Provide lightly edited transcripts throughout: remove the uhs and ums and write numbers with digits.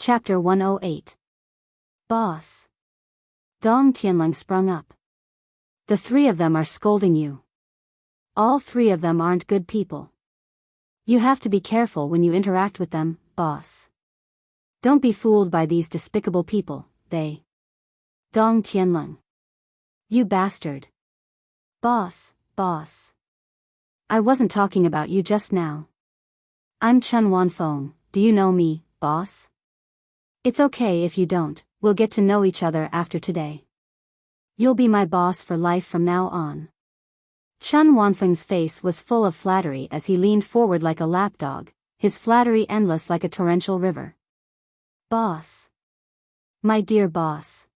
Chapter 108. Boss. Dong Tianling sprung up. The three of them are scolding you. All three of them aren't good people. You have to be careful when you interact with them, boss. Don't be fooled by these despicable people, they. Dong Tianling. You bastard. Boss. I wasn't talking about you just now. I'm Chen Wanfeng, do you know me, boss? It's okay if you don't, we'll get to know each other after today. You'll be my boss for life from now on. Chen Wanfeng's face was full of flattery as he leaned forward like a lapdog, his flattery endless like a torrential river. Boss. My dear boss.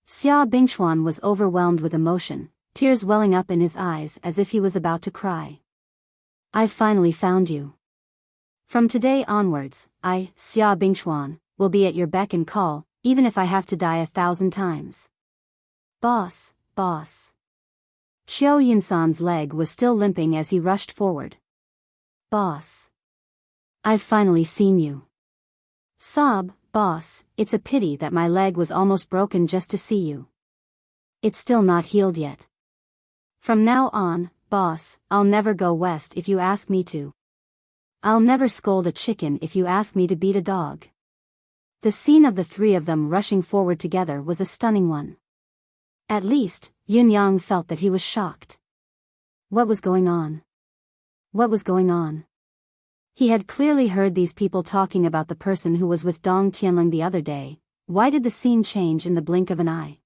Xia Bingchuan was overwhelmed with emotion, tears welling up in his eyes as if he was about to cry. I've finally found you. From today onwards, I, Xia Bingchuan, will be at your beck and call, even if I have to die 1,000 times. Boss. Xiao Yunsan's leg was still limping as he rushed forward. Boss. I've finally seen you. Sob, boss, it's a pity that my leg was almost broken just to see you. It's still not healed yet. From now on, boss, I'll never go west if you ask me to. I'll never scold a chicken if you ask me to beat a dog. The scene of the three of them rushing forward together was a stunning one. At least, Yun Yang felt that he was shocked. What was going on? He had clearly heard these people talking about the person who was with Dong Tianling the other day. Why did the scene change in the blink of an eye?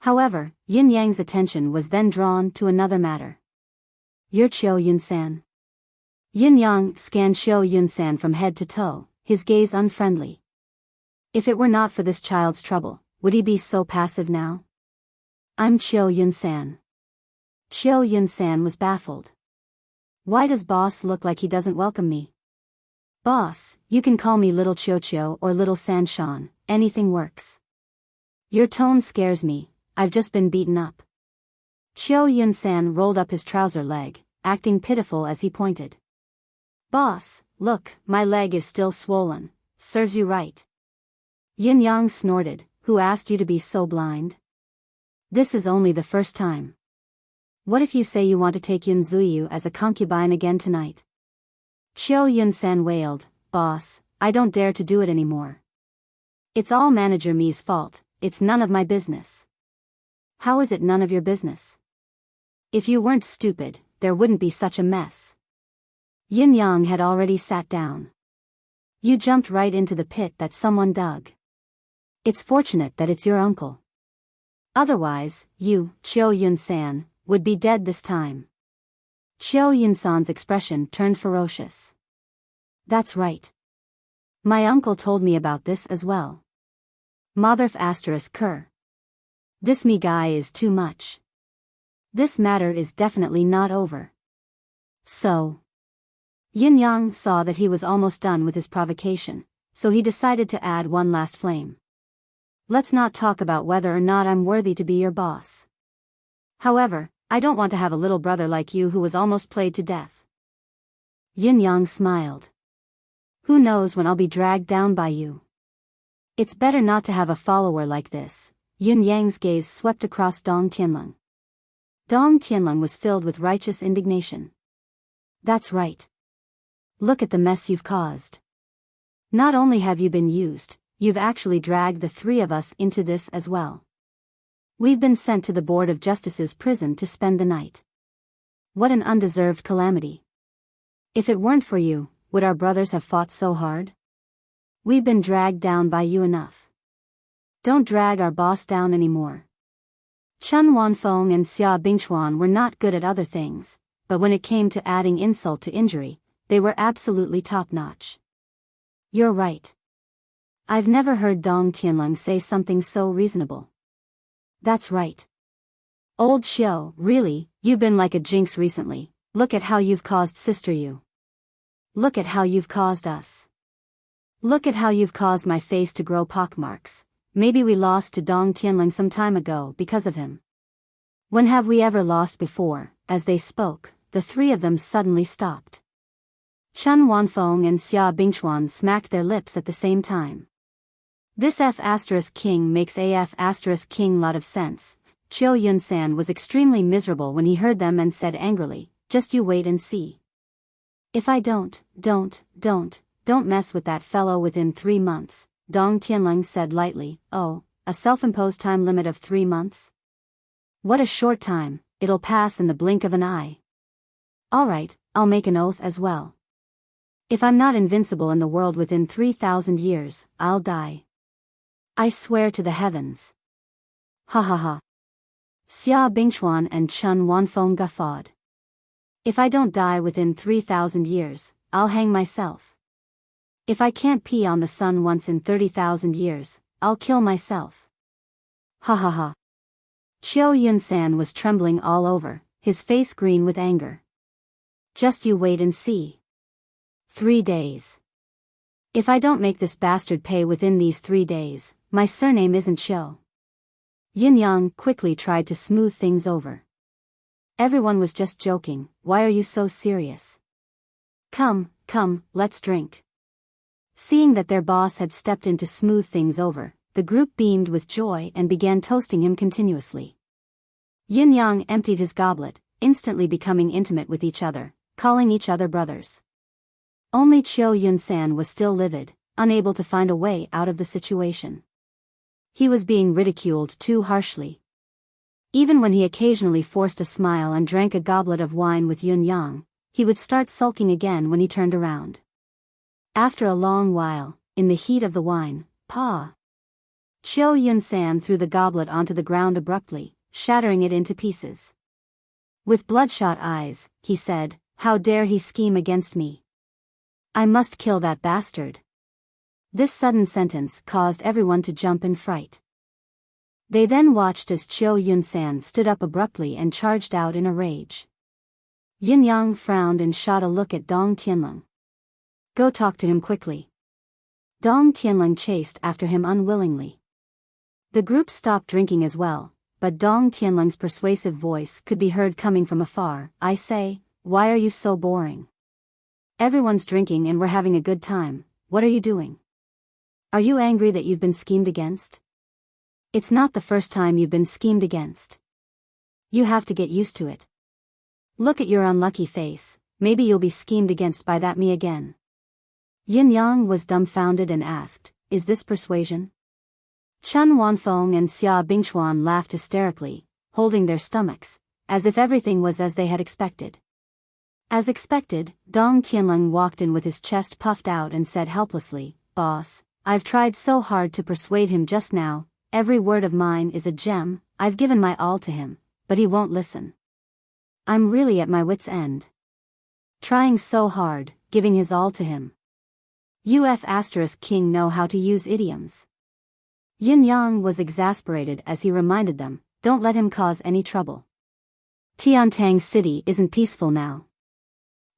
However, Yin Yang's attention was then drawn to another matter. You're Qiu Yunsan. Yin Yang scanned Qiu Yunsan from head to toe, his gaze unfriendly. If it were not for this child's trouble, would he be so passive now? I'm Qiu Yunsan. Qiu Yunsan was baffled. Why does boss look like he doesn't welcome me? Boss, you can call me Little Qiu or Little Sanshan, anything works. Your tone scares me, I've just been beaten up. Qiu Yunsan rolled up his trouser leg, acting pitiful as he pointed. Boss, look, my leg is still swollen, serves you right. Yin Yang snorted, who asked you to be so blind? This is only the first time. What if you say you want to take Yun Zuyu as a concubine again tonight? Qiu Yunsan wailed, Boss, I don't dare to do it anymore. It's all Manager Mi's fault, it's none of my business. How is it none of your business? If you weren't stupid, there wouldn't be such a mess. Yin Yang had already sat down. You jumped right into the pit that someone dug. It's fortunate that it's your uncle. Otherwise, you, Qiu Yunsan, would be dead this time. Qiu Yunsan's expression turned ferocious. That's right. My uncle told me about this as well. Motherf ****. This me guy is too much. This matter is definitely not over. So. Yin Yang saw that he was almost done with his provocation, so he decided to add one last flame. Let's not talk about whether or not I'm worthy to be your boss. However, I don't want to have a little brother like you who was almost played to death. Yin Yang smiled. Who knows when I'll be dragged down by you? It's better not to have a follower like this. Yin Yang's gaze swept across Dong Tianling. Dong Tianling was filled with righteous indignation. That's right. Look at the mess you've caused. Not only have you been used, you've actually dragged the three of us into this as well. We've been sent to the Board of Justice's prison to spend the night. What an undeserved calamity. If it weren't for you, would our brothers have fought so hard? We've been dragged down by you enough. Don't drag our boss down anymore. Chen Wanfeng and Xia Bingchuan were not good at other things, but when it came to adding insult to injury, they were absolutely top-notch. You're right. I've never heard Dong Tianling say something so reasonable. That's right. Old Xiao, really, you've been like a jinx recently. Look at how you've caused Sister Yu. Look at how you've caused us. Look at how you've caused my face to grow pockmarks. Maybe we lost to Dong Tianling some time ago because of him. When have we ever lost before? As they spoke, the three of them suddenly stopped. Chen Wanfeng and Xia Bingchuan smacked their lips at the same time. This F*** makes AF** lot of sense. Chiu Yun-san was extremely miserable when he heard them and said angrily, just you wait and see. If I don't mess with that fellow within 3 months, Dong Tianling said lightly. Oh, a self-imposed time limit of 3 months? What a short time, it'll pass in the blink of an eye. Alright, I'll make an oath as well. If I'm not invincible in the world within 3,000 years, I'll die. I swear to the heavens. Ha ha ha. Xia Bingchuan and Chen Wanfeng guffawed. If I don't die within 3,000 years, I'll hang myself. If I can't pee on the sun once in 30,000 years, I'll kill myself. Ha ha ha. Chiu Yun-san was trembling all over, his face green with anger. Just you wait and see. 3 days. If I don't make this bastard pay within these 3 days, my surname isn't Chiu. Yin-yang quickly tried to smooth things over. Everyone was just joking, why are you so serious? Come, let's drink. Seeing that their boss had stepped in to smooth things over, the group beamed with joy and began toasting him continuously. Yin-yang emptied his goblet, instantly becoming intimate with each other, calling each other brothers. Only Chiu Yun-san was still livid, unable to find a way out of the situation. He was being ridiculed too harshly. Even when he occasionally forced a smile and drank a goblet of wine with Yun-yang, he would start sulking again when he turned around. After a long while, in the heat of the wine, Chiu Yun-san threw the goblet onto the ground abruptly, shattering it into pieces. With bloodshot eyes, he said, how dare he scheme against me? I must kill that bastard. This sudden sentence caused everyone to jump in fright. They then watched as Chiu Yun-san stood up abruptly and charged out in a rage. Yin-yang frowned and shot a look at Dong Tianling. Go talk to him quickly. Dong Tianling chased after him unwillingly. The group stopped drinking as well, but Dong Tianling's persuasive voice could be heard coming from afar. I say, why are you so boring? Everyone's drinking and we're having a good time, what are you doing? Are you angry that you've been schemed against? It's not the first time you've been schemed against. You have to get used to it. Look at your unlucky face, maybe you'll be schemed against by that me again. Yin-yang was dumbfounded and asked, is this persuasion? Chen Wanfeng and Xia Bingchuan laughed hysterically, holding their stomachs, as if everything was as they had expected. As expected, Dong Tianling walked in with his chest puffed out and said helplessly, Boss, I've tried so hard to persuade him just now, every word of mine is a gem, I've given my all to him, but he won't listen. I'm really at my wit's end. Trying so hard, giving his all to him. King know how to use idioms. Yin-yang was exasperated as he reminded them, don't let him cause any trouble. Tiantang City isn't peaceful now.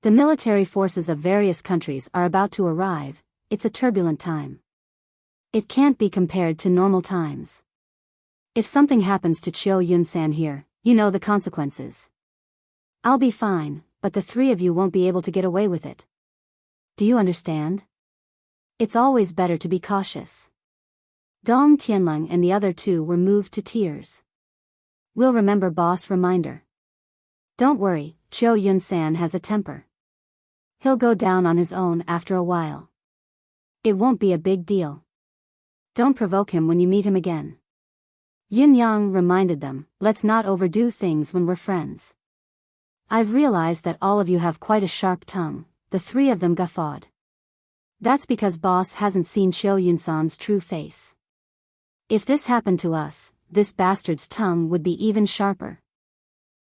The military forces of various countries are about to arrive, it's a turbulent time. It can't be compared to normal times. If something happens to Chiu Yun-san here, you know the consequences. I'll be fine, but the 3 of you won't be able to get away with it. Do you understand? It's always better to be cautious. Dong Tianling and the other 2 were moved to tears. We'll remember boss reminder. Don't worry, Chiu Yun-san has a temper. He'll go down on his own after a while. It won't be a big deal. Don't provoke him when you meet him again. Yin-yang reminded them, let's not overdo things when we're friends. I've realized that all of you have quite a sharp tongue, the 3 of them guffawed. That's because boss hasn't seen Chiu Yun-san's true face. If this happened to us, this bastard's tongue would be even sharper.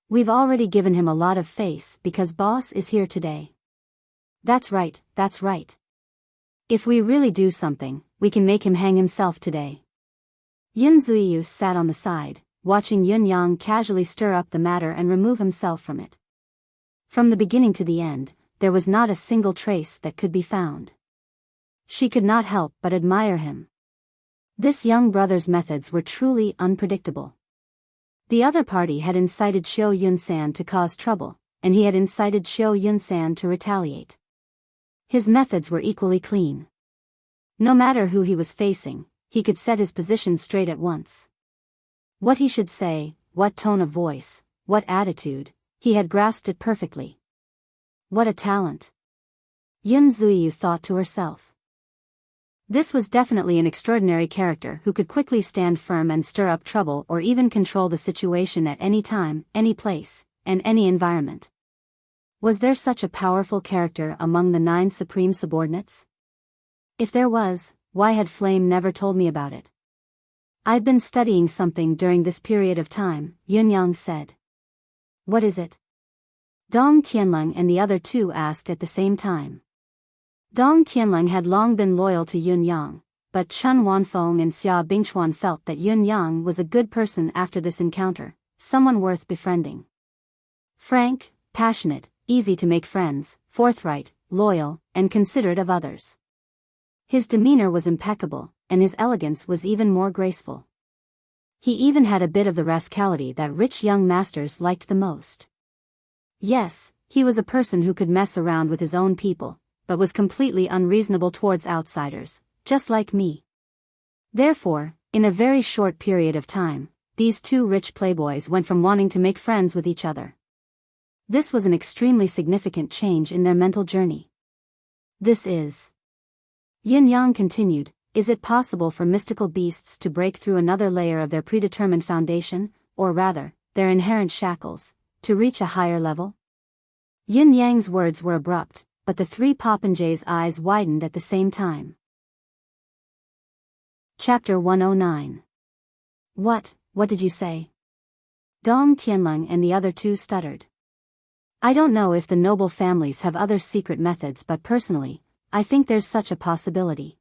We've already given him a lot of face because boss is here today. That's right. If we really do something, we can make him hang himself today. Yin Zuiyu sat on the side, watching Yun-yang casually stir up the matter and remove himself from it. From the beginning to the end, there was not a single trace that could be found. She could not help but admire him. This young brother's methods were truly unpredictable. The other party had incited Chiu Yun-san to cause trouble, and he had incited Chiu Yun-san to retaliate. His methods were equally clean. No matter who he was facing, he could set his position straight at once. What he should say, what tone of voice, what attitude, he had grasped it perfectly. What a talent! Yun Zuiyu thought to herself. This was definitely an extraordinary character who could quickly stand firm and stir up trouble or even control the situation at any time, any place, and any environment. Was there such a powerful character among the 9 supreme subordinates? If there was, why had Flame never told me about it? I've been studying something during this period of time, Yunyang said. What is it? Dong Tianleng and the other 2 asked at the same time. Dong Tianleng had long been loyal to Yunyang, but Chen Wanfeng and Xia Bingchuan felt that Yunyang was a good person after this encounter, someone worth befriending. Frank, passionate, easy to make friends, forthright, loyal, and considerate of others. His demeanor was impeccable, and his elegance was even more graceful. He even had a bit of the rascality that rich young masters liked the most. Yes, he was a person who could mess around with his own people, but was completely unreasonable towards outsiders, just like me. Therefore, in a very short period of time, these 2 rich playboys went from wanting to make friends with each other. This was an extremely significant change in their mental journey. This is. Yin Yang continued, is it possible for mystical beasts to break through another layer of their predetermined foundation, or rather, their inherent shackles, to reach a higher level? Yin Yang's words were abrupt, but the 3 popinjays' eyes widened at the same time. Chapter 109. What did you say? Dong Tianleng and the other 2 stuttered. I don't know if the noble families have other secret methods, but personally, I think there's such a possibility.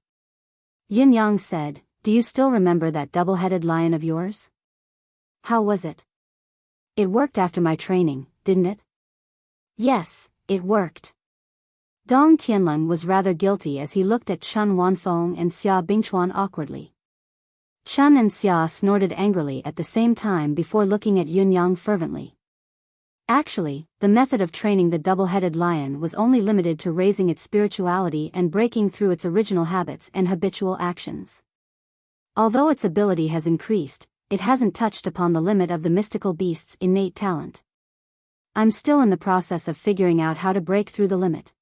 Yin Yang said, do you still remember that double-headed lion of yours? How was it? It worked after my training, didn't it? Yes, it worked. Dong Tianleng was rather guilty as he looked at Chen Wanfeng and Xia Bingchuan awkwardly. Chen and Xia snorted angrily at the same time before looking at Yun Yang fervently. Actually, the method of training the double-headed lion was only limited to raising its spirituality and breaking through its original habits and habitual actions. Although its ability has increased, it hasn't touched upon the limit of the mystical beast's innate talent. I'm still in the process of figuring out how to break through the limit.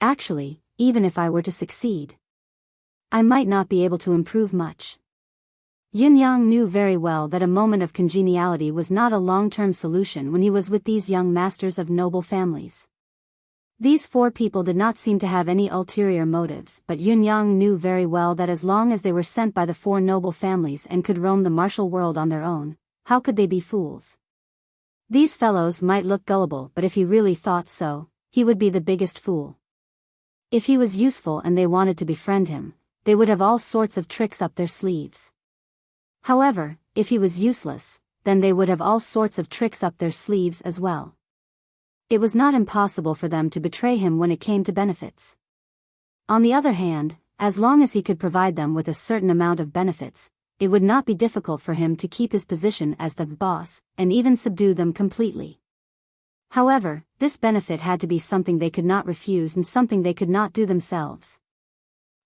Actually, even if I were to succeed, I might not be able to improve much. Yin Yang knew very well that a moment of congeniality was not a long-term solution when he was with these young masters of noble families. These 4 people did not seem to have any ulterior motives, but Yin Yang knew very well that as long as they were sent by the 4 noble families and could roam the martial world on their own, how could they be fools? These fellows might look gullible, but if he really thought so, he would be the biggest fool. If he was useful and they wanted to befriend him, they would have all sorts of tricks up their sleeves. However, if he was useless, then they would have all sorts of tricks up their sleeves as well. It was not impossible for them to betray him when it came to benefits. On the other hand, as long as he could provide them with a certain amount of benefits, it would not be difficult for him to keep his position as the boss, and even subdue them completely. However, this benefit had to be something they could not refuse and something they could not do themselves.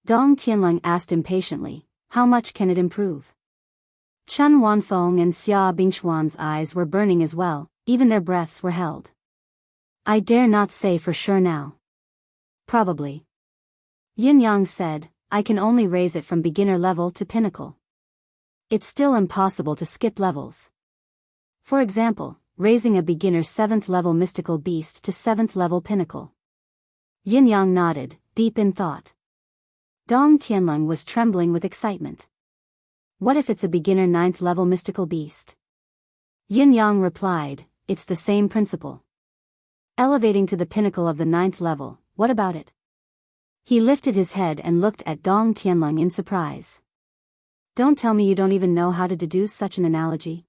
Dong Tianleng asked impatiently, how much can it improve? Chen Wanfeng and Xia Bingchuan's eyes were burning as well, even their breaths were held. I dare not say for sure now. Probably. Yin Yang said, I can only raise it from beginner level to pinnacle. It's still impossible to skip levels. For example, raising a beginner 7th level mystical beast to 7th level pinnacle. Yin Yang nodded, deep in thought. Dong Tianleng was trembling with excitement. What if it's a beginner 9th level mystical beast? Yin Yang replied, it's the same principle. Elevating to the pinnacle of the 9th level, what about it? He lifted his head and looked at Dong Tianleng in surprise. Don't tell me you don't even know how to deduce such an analogy.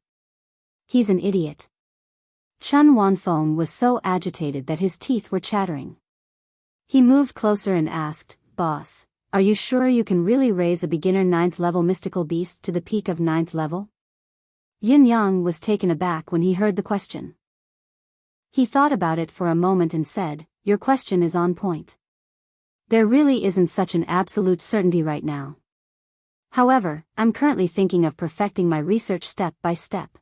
He's an idiot. Chen Wanfeng was so agitated that his teeth were chattering. He moved closer and asked, Boss, are you sure you can really raise a beginner 9th level mystical beast to the peak of 9th level? Yin Yang was taken aback when he heard the question. He thought about it for a moment and said, your question is on point. There really isn't such an absolute certainty right now. However, I'm currently thinking of perfecting my research step by step.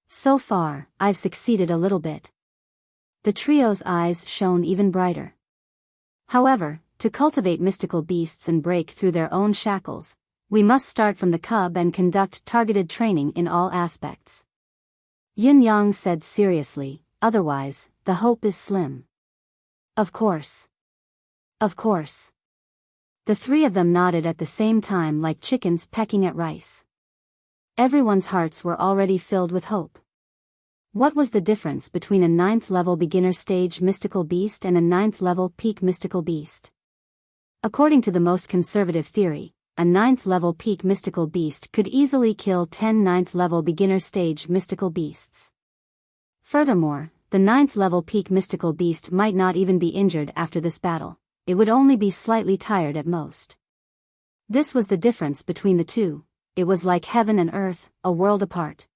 So far, I've succeeded a little bit. The trio's eyes shone even brighter. However, to cultivate mystical beasts and break through their own shackles, we must start from the cub and conduct targeted training in all aspects. Yin Yang said seriously, otherwise, the hope is slim. Of course. Of course. The three of them nodded at the same time like chickens pecking at rice. Everyone's hearts were already filled with hope. What was the difference between a 9th-level beginner stage mystical beast and a 9th-level peak mystical beast? According to the most conservative theory, a 9th-level peak mystical beast could easily kill 10 9th-level beginner stage mystical beasts. Furthermore, the 9th-level peak mystical beast might not even be injured after this battle. It would only be slightly tired at most. This was the difference between the two. It was like heaven and earth, a world apart.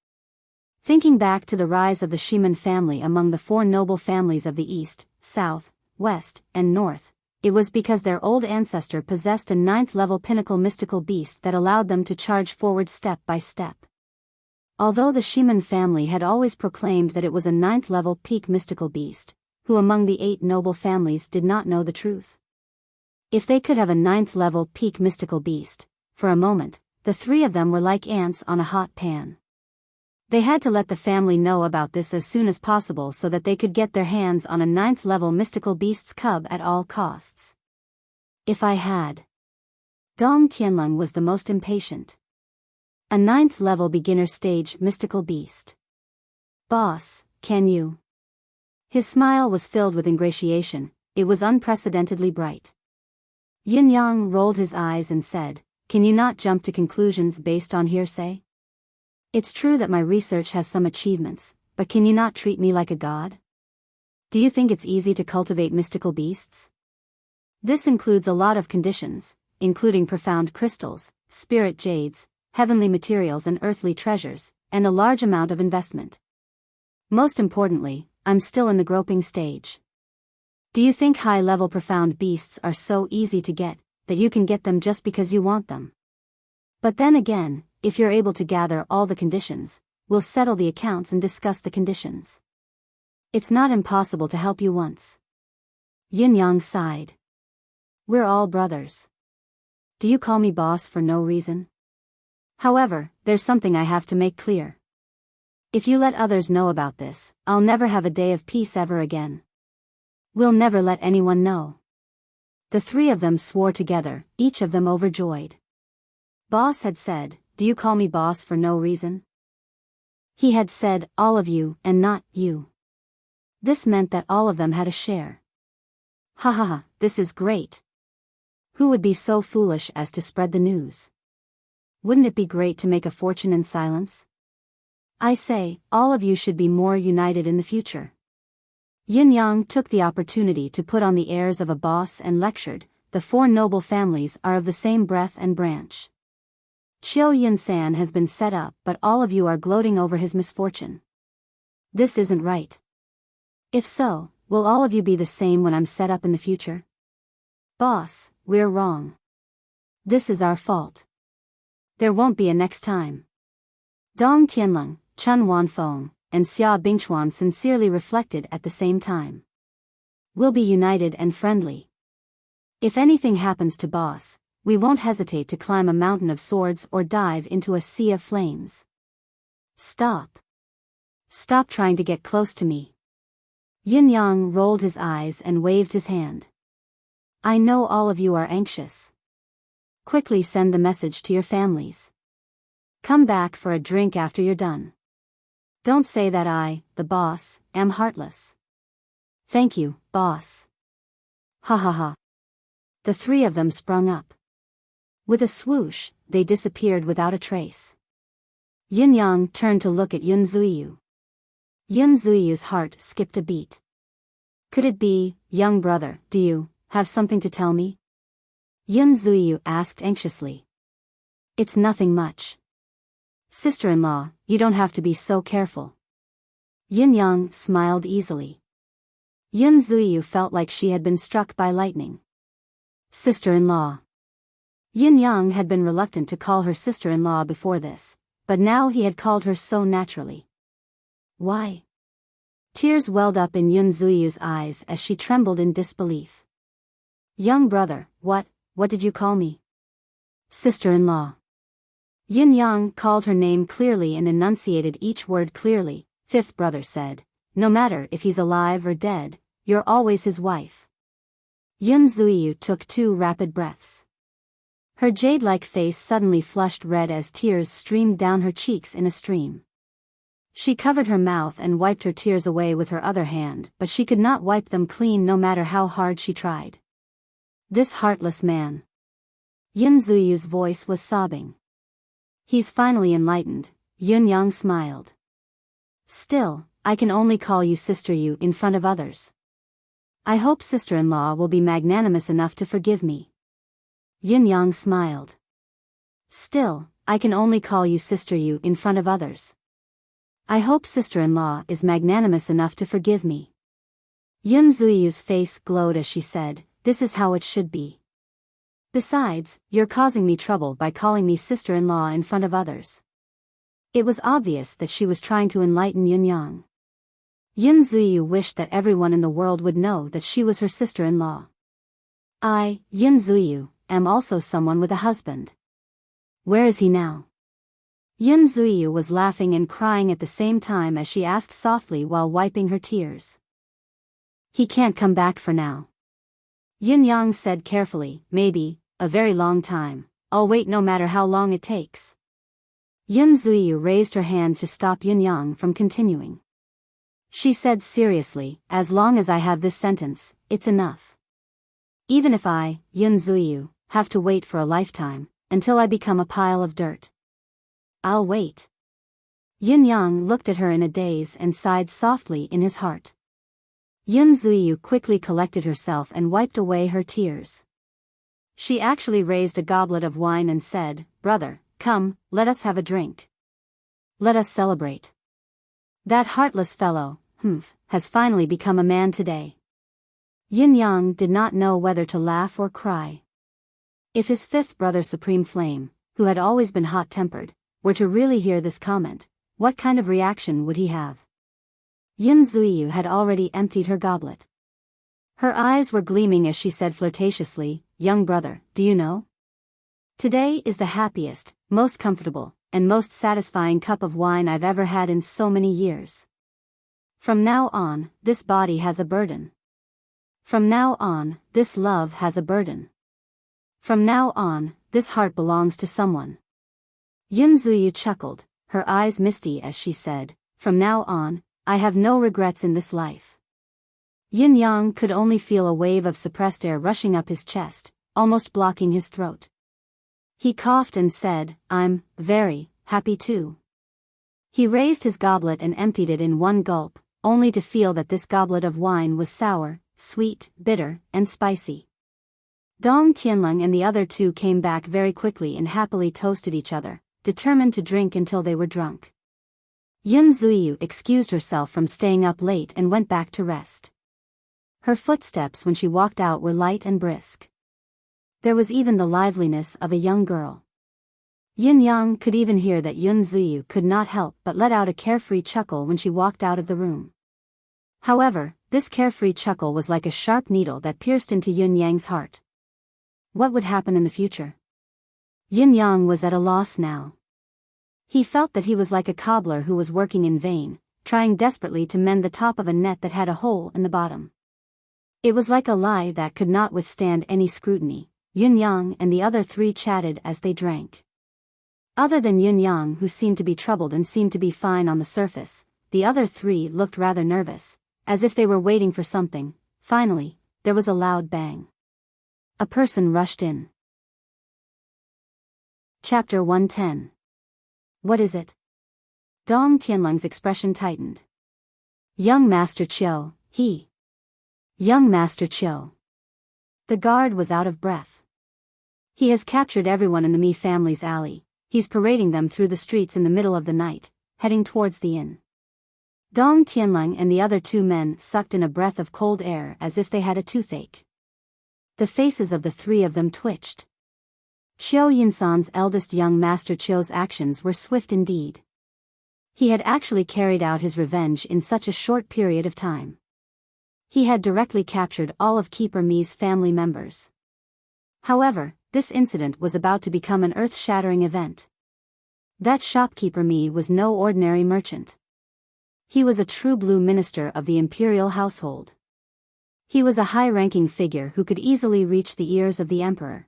Thinking back to the rise of the Shiman family among the 4 noble families of the East, South, West, and North, it was because their old ancestor possessed a 9th-level pinnacle mystical beast that allowed them to charge forward step by step. Although the Shiman family had always proclaimed that it was a 9th-level peak mystical beast, who among the 8 noble families did not know the truth? If they could have a 9th-level peak mystical beast, for a moment, the 3 of them were like ants on a hot pan. They had to let the family know about this as soon as possible so that they could get their hands on a 9th-level mystical beast's cub at all costs. If I had. Dong Tianlong was the most impatient. A 9th-level beginner stage mystical beast. Boss, can you? His smile was filled with ingratiation, it was unprecedentedly bright. Yin Yang rolled his eyes and said, "Can you not jump to conclusions based on hearsay? It's true that my research has some achievements, but can you not treat me like a god? Do you think it's easy to cultivate mystical beasts? This includes a lot of conditions, including profound crystals, spirit jades, heavenly materials and earthly treasures, and a large amount of investment. Most importantly, I'm still in the groping stage. Do you think high-level profound beasts are so easy to get, that you can get them just because you want them? But then again, if you're able to gather all the conditions, we'll settle the accounts and discuss the conditions. It's not impossible to help you once." Yin Yang sighed. "We're all brothers. Do you call me boss for no reason? However, there's something I have to make clear. If you let others know about this, I'll never have a day of peace ever again. We'll never let anyone know." The 3 of them swore together, each of them overjoyed. Boss had said, "Do you call me boss for no reason?" He had said, all of you, and not you. This meant that all of them had a share. Ha ha ha, this is great. Who would be so foolish as to spread the news? Wouldn't it be great to make a fortune in silence? I say, all of you should be more united in the future. Yin Yang took the opportunity to put on the airs of a boss and lectured, "The 4 noble families are of the same breath and branch. Chiu Yun-san has been set up, but all of you are gloating over his misfortune. This isn't right. If so, will all of you be the same when I'm set up in the future? Boss, we're wrong. This is our fault. There won't be a next time." Dong Tianlong, Chun Wanfeng, and Xia Bingchuan sincerely reflected at the same time. "We'll be united and friendly. If anything happens to Boss, we won't hesitate to climb a mountain of swords or dive into a sea of flames. Stop. Stop trying to get close to me." Yin Yang rolled his eyes and waved his hand. "I know all of you are anxious. Quickly send the message to your families. Come back for a drink after you're done. Don't say that I, the boss, am heartless." "Thank you, boss." Ha ha ha. The 3 of them sprung up. With a swoosh, they disappeared without a trace. Yin Yang turned to look at Yun Zuiyu. Yun Zuiyu's heart skipped a beat. "Could it be, young brother, do you have something to tell me?" Yun Zuiyu asked anxiously. "It's nothing much. Sister-in-law, you don't have to be so careful." Yin Yang smiled easily. Yun Zuiyu felt like she had been struck by lightning. "Sister-in-law. Yin Yang had been reluctant to call her sister-in-law before this, but now he had called her so naturally. Why? Tears welled up in Yun Zuyu's eyes as she trembled in disbelief. Young brother, what did you call me? Sister-in-law. Yin Yang called her name clearly and enunciated each word clearly. Fifth brother said, no matter if he's alive or dead, you're always his wife. Yun Zuyu took 2 rapid breaths. Her jade-like face suddenly flushed red as tears streamed down her cheeks in a stream. She covered her mouth and wiped her tears away with her other hand, but she could not wipe them clean no matter how hard she tried. This heartless man. Yun Zuyu's voice was sobbing. He's finally enlightened. Yun Yang smiled. Still, I can only call you Sister Yu in front of others. I hope sister-in-law will be magnanimous enough to forgive me. Yin Yang smiled. Still, I can only call you Sister Yu in front of others. I hope sister-in-law is magnanimous enough to forgive me. Yun Zuyu's face glowed as she said, this is how it should be. Besides, you're causing me trouble by calling me sister-in-law in front of others. It was obvious that she was trying to enlighten Yun Yang. Yun Zuyu wished that everyone in the world would know that she was her sister-in-law. I, Yun Zuyu, am also someone with a husband. Where is he now? Yun Zuyu was laughing and crying at the same time as she asked softly while wiping her tears. He can't come back for now. Yin Yang said carefully, maybe, a very long time. I'll wait no matter how long it takes. Yun Zuyu raised her hand to stop Yin Yang from continuing. She said seriously, as long as I have this sentence, it's enough. Even if I, Yun Zuyu, have to wait for a lifetime, until I become a pile of dirt. I'll wait. Yin Yang looked at her in a daze and sighed softly in his heart. Yun Zuyu quickly collected herself and wiped away her tears. She actually raised a goblet of wine and said, brother, come, let us have a drink. Let us celebrate. That heartless fellow, has finally become a man today. Yin Yang did not know whether to laugh or cry. If his 5th brother Supreme Flame, who had always been hot-tempered, were to really hear this comment, what kind of reaction would he have? Yun Zuyu had already emptied her goblet. Her eyes were gleaming as she said flirtatiously, young brother, do you know? Today is the happiest, most comfortable, and most satisfying cup of wine I've ever had in so many years. From now on, this body has a burden. From now on, this love has a burden. From now on, this heart belongs to someone. Yun Zuyu chuckled, her eyes misty as she said, from now on, I have no regrets in this life. Yin Yang could only feel a wave of suppressed air rushing up his chest, almost blocking his throat. He coughed and said, I'm very happy too. He raised his goblet and emptied it in one gulp, only to feel that this goblet of wine was sour, sweet, bitter, and spicy. Dong Tianleng and the other 2 came back very quickly and happily toasted each other, determined to drink until they were drunk. Yun Zuyu excused herself from staying up late and went back to rest. Her footsteps when she walked out were light and brisk. There was even the liveliness of a young girl. Yin Yang could even hear that Yun Zuyu could not help but let out a carefree chuckle when she walked out of the room. However, this carefree chuckle was like a sharp needle that pierced into Yun Yang's heart. What would happen in the future? Yin Yang was at a loss now. He felt that he was like a cobbler who was working in vain, trying desperately to mend the top of a net that had a hole in the bottom. It was like a lie that could not withstand any scrutiny. Yun Yang and the other 3 chatted as they drank. Other than Yun Yang, who seemed to be troubled and seemed to be fine on the surface, the other 3 looked rather nervous, as if they were waiting for something. Finally, there was a loud bang. A person rushed in. Chapter 110. What is it? Dong Tianleng's expression tightened. Young Master Qiu, he. Young Master Qiu. The guard was out of breath. He has captured everyone in the Mi family's alley. He's parading them through the streets in the middle of the night, heading towards the inn. Dong Tianleng and the other 2 men sucked in a breath of cold air as if they had a toothache. The faces of the 3 of them twitched. Qiu Yunsan's eldest young master Qiu's actions were swift indeed. He had actually carried out his revenge in such a short period of time. He had directly captured all of Keeper Mi's family members. However, this incident was about to become an earth-shattering event. That shopkeeper Mi was no ordinary merchant. He was a true blue minister of the imperial household. He was a high-ranking figure who could easily reach the ears of the emperor.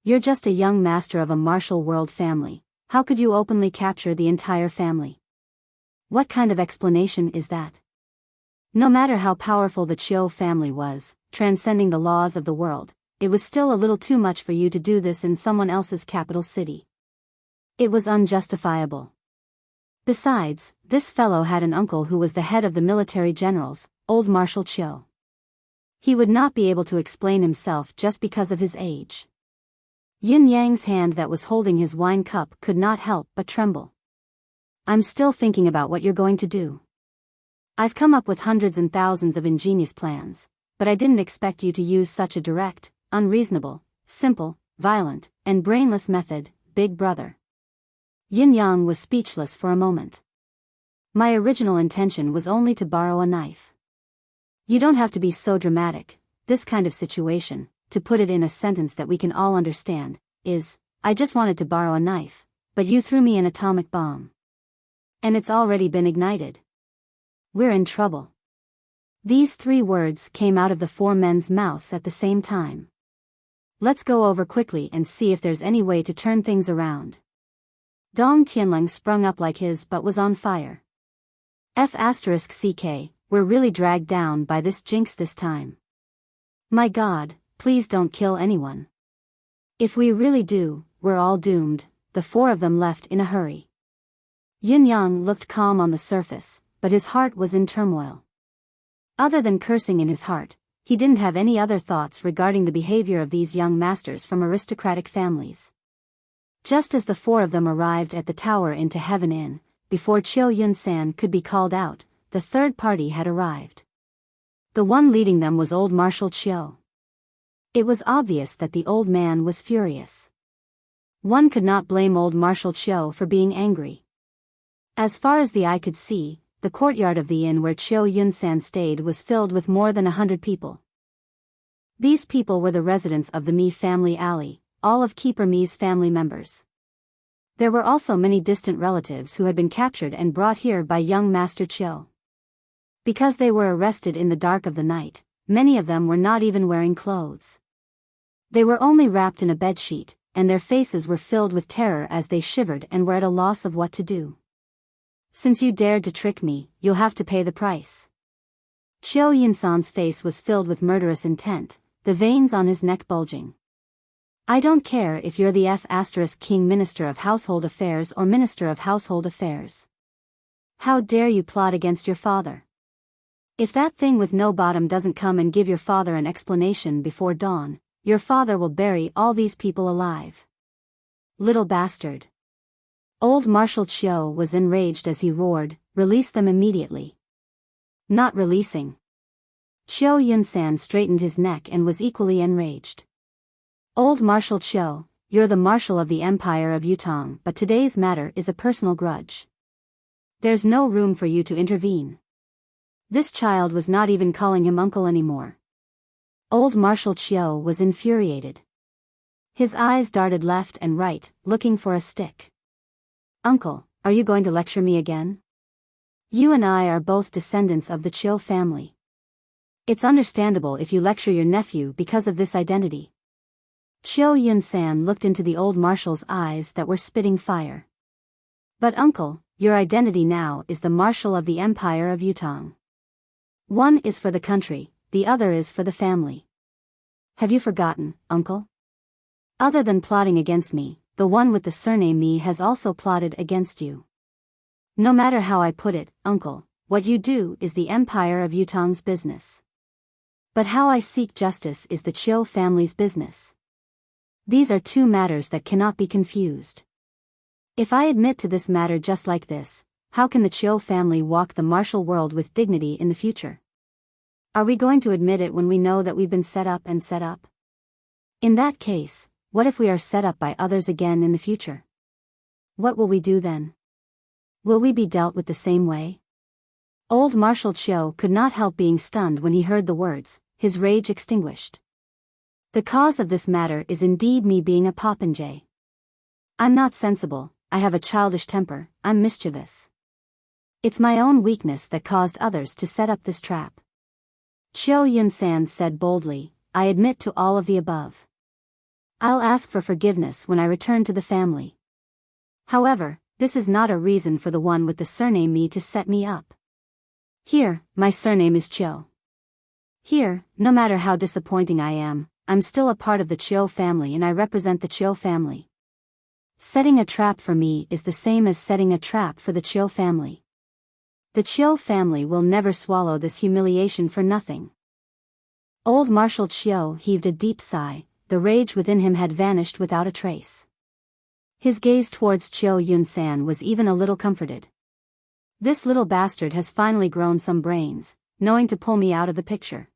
You're just a young master of a martial world family. How could you openly capture the entire family? What kind of explanation is that? No matter how powerful the Qiu family was, transcending the laws of the world, it was still a little too much for you to do this in someone else's capital city. It was unjustifiable. Besides, this fellow had an uncle who was the head of the military generals, old Marshal Qiu. He would not be able to explain himself just because of his age. Yin Yang's hand that was holding his wine cup could not help but tremble. I'm still thinking about what you're going to do. I've come up with hundreds and thousands of ingenious plans, but I didn't expect you to use such a direct, unreasonable, simple, violent, and brainless method, big brother. Yin Yang was speechless for a moment. My original intention was only to borrow a knife. You don't have to be so dramatic. This kind of situation, to put it in a sentence that we can all understand, is, I just wanted to borrow a knife, but you threw me an atomic bomb. And it's already been ignited. We're in trouble. These 3 words came out of the 4 men's mouths at the same time. Let's go over quickly and see if there's any way to turn things around. Dong Tianling sprung up like his butt was on fire. F***CK, we're really dragged down by this jinx this time. My God, please don't kill anyone. If we really do, we're all doomed. The 4 of them left in a hurry. Yin Yang looked calm on the surface, but his heart was in turmoil. Other than cursing in his heart, he didn't have any other thoughts regarding the behavior of these young masters from aristocratic families. Just as the 4 of them arrived at the tower into Heaven Inn, before Qiu Yunsan could be called out, the 3rd party had arrived. The one leading them was old Marshal Qiu. It was obvious that the old man was furious. One could not blame old Marshal Qiu for being angry. As far as the eye could see, the courtyard of the inn where Qiu Yunsan stayed was filled with more than 100 people. These people were the residents of the Mi family alley, all of Keeper Mi's family members. There were also many distant relatives who had been captured and brought here by young Master Qiu. Because they were arrested in the dark of the night, many of them were not even wearing clothes. They were only wrapped in a bedsheet, and their faces were filled with terror as they shivered and were at a loss of what to do. Since you dared to trick me, you'll have to pay the price. Qiu Yunsan's face was filled with murderous intent, the veins on his neck bulging. I don't care if you're the King Minister of Household Affairs or Minister of Household Affairs. How dare you plot against your father? If that thing with no bottom doesn't come and give your father an explanation before dawn, your father will bury all these people alive. Little bastard. Old Marshal Qiu was enraged as he roared, release them immediately. Not releasing. Qiu Yunsan straightened his neck and was equally enraged. Old Marshal Qiu, you're the marshal of the Empire of Yutong, but today's matter is a personal grudge. There's no room for you to intervene. This child was not even calling him uncle anymore. Old Marshal Qiu was infuriated. His eyes darted left and right, looking for a stick. Uncle, are you going to lecture me again? You and I are both descendants of the Qiu family. It's understandable if you lecture your nephew because of this identity. Qiu Yunsan looked into the old marshal's eyes that were spitting fire. But uncle, your identity now is the marshal of the Empire of Yutong. One is for the country, the other is for the family. Have you forgotten, uncle? Other than plotting against me, the one with the surname Mi has also plotted against you. No matter how I put it, uncle, what you do is the Empire of Yutong's business. But how I seek justice is the Qiu family's business. These are 2 matters that cannot be confused. If I admit to this matter just like this, how can the Qiu family walk the martial world with dignity in the future? Are we going to admit it when we know that we've been set up and set up? In that case, What if we are set up by others again in the future? What will we do then? Will we be dealt with the same way? Old Marshal Chiu could not help being stunned when he heard the words, his rage extinguished. The cause of this matter is indeed me being a popinjay. I'm not sensible, I have a childish temper, I'm mischievous. It's my own weakness that caused others to set up this trap. Chiu Yunsan said boldly, I admit to all of the above. I'll ask for forgiveness when I return to the family. However, this is not a reason for the one with the surname Mi to set me up. Here, my surname is Chiu. Here, no matter how disappointing I am, I'm still a part of the Chiu family and I represent the Chiu family. Setting a trap for me is the same as setting a trap for the Chiu family. The Chiu family will never swallow this humiliation for nothing. Old Marshal Chiu heaved a deep sigh, the rage within him had vanished without a trace. His gaze towards Chiu Yunsan was even a little comforted. This little bastard has finally grown some brains, knowing to pull me out of the picture.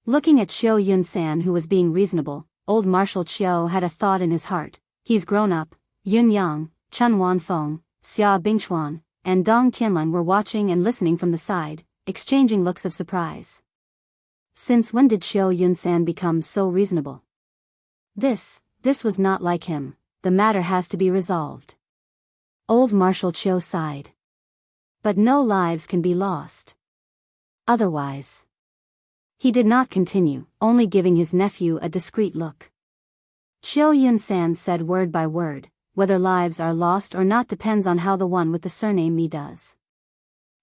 Looking at Chiu Yunsan who was being reasonable, old Marshal Chiu had a thought in his heart, he's grown up. Yun Yang, Chun Wanfeng, Xia Bingchuan, and Dong Tianlun were watching and listening from the side, exchanging looks of surprise. Since when did Chiu Yunsan become so reasonable? This was not like him, the matter has to be resolved. Old Marshal Chiu sighed. But no lives can be lost. Otherwise. He did not continue, only giving his nephew a discreet look. Chiu Yunsan said word by word, whether lives are lost or not depends on how the one with the surname Mi does.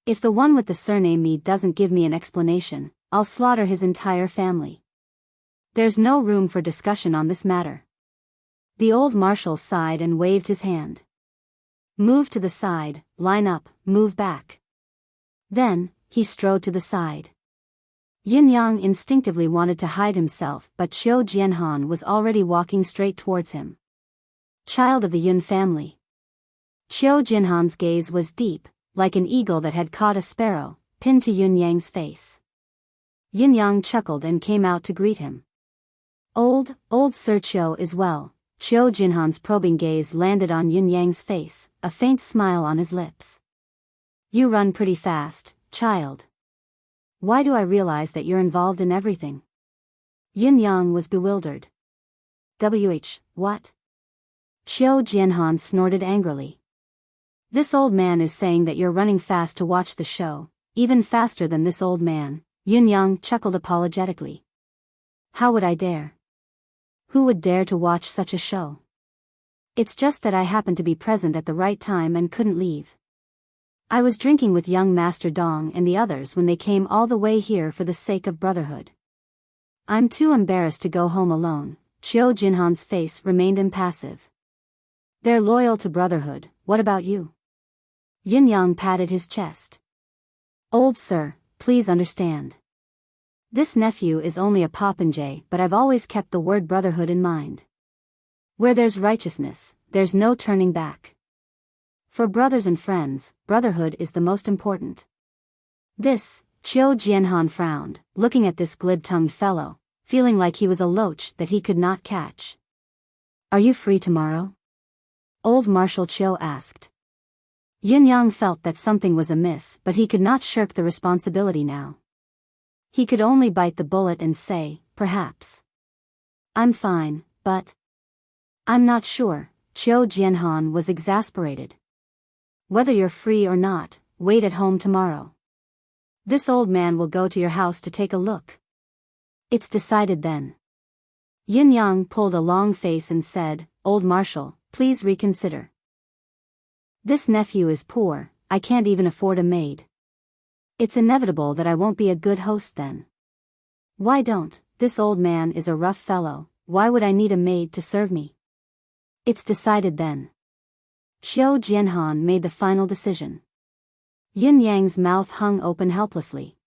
If the one with the surname Mi doesn't give me an explanation, I'll slaughter his entire family. There's no room for discussion on this matter. The old marshal sighed and waved his hand. Move to the side, line up, move back. Then, he strode to the side. Yin Yang instinctively wanted to hide himself, but Chiu Jianhan was already walking straight towards him. Child of the Yun family. Chiu Jianhan's gaze was deep, like an eagle that had caught a sparrow, pinned to Yun Yang's face. Yin Yang chuckled and came out to greet him. Old Sir Chiu is well. Chiu Jianhan's probing gaze landed on Yun Yang's face, a faint smile on his lips. You run pretty fast, child. Why do I realize that you're involved in everything? Yin Yang was bewildered. What? Chiu Jianhan snorted angrily. This old man is saying that you're running fast to watch the show, even faster than this old man. Yin Yang chuckled apologetically. How would I dare? Who would dare to watch such a show? It's just that I happened to be present at the right time and couldn't leave. I was drinking with young Master Dong and the others when they came all the way here for the sake of brotherhood. I'm too embarrassed to go home alone. Chiu Jianhan's face remained impassive. They're loyal to brotherhood, what about you? Yin Yang patted his chest. Old sir, please understand. This nephew is only a popinjay, but I've always kept the word brotherhood in mind. Where there's righteousness, there's no turning back. For brothers and friends, brotherhood is the most important. Chiu Jianhan frowned, looking at this glib-tongued fellow, feeling like he was a loach that he could not catch. Are you free tomorrow? Old Marshal Chiu asked. Yin Yang felt that something was amiss, but he could not shirk the responsibility now. He could only bite the bullet and say, perhaps. I'm fine, but... I'm not sure. Chiu Jianhan was exasperated. Whether you're free or not, wait at home tomorrow. This old man will go to your house to take a look. It's decided then. Yin Yang pulled a long face and said, Old Marshal, please reconsider. This nephew is poor, I can't even afford a maid. It's inevitable that I won't be a good host then. Why don't? This old man is a rough fellow, why would I need a maid to serve me? It's decided then. Chiu Jianhan made the final decision. Yin Yang's mouth hung open helplessly.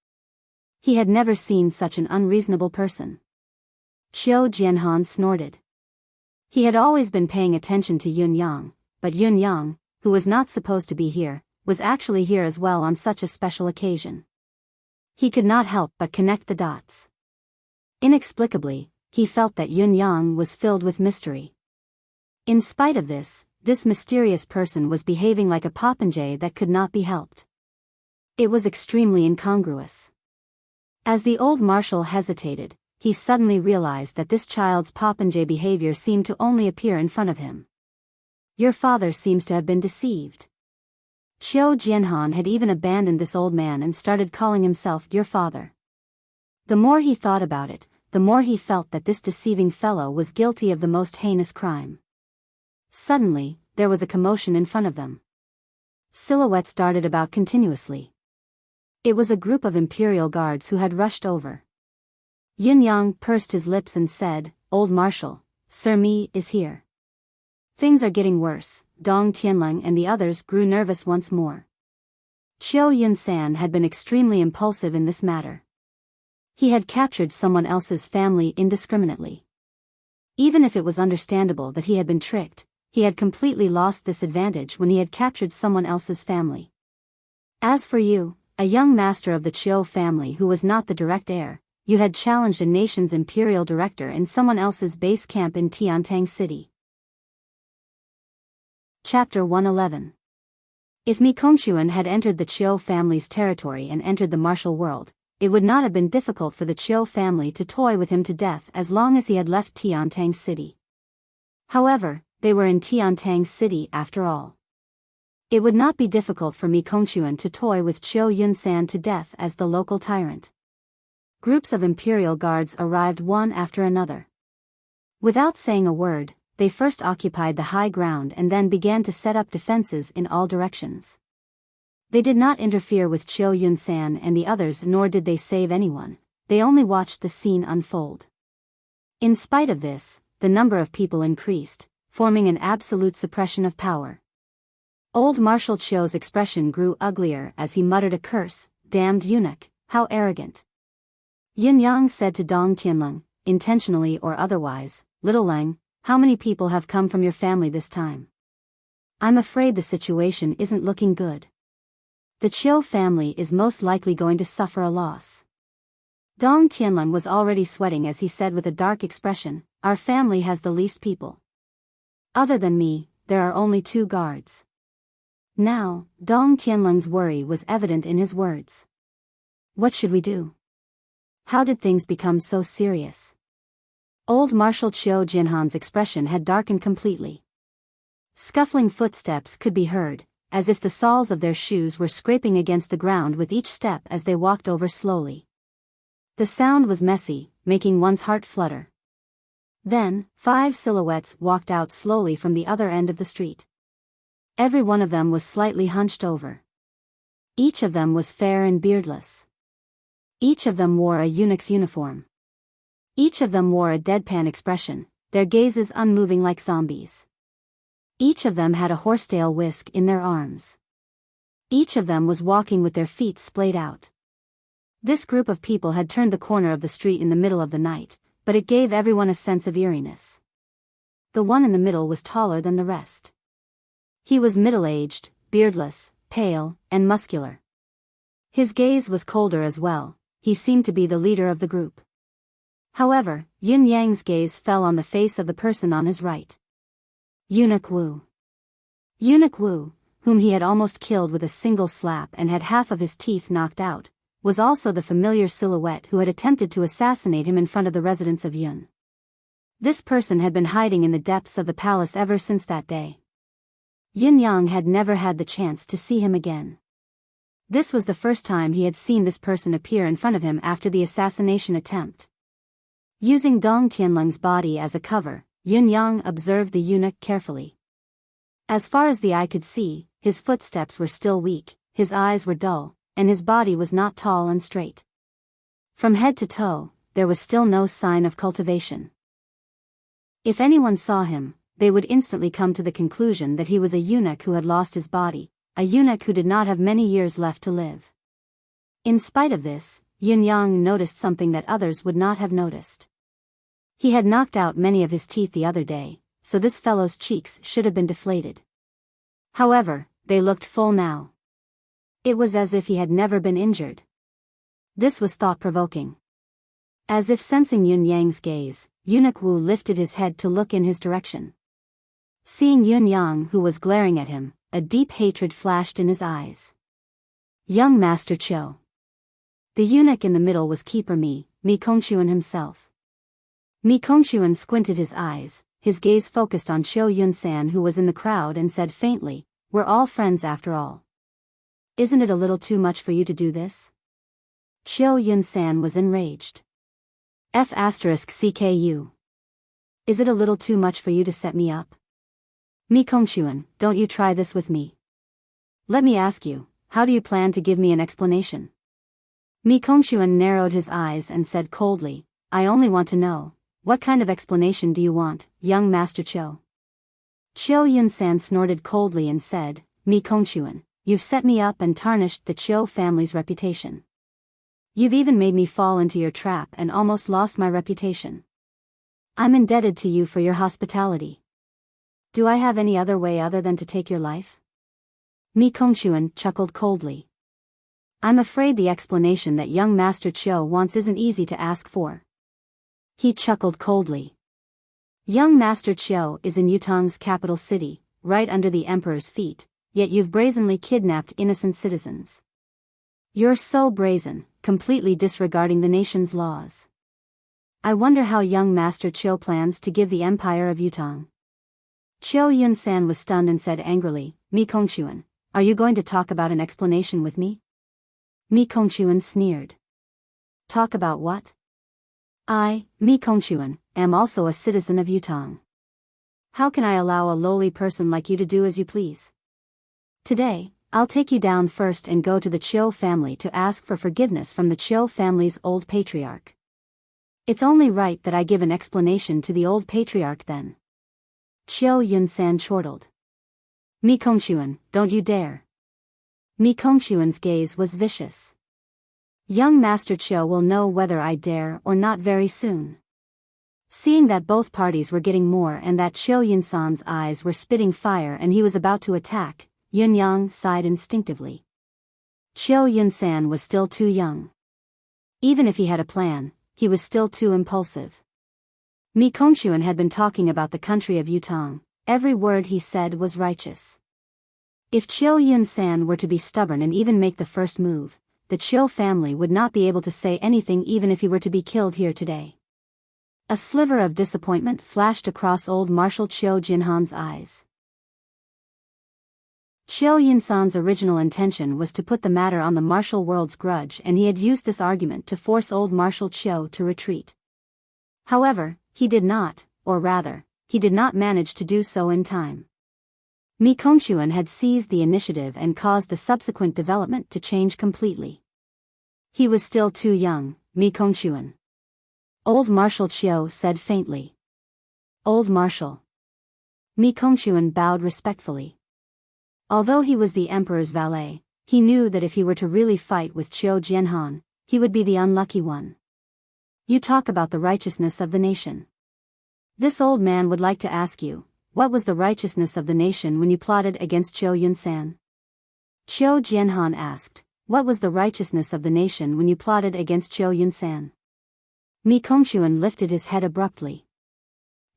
He had never seen such an unreasonable person. Chiu Jianhan snorted. He had always been paying attention to Yun Yang, but Yun Yang, who was not supposed to be here, was actually here as well on such a special occasion. He could not help but connect the dots. Inexplicably, he felt that Yun Yang was filled with mystery. In spite of this mysterious person was behaving like a popinjay that could not be helped. It was extremely incongruous. As the old marshal hesitated, he suddenly realized that this child's popinjay behavior seemed to only appear in front of him. Your father seems to have been deceived. Qiu Jianhan had even abandoned this old man and started calling himself your father. The more he thought about it, the more he felt that this deceiving fellow was guilty of the most heinous crime. Suddenly, there was a commotion in front of them. Silhouettes darted about continuously. It was a group of imperial guards who had rushed over. Yin Yang pursed his lips and said, "Old Marshal, Sir Mi is here." Things are getting worse. Dong Tianleng and the others grew nervous once more. Qiu Yunsan had been extremely impulsive in this matter. He had captured someone else's family indiscriminately. Even if it was understandable that he had been tricked, he had completely lost this advantage when he had captured someone else's family. As for you, a young master of the Qiu family who was not the direct heir, you had challenged a nation's imperial director in someone else's base camp in Tiantang City. Chapter 111. If Mi Kongquan had entered the Qiu family's territory and entered the martial world, it would not have been difficult for the Qiu family to toy with him to death as long as he had left Tiantang City. However, they were in Tiantang City after all. It would not be difficult for Mi Kongquan to toy with Qiu Yunsan to death as the local tyrant. Groups of imperial guards arrived one after another. Without saying a word, they first occupied the high ground and then began to set up defenses in all directions. They did not interfere with Qiu Yunsan and the others, nor did they save anyone. They only watched the scene unfold. In spite of this, the number of people increased, forming an absolute suppression of power. Old Marshal Qiu's expression grew uglier as he muttered a curse. "Damned eunuch, how arrogant." Yin Yang said to Dong Tianleng, intentionally or otherwise, "Little Leng, how many people have come from your family this time? I'm afraid the situation isn't looking good. The Qiu family is most likely going to suffer a loss." Dong Tianleng was already sweating as he said with a dark expression, "Our family has the least people. Other than me, there are only 2 guards." Now, Dong Tianleng's worry was evident in his words. What should we do? How did things become so serious? Old Marshal Qiu Jinhan's expression had darkened completely. Scuffling footsteps could be heard, as if the soles of their shoes were scraping against the ground with each step as they walked over slowly. The sound was messy, making one's heart flutter. Then, 5 silhouettes walked out slowly from the other end of the street. Every one of them was slightly hunched over. Each of them was fair and beardless. Each of them wore a eunuch's uniform. Each of them wore a deadpan expression, their gazes unmoving like zombies. Each of them had a horsetail whisk in their arms. Each of them was walking with their feet splayed out. This group of people had turned the corner of the street in the middle of the night, but it gave everyone a sense of eeriness. The one in the middle was taller than the rest. He was middle-aged, beardless, pale, and muscular. His gaze was colder as well. He seemed to be the leader of the group. However, Yin Yang's gaze fell on the face of the person on his right. Eunuch Wu. Eunuch Wu, whom he had almost killed with a single slap and had half of his teeth knocked out, was also the familiar silhouette who had attempted to assassinate him in front of the residence of Yun. This person had been hiding in the depths of the palace ever since that day. Yin Yang had never had the chance to see him again. This was the first time he had seen this person appear in front of him after the assassination attempt. Using Dong Tianleng's body as a cover, Yin Yang observed the eunuch carefully. As far as the eye could see, his footsteps were still weak, his eyes were dull, and his body was not tall and straight. From head to toe, there was still no sign of cultivation. If anyone saw him, they would instantly come to the conclusion that he was a eunuch who had lost his body, a eunuch who did not have many years left to live. In spite of this, Yin Yang noticed something that others would not have noticed. He had knocked out many of his teeth the other day, so this fellow's cheeks should have been deflated. However, they looked full now. It was as if he had never been injured. This was thought-provoking. As if sensing Yin Yang's gaze, Eunuch Wu lifted his head to look in his direction. Seeing Yun Yang, who was glaring at him, a deep hatred flashed in his eyes. Young Master Cho. The eunuch in the middle was Keeper Mi Kongxuan himself. Mi Kongxuan squinted his eyes, his gaze focused on Cho Yun-san, who was in the crowd, and said faintly, "We're all friends after all. Isn't it a little too much for you to do this?" Cho Yun-san was enraged. F***CKU. Is it a little too much for you to set me up? Mi Kongxuan, don't you try this with me. Let me ask you, how do you plan to give me an explanation? Mi Kongxuan narrowed his eyes and said coldly, "I only want to know, what kind of explanation do you want, young Master Cho?" Cho Yun-san snorted coldly and said, "Mi Kongxuan, you've set me up and tarnished the Cho family's reputation. You've even made me fall into your trap and almost lost my reputation. I'm indebted to you for your hospitality. Do I have any other way other than to take your life?" Mi Kongxuan chuckled coldly. "I'm afraid the explanation that young Master Cho wants isn't easy to ask for." He chuckled coldly. "Young Master Cho is in Yutong's capital city, right under the Emperor's feet, yet you've brazenly kidnapped innocent citizens. You're so brazen, completely disregarding the nation's laws. I wonder how young Master Cho plans to give the Empire of Yutong." Cho Yun-san was stunned and said angrily, "Mi Kongxuan, are you going to talk about an explanation with me?" Mi Kongxuan sneered. "Talk about what? I, Mi Kongxuan, am also a citizen of Yutong. How can I allow a lowly person like you to do as you please? Today, I'll take you down first and go to the Cho family to ask for forgiveness from the Cho family's old patriarch. It's only right that I give an explanation to the old patriarch then." Cho Yun-san chortled. "Mi Kongxuan, don't you dare." Mi Kongxuan's gaze was vicious. "Young Master Cho will know whether I dare or not very soon." Seeing that both parties were getting more and that Cho Yun-san's eyes were spitting fire and he was about to attack, Yun Yang sighed instinctively. Cho Yun-san was still too young. Even if he had a plan, he was still too impulsive. Mi Kongxuan had been talking about the country of Yutong. Every word he said was righteous. If Cho Yun-san were to be stubborn and even make the first move, the Cho family would not be able to say anything even if he were to be killed here today. A sliver of disappointment flashed across old Marshal Cho Jinhan's eyes. Cho Yun-san's original intention was to put the matter on the martial world's grudge, and he had used this argument to force old Marshal Cho to retreat. However, he did not, or rather, he did not manage to do so in time. Mi Kongxuan had seized the initiative and caused the subsequent development to change completely. He was still too young, Mi Kongxuan. Old Marshal Cho said faintly. "Old Marshal." Mi Kongxuan bowed respectfully. Although he was the Emperor's valet, he knew that if he were to really fight with Cho Jianhan, he would be the unlucky one. "You talk about the righteousness of the nation. This old man would like to ask you, what was the righteousness of the nation when you plotted against Cho Yun-san?" Cho Jianhan asked, "What was the righteousness of the nation when you plotted against Cho Yun-san?" Mi Kongxuan lifted his head abruptly.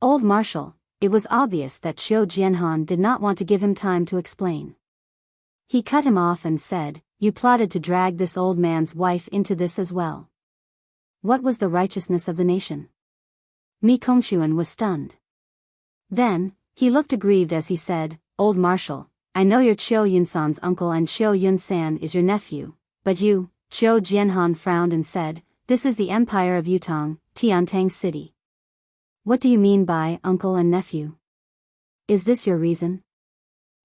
"Old Marshal, it was obvious that Cho Jianhan did not want to give him time to explain. He cut him off and said, 'You plotted to drag this old man's wife into this as well. What was the righteousness of the nation?'" Mi Kongxuan was stunned. Then, he looked aggrieved as he said, "Old Marshal, I know you're Cho Yun-san's uncle and Cho Yun-san is your nephew, but you," Cho Jianhan frowned and said, "This is the Empire of Yutong, Tiantang City. What do you mean by uncle and nephew? Is this your reason?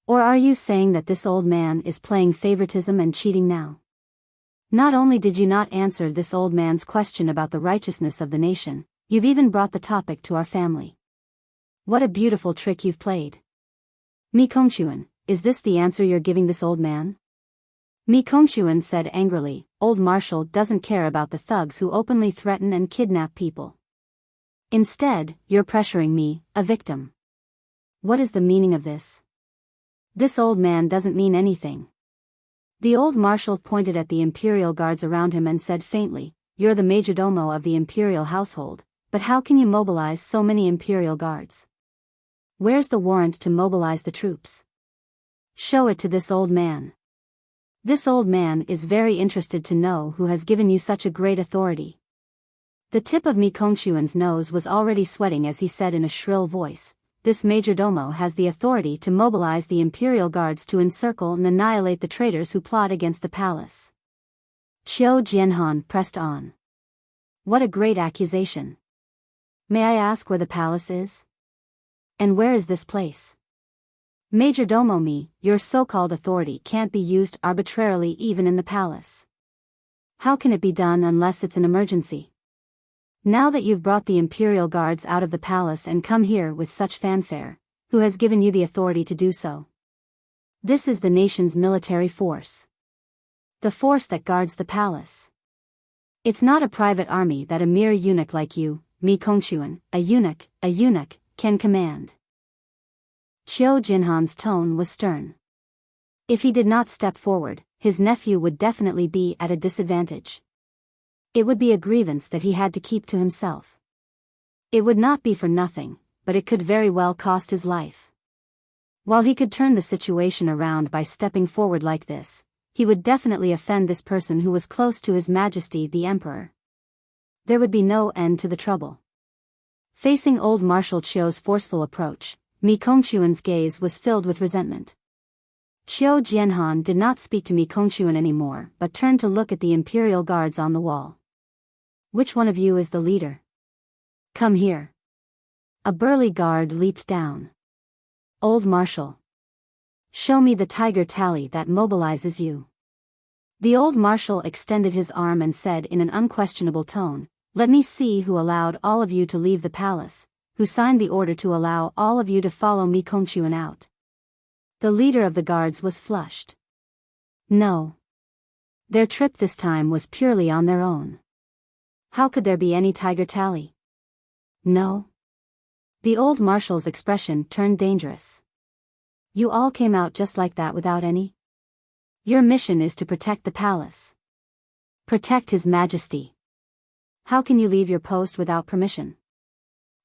Or are you saying that this old man is playing favoritism and cheating now? Not only did you not answer this old man's question about the righteousness of the nation, you've even brought the topic to our family. What a beautiful trick you've played. Mi Kongxuan, is this the answer you're giving this old man?" Mi Kongxuan said angrily, "Old Marshal doesn't care about the thugs who openly threaten and kidnap people. Instead, you're pressuring me, a victim. What is the meaning of this? This old man doesn't mean anything." The old marshal pointed at the imperial guards around him and said faintly, "You're the majordomo of the imperial household, But how can you mobilize so many imperial guards? Where's the warrant to mobilize the troops? Show it to this old man. This old man is very interested to know who has given you such a great authority. The tip of Mi Kongquan's nose was already sweating as he said in a shrill voice, "This majordomo has the authority to mobilize the imperial guards to encircle and annihilate the traitors who plot against the palace." Qiu Jianhan pressed on. "What a great accusation. May I ask where the palace is? And where is this place?" "Majordomo Mi, your so-called authority can't be used arbitrarily even in the palace. How can it be done unless it's an emergency? Now that you've brought the imperial guards out of the palace and come here with such fanfare, who has given you the authority to do so? This is the nation's military force. The force that guards the palace. It's not a private army that a mere eunuch like you, Mi Kongquan, a eunuch, can command." Qiu Jinhan's tone was stern. If he did not step forward, his nephew would definitely be at a disadvantage. It would be a grievance that he had to keep to himself. It would not be for nothing, but it could very well cost his life. While he could turn the situation around by stepping forward like this, he would definitely offend this person who was close to His Majesty the Emperor. There would be no end to the trouble. Facing old Marshal Qiu's forceful approach, Mi Kongquan's gaze was filled with resentment. Qiu Jianhan did not speak to Mi Kongquan anymore but turned to look at the imperial guards on the wall. "Which one of you is the leader? Come here." A burly guard leaped down. "Old Marshal. Show me the tiger tally that mobilizes you." The old marshal extended his arm and said in an unquestionable tone, "Let me see who allowed all of you to leave the palace, who signed the order to allow all of you to follow Mi Kongquan out." The leader of the guards was flushed. No. Their trip this time was purely on their own. How could there be any tiger tally? No. The old marshal's expression turned dangerous. "You all came out just like that without any? Your mission is to protect the palace. Protect His Majesty. How can you leave your post without permission?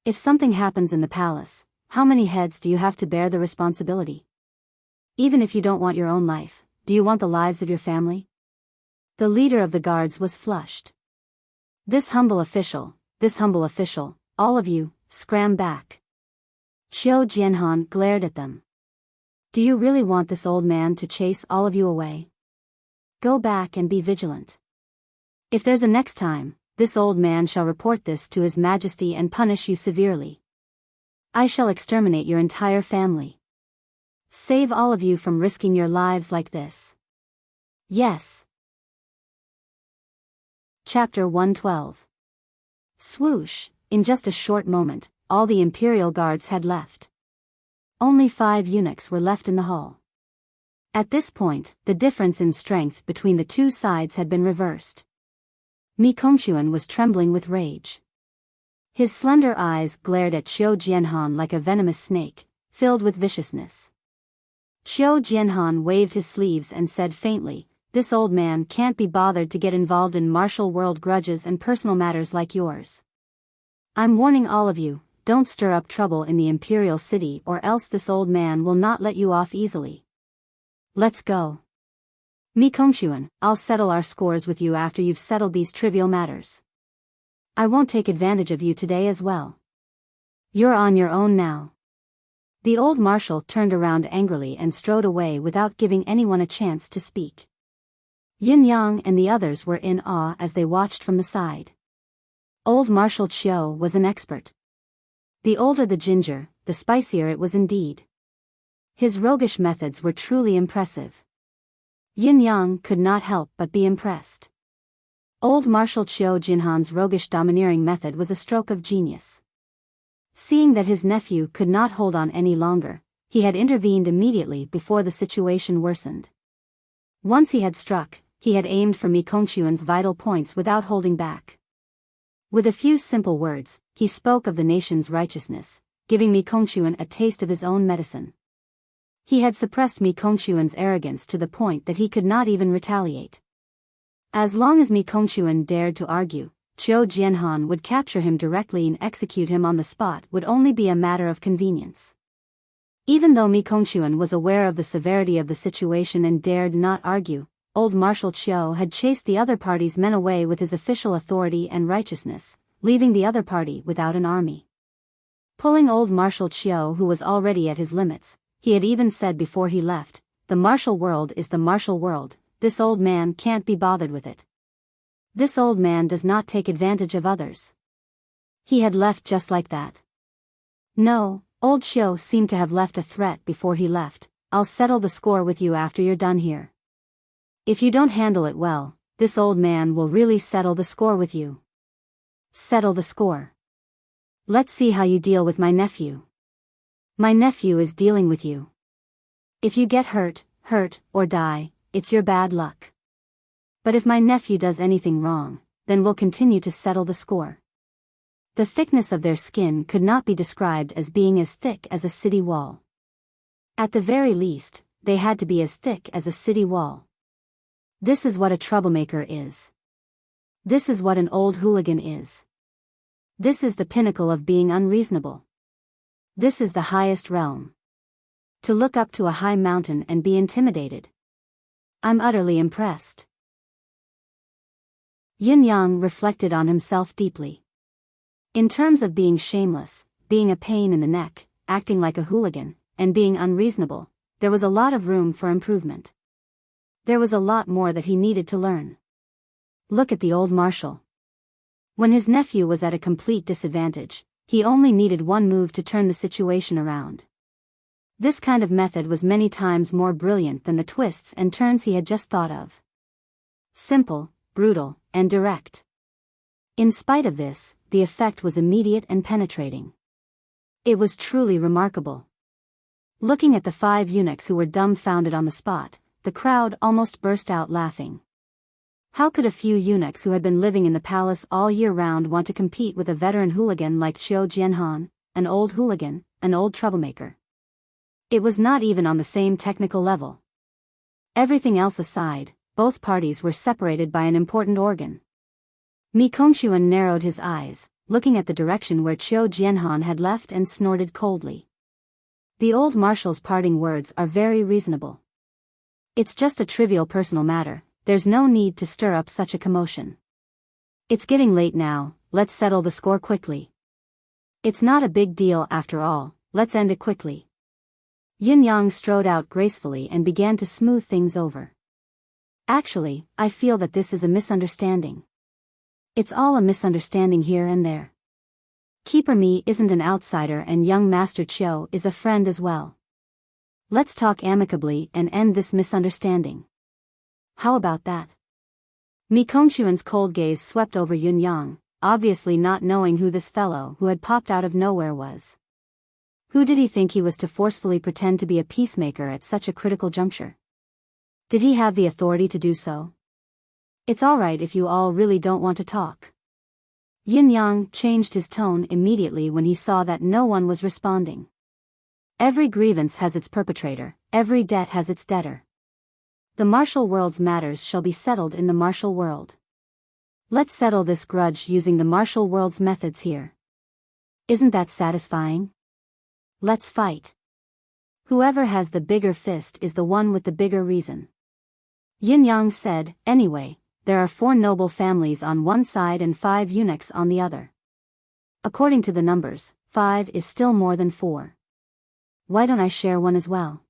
If something happens in the palace, how many heads do you have to bear the responsibility? Even if you don't want your own life, do you want the lives of your family?" The leader of the guards was flushed. This humble official, all of you, scram back." Qiu Jianhan glared at them. "Do you really want this old man to chase all of you away? Go back and be vigilant. If there's a next time, this old man shall report this to His Majesty and punish you severely. I shall exterminate your entire family. Save all of you from risking your lives like this. Yes." Chapter 112. Swoosh, in just a short moment, all the imperial guards had left. Only 5 eunuchs were left in the hall. At this point, the difference in strength between the two sides had been reversed. Mi Kongquan was trembling with rage. His slender eyes glared at Qiu Jianhan like a venomous snake, filled with viciousness. Qiu Jianhan waved his sleeves and said faintly, "This old man can't be bothered to get involved in martial world grudges and personal matters like yours. I'm warning all of you, don't stir up trouble in the imperial city or else this old man will not let you off easily. Let's go. Mi Kongquan, I'll settle our scores with you after you've settled these trivial matters. I won't take advantage of you today as well. You're on your own now." The old marshal turned around angrily and strode away without giving anyone a chance to speak. Yin Yang and the others were in awe as they watched from the side. Old Marshal Qiu was an expert. The older the ginger, the spicier it was indeed. His roguish methods were truly impressive. Yin Yang could not help but be impressed. Old Marshal Qiu Jinhan's roguish domineering method was a stroke of genius. Seeing that his nephew could not hold on any longer, he had intervened immediately before the situation worsened. Once he had struck, he had aimed for Mi Kongquan's vital points without holding back. With a few simple words, he spoke of the nation's righteousness, giving Mi Kongquan a taste of his own medicine. He had suppressed Mi Kongquan's arrogance to the point that he could not even retaliate. As long as Mi Kongquan dared to argue, Qiu Jianhan would capture him directly and execute him on the spot would only be a matter of convenience. Even though Mi Kongquan was aware of the severity of the situation and dared not argue, old Marshal Qiu had chased the other party's men away with his official authority and righteousness, leaving the other party without an army. Pulling old Marshal Qiu, who was already at his limits, he had even said before he left, "The martial world is the martial world, this old man can't be bothered with it. This old man does not take advantage of others." He had left just like that. No, old Qiu seemed to have left a threat before he left. "I'll settle the score with you after you're done here. If you don't handle it well, this old man will really settle the score with you." Settle the score. Let's see how you deal with my nephew. My nephew is dealing with you. If you get hurt, or die, it's your bad luck. But if my nephew does anything wrong, then we'll continue to settle the score. The thickness of their skin could not be described as being as thick as a city wall. At the very least, they had to be as thick as a city wall. This is what a troublemaker is. This is what an old hooligan is. This is the pinnacle of being unreasonable. This is the highest realm. To look up to a high mountain and be intimidated. I'm utterly impressed. Yin Yang reflected on himself deeply. In terms of being shameless, being a pain in the neck, acting like a hooligan, and being unreasonable, there was a lot of room for improvement. There was a lot more that he needed to learn. Look at the old marshal. When his nephew was at a complete disadvantage, he only needed one move to turn the situation around. This kind of method was many times more brilliant than the twists and turns he had just thought of. Simple, brutal, and direct. In spite of this, the effect was immediate and penetrating. It was truly remarkable. Looking at the 5 eunuchs who were dumbfounded on the spot, the crowd almost burst out laughing. How could a few eunuchs who had been living in the palace all year round want to compete with a veteran hooligan like Qiu Jianhan, an old hooligan, an old troublemaker? It was not even on the same technical level. Everything else aside, both parties were separated by an important organ. Mi Kongquan narrowed his eyes, looking at the direction where Qiu Jianhan had left and snorted coldly. The old marshal's parting words are very reasonable. It's just a trivial personal matter, there's no need to stir up such a commotion. It's getting late now, let's settle the score quickly. It's not a big deal after all, let's end it quickly. Yin Yang strode out gracefully and began to smooth things over. Actually, I feel that this is a misunderstanding. It's all a misunderstanding here and there. Keeper Mi isn't an outsider and young Master Qiu is a friend as well. Let's talk amicably and end this misunderstanding. How about that? Mi Kongquan's cold gaze swept over Yin Yang, obviously not knowing who this fellow who had popped out of nowhere was. Who did he think he was to forcefully pretend to be a peacemaker at such a critical juncture? Did he have the authority to do so? It's all right if you all really don't want to talk. Yin Yang changed his tone immediately when he saw that no one was responding. Every grievance has its perpetrator, every debt has its debtor. The martial world's matters shall be settled in the martial world. Let's settle this grudge using the martial world's methods here. Isn't that satisfying? Let's fight. Whoever has the bigger fist is the one with the bigger reason. Yin Yang said, anyway, there are 4 noble families on one side and 5 eunuchs on the other. According to the numbers, 5 is still more than 4. Why don't I share one as well?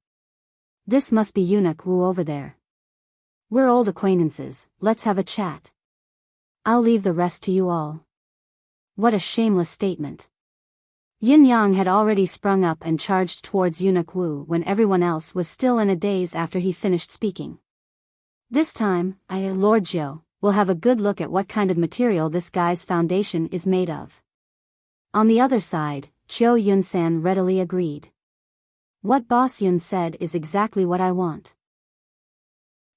This must be Eunuch Wu over there. We're old acquaintances, let's have a chat. I'll leave the rest to you all. What a shameless statement. Yin Yang had already sprung up and charged towards Eunuch Wu when everyone else was still in a daze after he finished speaking. This time, Lord Zhou, will have a good look at what kind of material this guy's foundation is made of. On the other side, Qiu Yunsan readily agreed. What Boss Yun said is exactly what I want.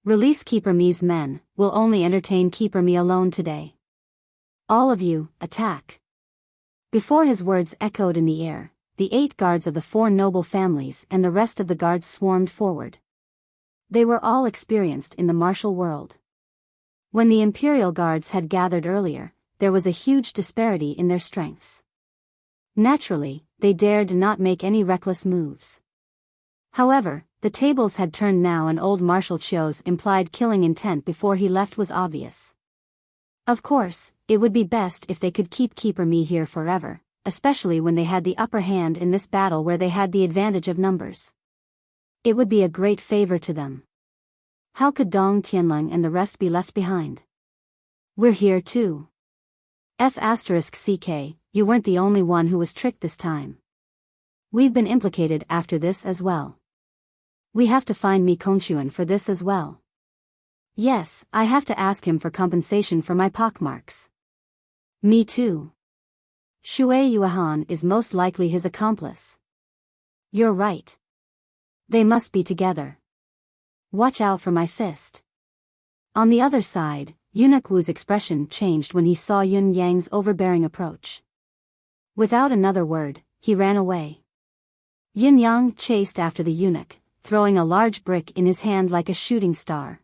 Release Keeper Mi's men, we'll only entertain Keeper Mi alone today. All of you, attack. Before his words echoed in the air, the 8 guards of the 4 noble families and the rest of the guards swarmed forward. They were all experienced in the martial world. When the imperial guards had gathered earlier, there was a huge disparity in their strengths. Naturally, they dared not make any reckless moves. However, the tables had turned now, and old Marshal Chio's implied killing intent before he left was obvious. Of course, it would be best if they could keep Keeper Me here forever, especially when they had the upper hand in this battle where they had the advantage of numbers. It would be a great favor to them. How could Dong Tianlong and the rest be left behind? We're here too. F***ck, you weren't the only one who was tricked this time. We've been implicated after this as well. We have to find Mi Kongquan for this as well. Yes, I have to ask him for compensation for my pockmarks. Me too. Shui Yuan is most likely his accomplice. You're right. They must be together. Watch out for my fist. On the other side, Eunuch Wu's expression changed when he saw Yun Yang's overbearing approach. Without another word, he ran away. Yin Yang chased after the eunuch, throwing a large brick in his hand like a shooting star.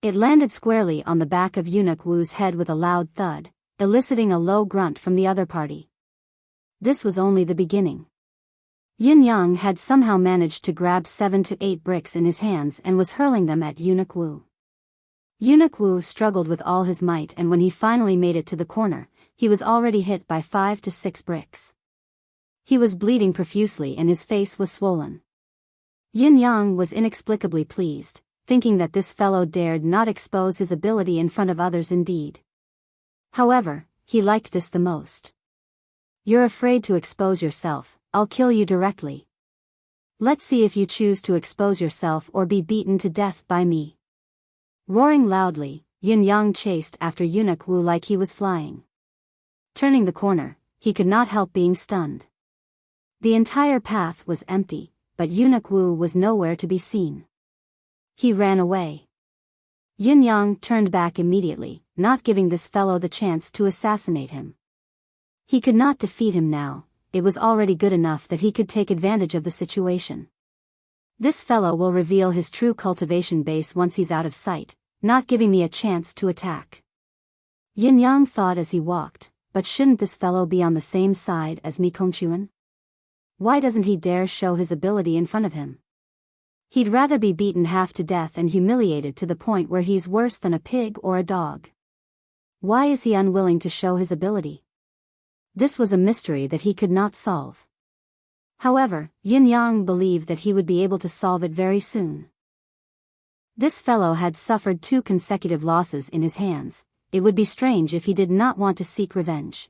It landed squarely on the back of Eunuch Wu's head with a loud thud, eliciting a low grunt from the other party. This was only the beginning. Yin Yang had somehow managed to grab 7 to 8 bricks in his hands and was hurling them at Eunuch Wu. Eunuch Wu struggled with all his might, and when he finally made it to the corner, he was already hit by 5 to 6 bricks. He was bleeding profusely and his face was swollen. Yin Yang was inexplicably pleased, thinking that this fellow dared not expose his ability in front of others indeed. However, he liked this the most. You're afraid to expose yourself, I'll kill you directly. Let's see if you choose to expose yourself or be beaten to death by me. Roaring loudly, Yin Yang chased after Eunuch Wu like he was flying. Turning the corner, he could not help being stunned. The entire path was empty, but Eunuch Wu was nowhere to be seen. He ran away. Yin Yang turned back immediately, not giving this fellow the chance to assassinate him. He could not defeat him now, it was already good enough that he could take advantage of the situation. This fellow will reveal his true cultivation base once he's out of sight, not giving me a chance to attack. Yin Yang thought as he walked, but shouldn't this fellow be on the same side as Mi Kongquan? Why doesn't he dare show his ability in front of him? He'd rather be beaten half to death and humiliated to the point where he's worse than a pig or a dog. Why is he unwilling to show his ability? This was a mystery that he could not solve. However, Yin Yang believed that he would be able to solve it very soon. This fellow had suffered 2 consecutive losses in his hands. It would be strange if he did not want to seek revenge.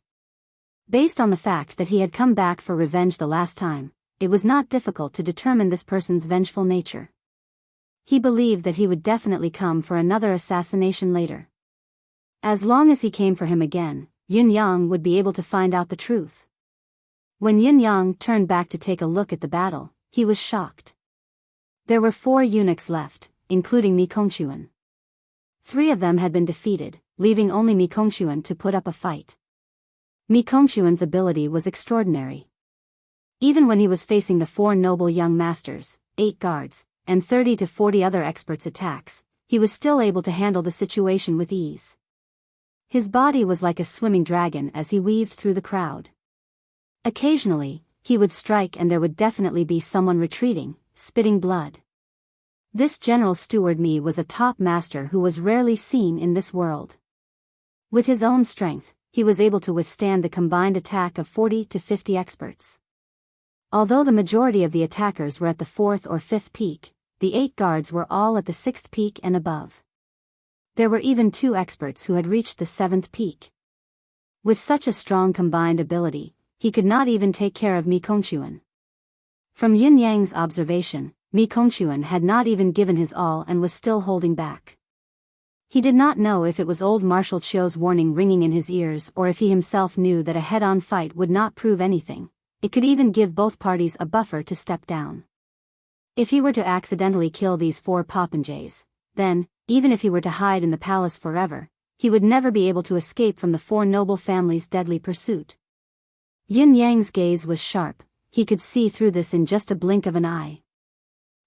Based on the fact that he had come back for revenge the last time, it was not difficult to determine this person's vengeful nature. He believed that he would definitely come for another assassination later. As long as he came for him again, Yin Yang would be able to find out the truth. When Yin Yang turned back to take a look at the battle, he was shocked. There were 4 eunuchs left, including Mi Kongquan. 3 of them had been defeated, leaving only Mi Kongquan to put up a fight. Mi Kongquan's ability was extraordinary. Even when he was facing the 4 noble young masters, 8 guards, and 30 to 40 other experts' attacks, he was still able to handle the situation with ease. His body was like a swimming dragon as he weaved through the crowd. Occasionally, he would strike and there would definitely be someone retreating, spitting blood. This General Steward Mi was a top master who was rarely seen in this world. With his own strength, he was able to withstand the combined attack of 40 to 50 experts. Although the majority of the attackers were at the 4th or 5th peak, the 8 guards were all at the 6th peak and above. There were even 2 experts who had reached the 7th peak. With such a strong combined ability, he could not even take care of Mi Kongquan. From Yin Yang's observation, Mi Kongquan had not even given his all and was still holding back. He did not know if it was old Marshal Chio's warning ringing in his ears or if he himself knew that a head-on fight would not prove anything. It could even give both parties a buffer to step down. If he were to accidentally kill these 4 popinjays, then, even if he were to hide in the palace forever, he would never be able to escape from the 4 noble families' deadly pursuit. Yin Yang's gaze was sharp, he could see through this in just a blink of an eye.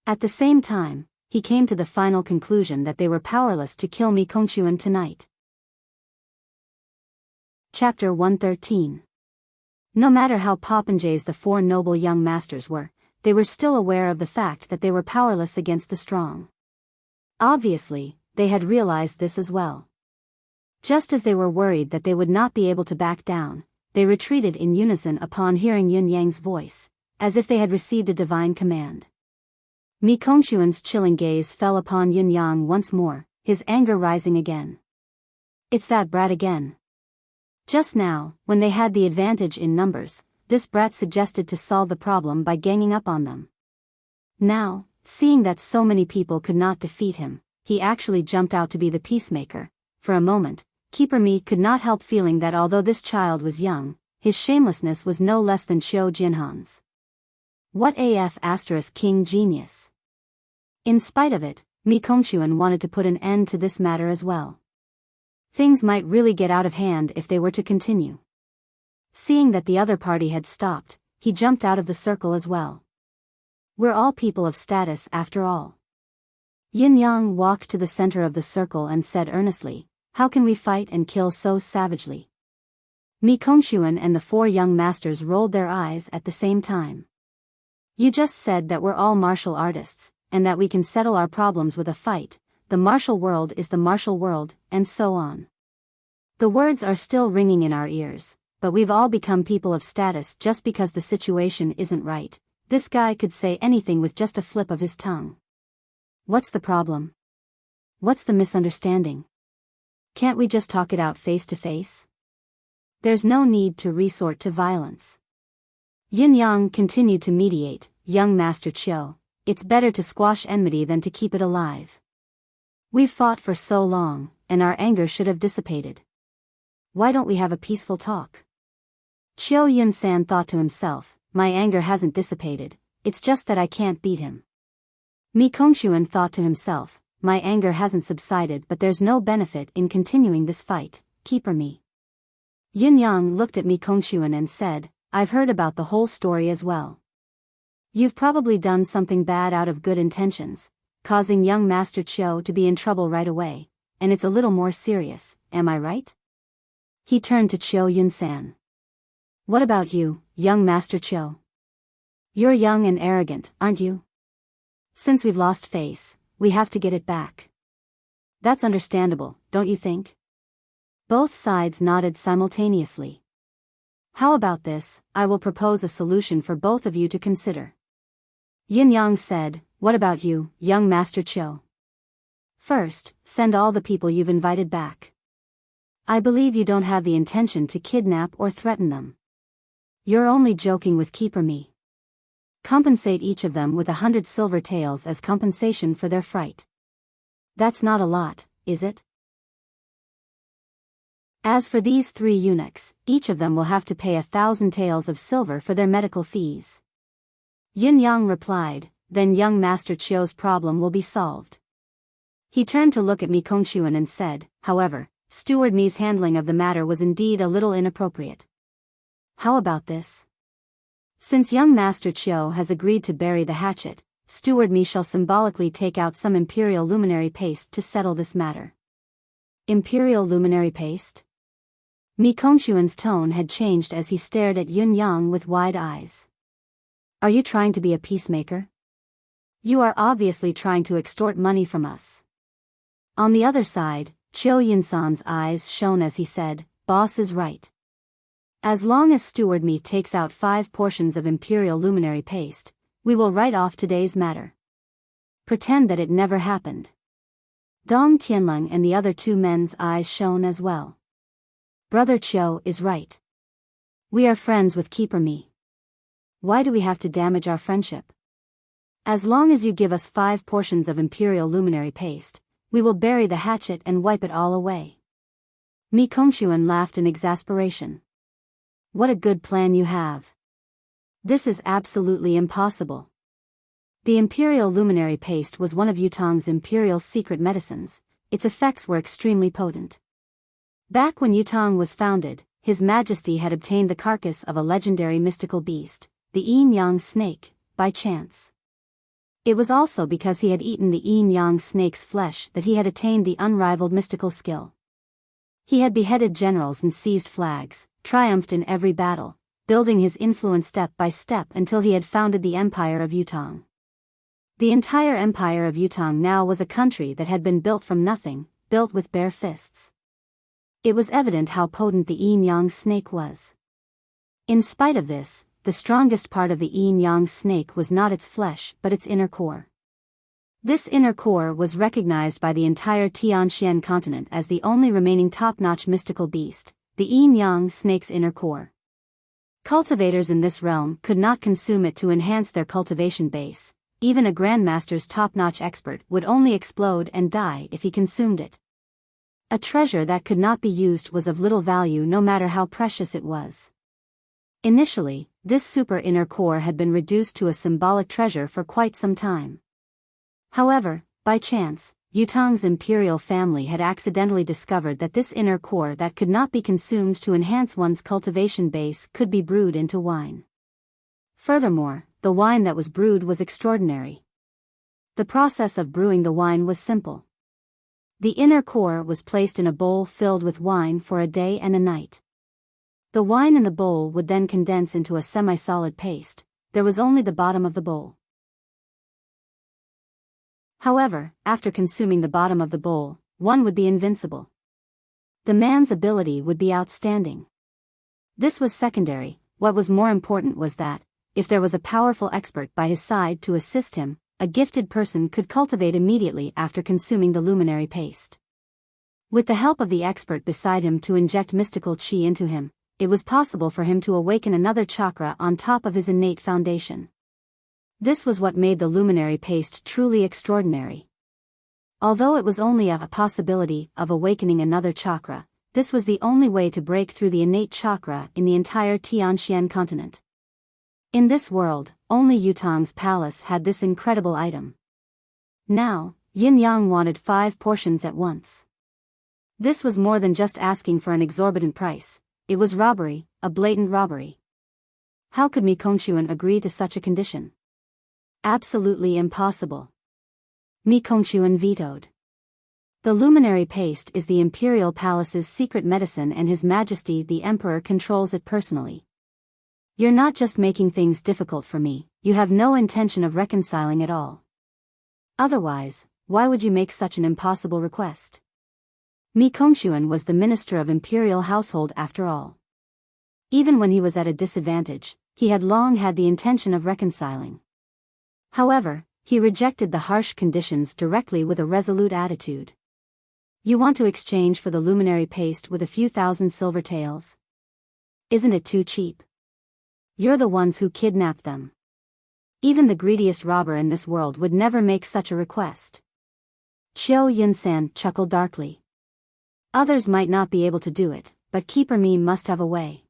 At the same time, he came to the final conclusion that they were powerless to kill Mi Kongquan tonight. Chapter 113. No matter how popinjays the four noble young masters were, they were still aware of the fact that they were powerless against the strong. Obviously, they had realized this as well. Just as they were worried that they would not be able to back down, they retreated in unison upon hearing Yun Yang's voice, as if they had received a divine command. Mi Kongquan's chilling gaze fell upon Yun Yang once more, his anger rising again. It's that brat again. Just now, when they had the advantage in numbers, this brat suggested to solve the problem by ganging up on them. Now, seeing that so many people could not defeat him, he actually jumped out to be the peacemaker. For a moment, Keeper Mi could not help feeling that although this child was young, his shamelessness was no less than Qiu Jinhan's. What AF * king genius. In spite of it, Mi Kongquan wanted to put an end to this matter as well. Things might really get out of hand if they were to continue. Seeing that the other party had stopped, he jumped out of the circle as well. We're all people of status after all. Yin Yang walked to the center of the circle and said earnestly, "How can we fight and kill so savagely?" Mi Kongquan and the four young masters rolled their eyes at the same time. You just said that we're all martial artists, and that we can settle our problems with a fight. The martial world is the martial world, and so on. The words are still ringing in our ears, but we've all become people of status just because the situation isn't right. This guy could say anything with just a flip of his tongue. What's the problem? What's the misunderstanding? Can't we just talk it out face to face? There's no need to resort to violence. Yin Yang continued to mediate. Young Master Qiu, it's better to squash enmity than to keep it alive. We've fought for so long, and our anger should have dissipated. Why don't we have a peaceful talk? Qiu Yunsan thought to himself, my anger hasn't dissipated, it's just that I can't beat him. Mi Kongquan thought to himself, my anger hasn't subsided, but there's no benefit in continuing this fight, Keeper Mi. Yin Yang looked at Mi Kongquan and said, I've heard about the whole story as well. You've probably done something bad out of good intentions, causing young Master Qiu to be in trouble right away, and it's a little more serious, am I right? He turned to Qiu Yunsan. What about you, young Master Qiu? You're young and arrogant, aren't you? Since we've lost face, we have to get it back. That's understandable, don't you think? Both sides nodded simultaneously. How about this? I will propose a solution for both of you to consider. Yin Yang said, what about you, young Master Qiu? First, send all the people you've invited back. I believe you don't have the intention to kidnap or threaten them. You're only joking with Keeper Mi. Compensate each of them with 100 silver taels as compensation for their fright. That's not a lot, is it? As for these 3 eunuchs, each of them will have to pay 1,000 taels of silver for their medical fees. Yin Yang replied, then young Master Qiu's problem will be solved. He turned to look at Mi Kongquan and said, however, Steward Mi's handling of the matter was indeed a little inappropriate. How about this? Since young Master Qiu has agreed to bury the hatchet, Steward Mi shall symbolically take out some imperial luminary paste to settle this matter. Imperial luminary paste? Mi Kongquan's tone had changed as he stared at Yun Yang with wide eyes. Are you trying to be a peacemaker? You are obviously trying to extort money from us. On the other side, Qiu Yunsan's eyes shone as he said, boss is right. As long as Steward Mi takes out 5 portions of imperial luminary paste, we will write off today's matter. Pretend that it never happened. Dong Tianleng and the other 2 men's eyes shone as well. Brother Qiu is right. We are friends with Keeper Mi. Why do we have to damage our friendship? As long as you give us 5 portions of imperial luminary paste, we will bury the hatchet and wipe it all away. Mi Kongquan laughed in exasperation. What a good plan you have. This is absolutely impossible. The imperial luminary paste was one of Yutong's imperial secret medicines. Its effects were extremely potent. Back when Yutong was founded, His Majesty had obtained the carcass of a legendary mystical beast, the Yin-Yang snake, by chance. It was also because he had eaten the Yin-Yang snake's flesh that he had attained the unrivaled mystical skill. He had beheaded generals and seized flags, triumphed in every battle, building his influence step by step until he had founded the Empire of Yutong. The entire Empire of Yutong now was a country that had been built from nothing, built with bare fists. It was evident how potent the yin-yang snake was. In spite of this, the strongest part of the yin-yang snake was not its flesh but its inner core. This inner core was recognized by the entire Tianxian continent as the only remaining top-notch mystical beast, the yin-yang snake's inner core. Cultivators in this realm could not consume it to enhance their cultivation base. Even a grandmaster's top-notch expert would only explode and die if he consumed it. A treasure that could not be used was of little value no matter how precious it was. Initially, this super inner core had been reduced to a symbolic treasure for quite some time. However, by chance, Yutong's imperial family had accidentally discovered that this inner core that could not be consumed to enhance one's cultivation base could be brewed into wine. Furthermore, the wine that was brewed was extraordinary. The process of brewing the wine was simple. The inner core was placed in a bowl filled with wine for a day and a night. The wine in the bowl would then condense into a semi-solid paste. There was only the bottom of the bowl. However, after consuming the bottom of the bowl, one would be invincible. The man's ability would be outstanding. This was secondary. What was more important was that, if there was a powerful expert by his side to assist him, a gifted person could cultivate immediately after consuming the luminary paste. With the help of the expert beside him to inject mystical qi into him, it was possible for him to awaken another chakra on top of his innate foundation. This was what made the luminary paste truly extraordinary. Although it was only a possibility of awakening another chakra, this was the only way to break through the innate chakra in the entire Tianxian continent. In this world, only Yutong's palace had this incredible item. Now, Yin Yang wanted 5 portions at once. This was more than just asking for an exorbitant price. It was robbery, a blatant robbery. How could Mi Kongquan agree to such a condition? Absolutely impossible. Mi Kongquan vetoed. The luminary paste is the imperial palace's secret medicine and His Majesty the Emperor controls it personally. You're not just making things difficult for me, you have no intention of reconciling at all. Otherwise, why would you make such an impossible request? Mi Kongquan was the minister of imperial household after all. Even when he was at a disadvantage, he had long had the intention of reconciling. However, he rejected the harsh conditions directly with a resolute attitude. You want to exchange for the luminary paste with a few thousand silver taels? Isn't it too cheap? You're the ones who kidnapped them. Even the greediest robber in this world would never make such a request. Qiu Yunsan chuckled darkly. Others might not be able to do it, but Keeper Mi must have a way.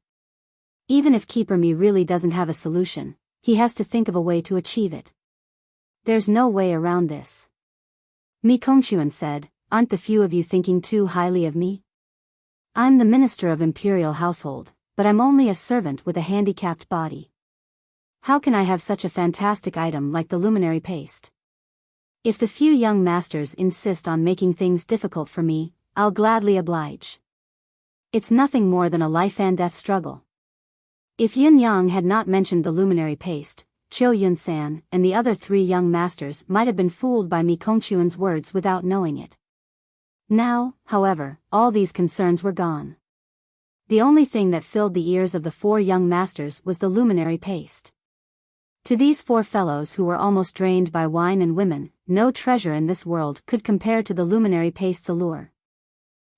Even if Keeper Mi really doesn't have a solution, he has to think of a way to achieve it. There's no way around this. Mi Kongquan said, aren't the few of you thinking too highly of me? I'm the minister of imperial household, but I'm only a servant with a handicapped body. How can I have such a fantastic item like the luminary paste? If the few young masters insist on making things difficult for me, I'll gladly oblige. It's nothing more than a life and death struggle. If Yin Yang had not mentioned the luminary paste, Qiu Yunsan and the other 3 young masters might have been fooled by Mi Kongquan's words without knowing it. Now, however, all these concerns were gone. The only thing that filled the ears of the 4 young masters was the luminary paste. To these 4 fellows who were almost drained by wine and women, no treasure in this world could compare to the luminary paste's allure.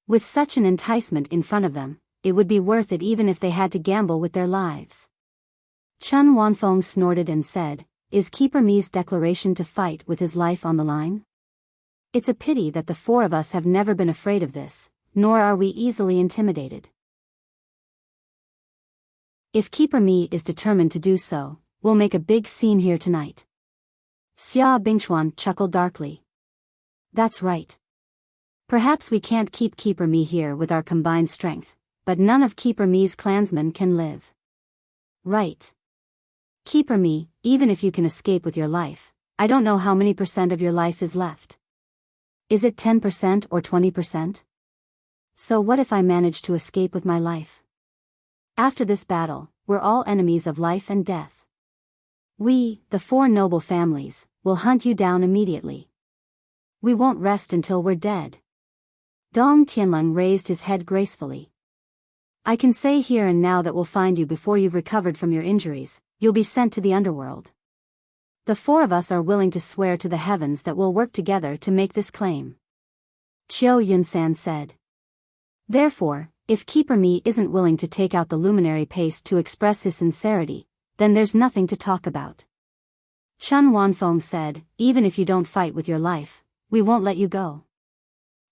With such an enticement in front of them, it would be worth it even if they had to gamble with their lives. Chun Wanfeng snorted and said, is Keeper Mi's declaration to fight with his life on the line? It's a pity that the 4 of us have never been afraid of this, nor are we easily intimidated. If Keeper Mi is determined to do so, we'll make a big scene here tonight. Xia Bingchuan chuckled darkly. That's right. Perhaps we can't keep Keeper Mi here with our combined strength, but none of Keeper Mi's clansmen can live. Right. Keeper Mi, even if you can escape with your life, I don't know how many % of your life is left. Is it 10% or 20%? So what if I manage to escape with my life? After this battle, we're all enemies of life and death. We, the 4 noble families, will hunt you down immediately. We won't rest until we're dead. Dong Tianlong raised his head gracefully. I can say here and now that we'll find you before you've recovered from your injuries. You'll be sent to the underworld. The 4 of us are willing to swear to the heavens that we'll work together to make this claim. Qiu Yunsan said. Therefore, if Keeper Mi isn't willing to take out the luminary paste to express his sincerity, then there's nothing to talk about. Chen Wanfeng said, even if you don't fight with your life, we won't let you go.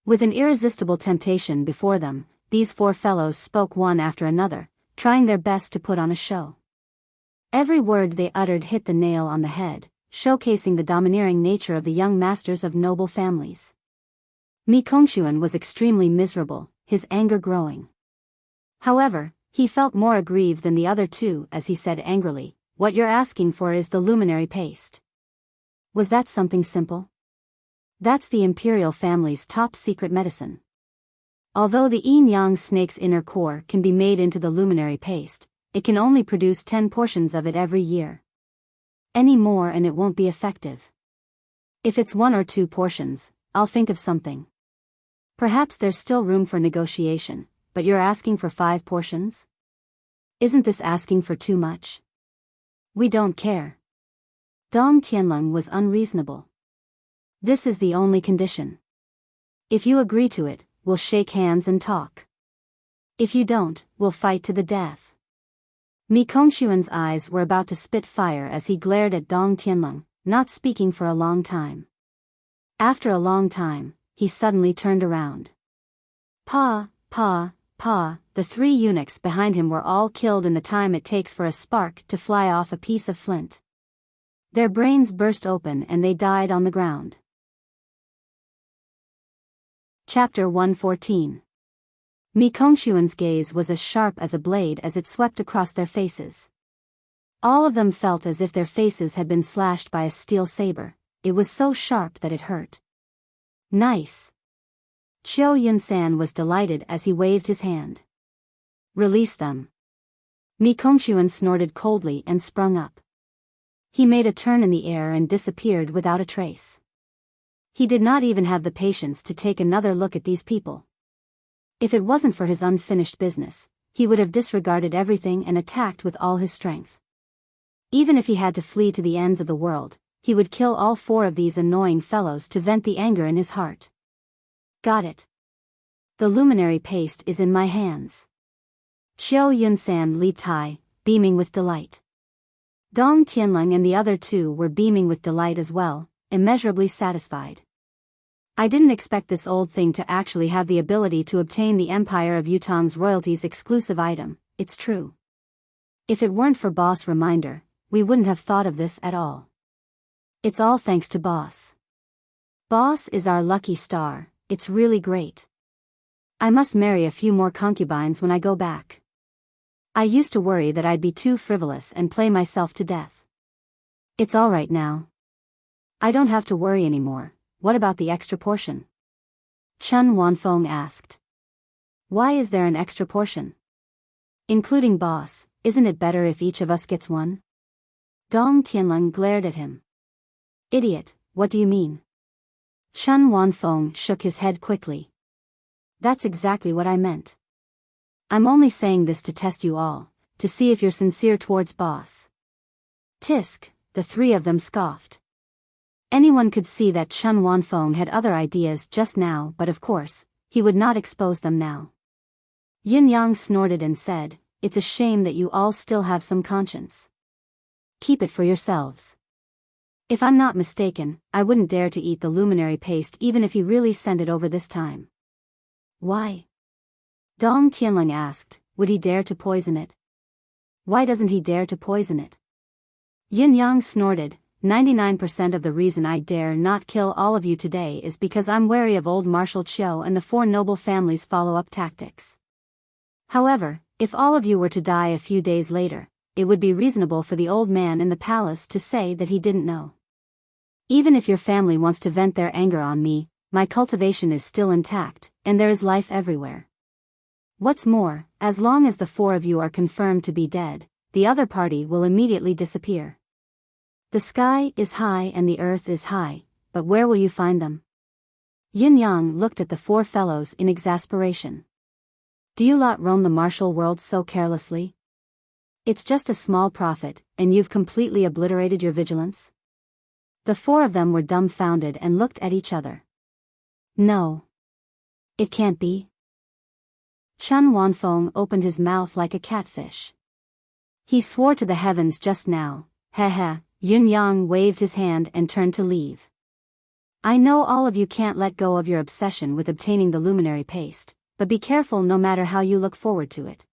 With an irresistible temptation before them, these 4 fellows spoke one after another, trying their best to put on a show. Every word they uttered hit the nail on the head, showcasing the domineering nature of the young masters of noble families. Mi Kongshuan was extremely miserable, his anger growing. However, he felt more aggrieved than the other 2 as he said angrily, what you're asking for is the luminary paste. Was that something simple? That's the imperial family's top secret medicine. Although the yin-yang snake's inner core can be made into the luminary paste, it can only produce 10 portions of it every year. Any more and it won't be effective. If it's 1 or 2 portions, I'll think of something. Perhaps there's still room for negotiation, but you're asking for 5 portions? Isn't this asking for too much? We don't care. Dong Tianlong was unreasonable. This is the only condition. If you agree to it, we'll shake hands and talk. If you don't, we'll fight to the death. Mi Kongshuan's eyes were about to spit fire as he glared at Dong Tianlong, not speaking for a long time. After a long time, he suddenly turned around. Pa, the 3 eunuchs behind him were all killed in the time it takes for a spark to fly off a piece of flint. Their brains burst open and they died on the ground. Chapter 114. Mi Kongshuan's gaze was as sharp as a blade as it swept across their faces. All of them felt as if their faces had been slashed by a steel saber. It was so sharp that it hurt. Nice. Qiu Yunsan was delighted as he waved his hand. Release them. Mi Kongshuan snorted coldly and sprung up. He made a turn in the air and disappeared without a trace. He did not even have the patience to take another look at these people. If it wasn't for his unfinished business, he would have disregarded everything and attacked with all his strength. Even if he had to flee to the ends of the world, he would kill all 4 of these annoying fellows to vent the anger in his heart. Got it. The luminary paste is in my hands. Qiu Yunsan leaped high, beaming with delight. Dong Tianlong and the other 2 were beaming with delight as well, immeasurably satisfied. I didn't expect this old thing to actually have the ability to obtain the Empire of Yutong's royalty's exclusive item, it's true. If it weren't for Boss Reminder, we wouldn't have thought of this at all. It's all thanks to Boss. Boss is our lucky star, it's really great. I must marry a few more concubines when I go back. I used to worry that I'd be too frivolous and play myself to death. It's all right now. I don't have to worry anymore. What about the extra portion? Chen Wanfeng asked. Why is there an extra portion? Including Boss, isn't it better if each of us gets one? Dong Tianlong glared at him. Idiot, what do you mean? Chen Wanfeng shook his head quickly. That's exactly what I meant. I'm only saying this to test you all, to see if you're sincere towards Boss. Tisk, the 3 of them scoffed. Anyone could see that Chen Wanfeng had other ideas just now, but of course, he would not expose them now. Yin Yang snorted and said, it's a shame that you all still have some conscience. Keep it for yourselves. If I'm not mistaken, I wouldn't dare to eat the luminary paste even if he really sent it over this time. Why? Dong Tianlong asked, would he dare to poison it? Why doesn't he dare to poison it? Yin Yang snorted, 99% of the reason I dare not kill all of you today is because I'm wary of old Marshal Qiu and the 4 noble families' follow-up tactics. However, if all of you were to die a few days later, it would be reasonable for the old man in the palace to say that he didn't know. Even if your family wants to vent their anger on me, my cultivation is still intact, and there is life everywhere. What's more, as long as the four of you are confirmed to be dead, the other party will immediately disappear. The sky is high and the earth is high, but where will you find them? Yin Yang looked at the four fellows in exasperation. Do you lot roam the martial world so carelessly? It's just a small profit, and you've completely obliterated your vigilance? The four of them were dumbfounded and looked at each other. No. It can't be. Chun Wanfeng opened his mouth like a catfish. He swore to the heavens just now. Heh. Yin Yang waved his hand and turned to leave. I know all of you can't let go of your obsession with obtaining the luminary paste, but be careful no matter how you look forward to it.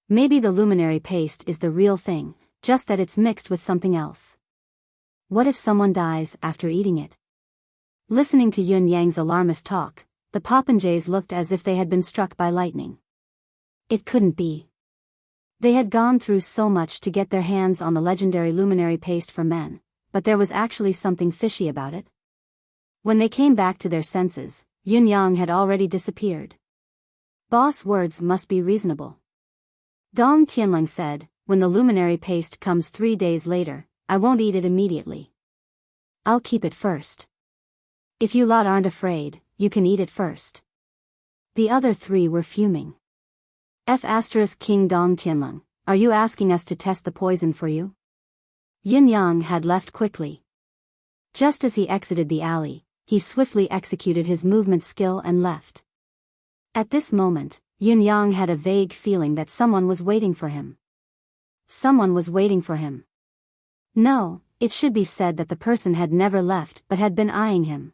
Maybe the luminary paste is the real thing, just that it's mixed with something else. What if someone dies after eating it? Listening to Yin Yang's alarmist talk, the popinjays looked as if they had been struck by lightning. It couldn't be. They had gone through so much to get their hands on the legendary luminary paste for men, but there was actually something fishy about it. When they came back to their senses, Yin Yang had already disappeared. Boss words must be reasonable. Dong Tianling said, when the luminary paste comes 3 days later, I won't eat it immediately. I'll keep it first. If you lot aren't afraid, you can eat it first. The other three were fuming. King Dong Tianling, are you asking us to test the poison for you? Yin Yang had left quickly. Just as he exited the alley, he swiftly executed his movement skill and left. At this moment, Yin Yang had a vague feeling that someone was waiting for him. Someone was waiting for him. No, it should be said that the person had never left but had been eyeing him.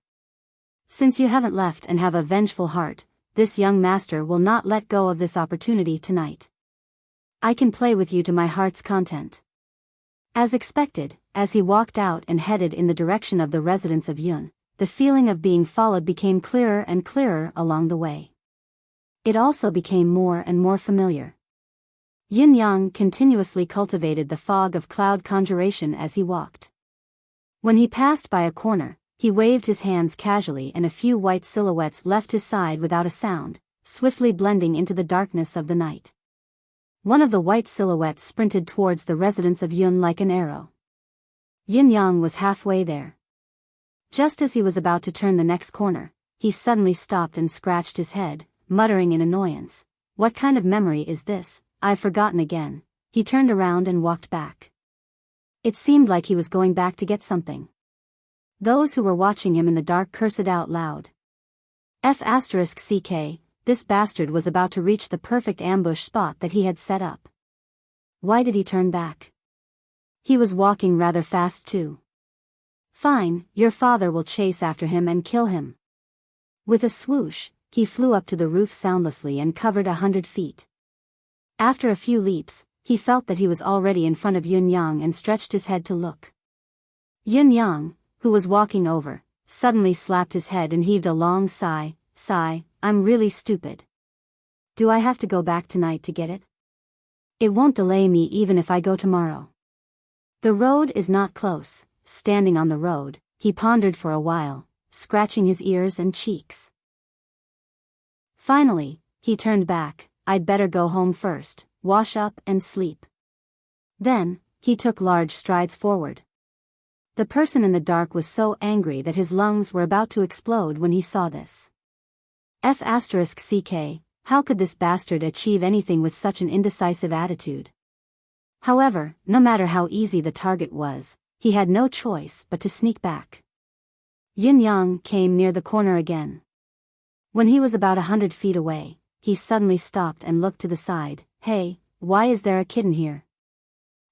Since you haven't left and have a vengeful heart, this young master will not let go of this opportunity tonight. I can play with you to my heart's content. As expected, as he walked out and headed in the direction of the residence of Yun, the feeling of being followed became clearer and clearer along the way. It also became more and more familiar. Yin Yang continuously cultivated the fog of cloud conjuration as he walked. When he passed by a corner, he waved his hands casually and a few white silhouettes left his side without a sound, swiftly blending into the darkness of the night. One of the white silhouettes sprinted towards the residence of Yun like an arrow. Yin Yang was halfway there. Just as he was about to turn the next corner, he suddenly stopped and scratched his head, muttering in annoyance, "What kind of memory is this? I've forgotten again." He turned around and walked back. It seemed like he was going back to get something. Those who were watching him in the dark cursed out loud. *CK, this bastard was about to reach the perfect ambush spot that he had set up. Why did he turn back? He was walking rather fast too. Fine, your father will chase after him and kill him. With a swoosh, he flew up to the roof soundlessly and covered 100 feet. After a few leaps, he felt that he was already in front of Yin Yang and stretched his head to look. Yin Yang, who was walking over, suddenly slapped his head and heaved a long sigh. I'm really stupid. Do I have to go back tonight to get it? It won't delay me even if I go tomorrow. The road is not close. Standing on the road, he pondered for a while, scratching his ears and cheeks. Finally, he turned back. I'd better go home first, wash up and sleep. Then, he took large strides forward. The person in the dark was so angry that his lungs were about to explode when he saw this. *CK, how could this bastard achieve anything with such an indecisive attitude? However, no matter how easy the target was, he had no choice but to sneak back. Yin Yang came near the corner again. When he was about 100 feet away, he suddenly stopped and looked to the side. Hey, why is there a kitten here?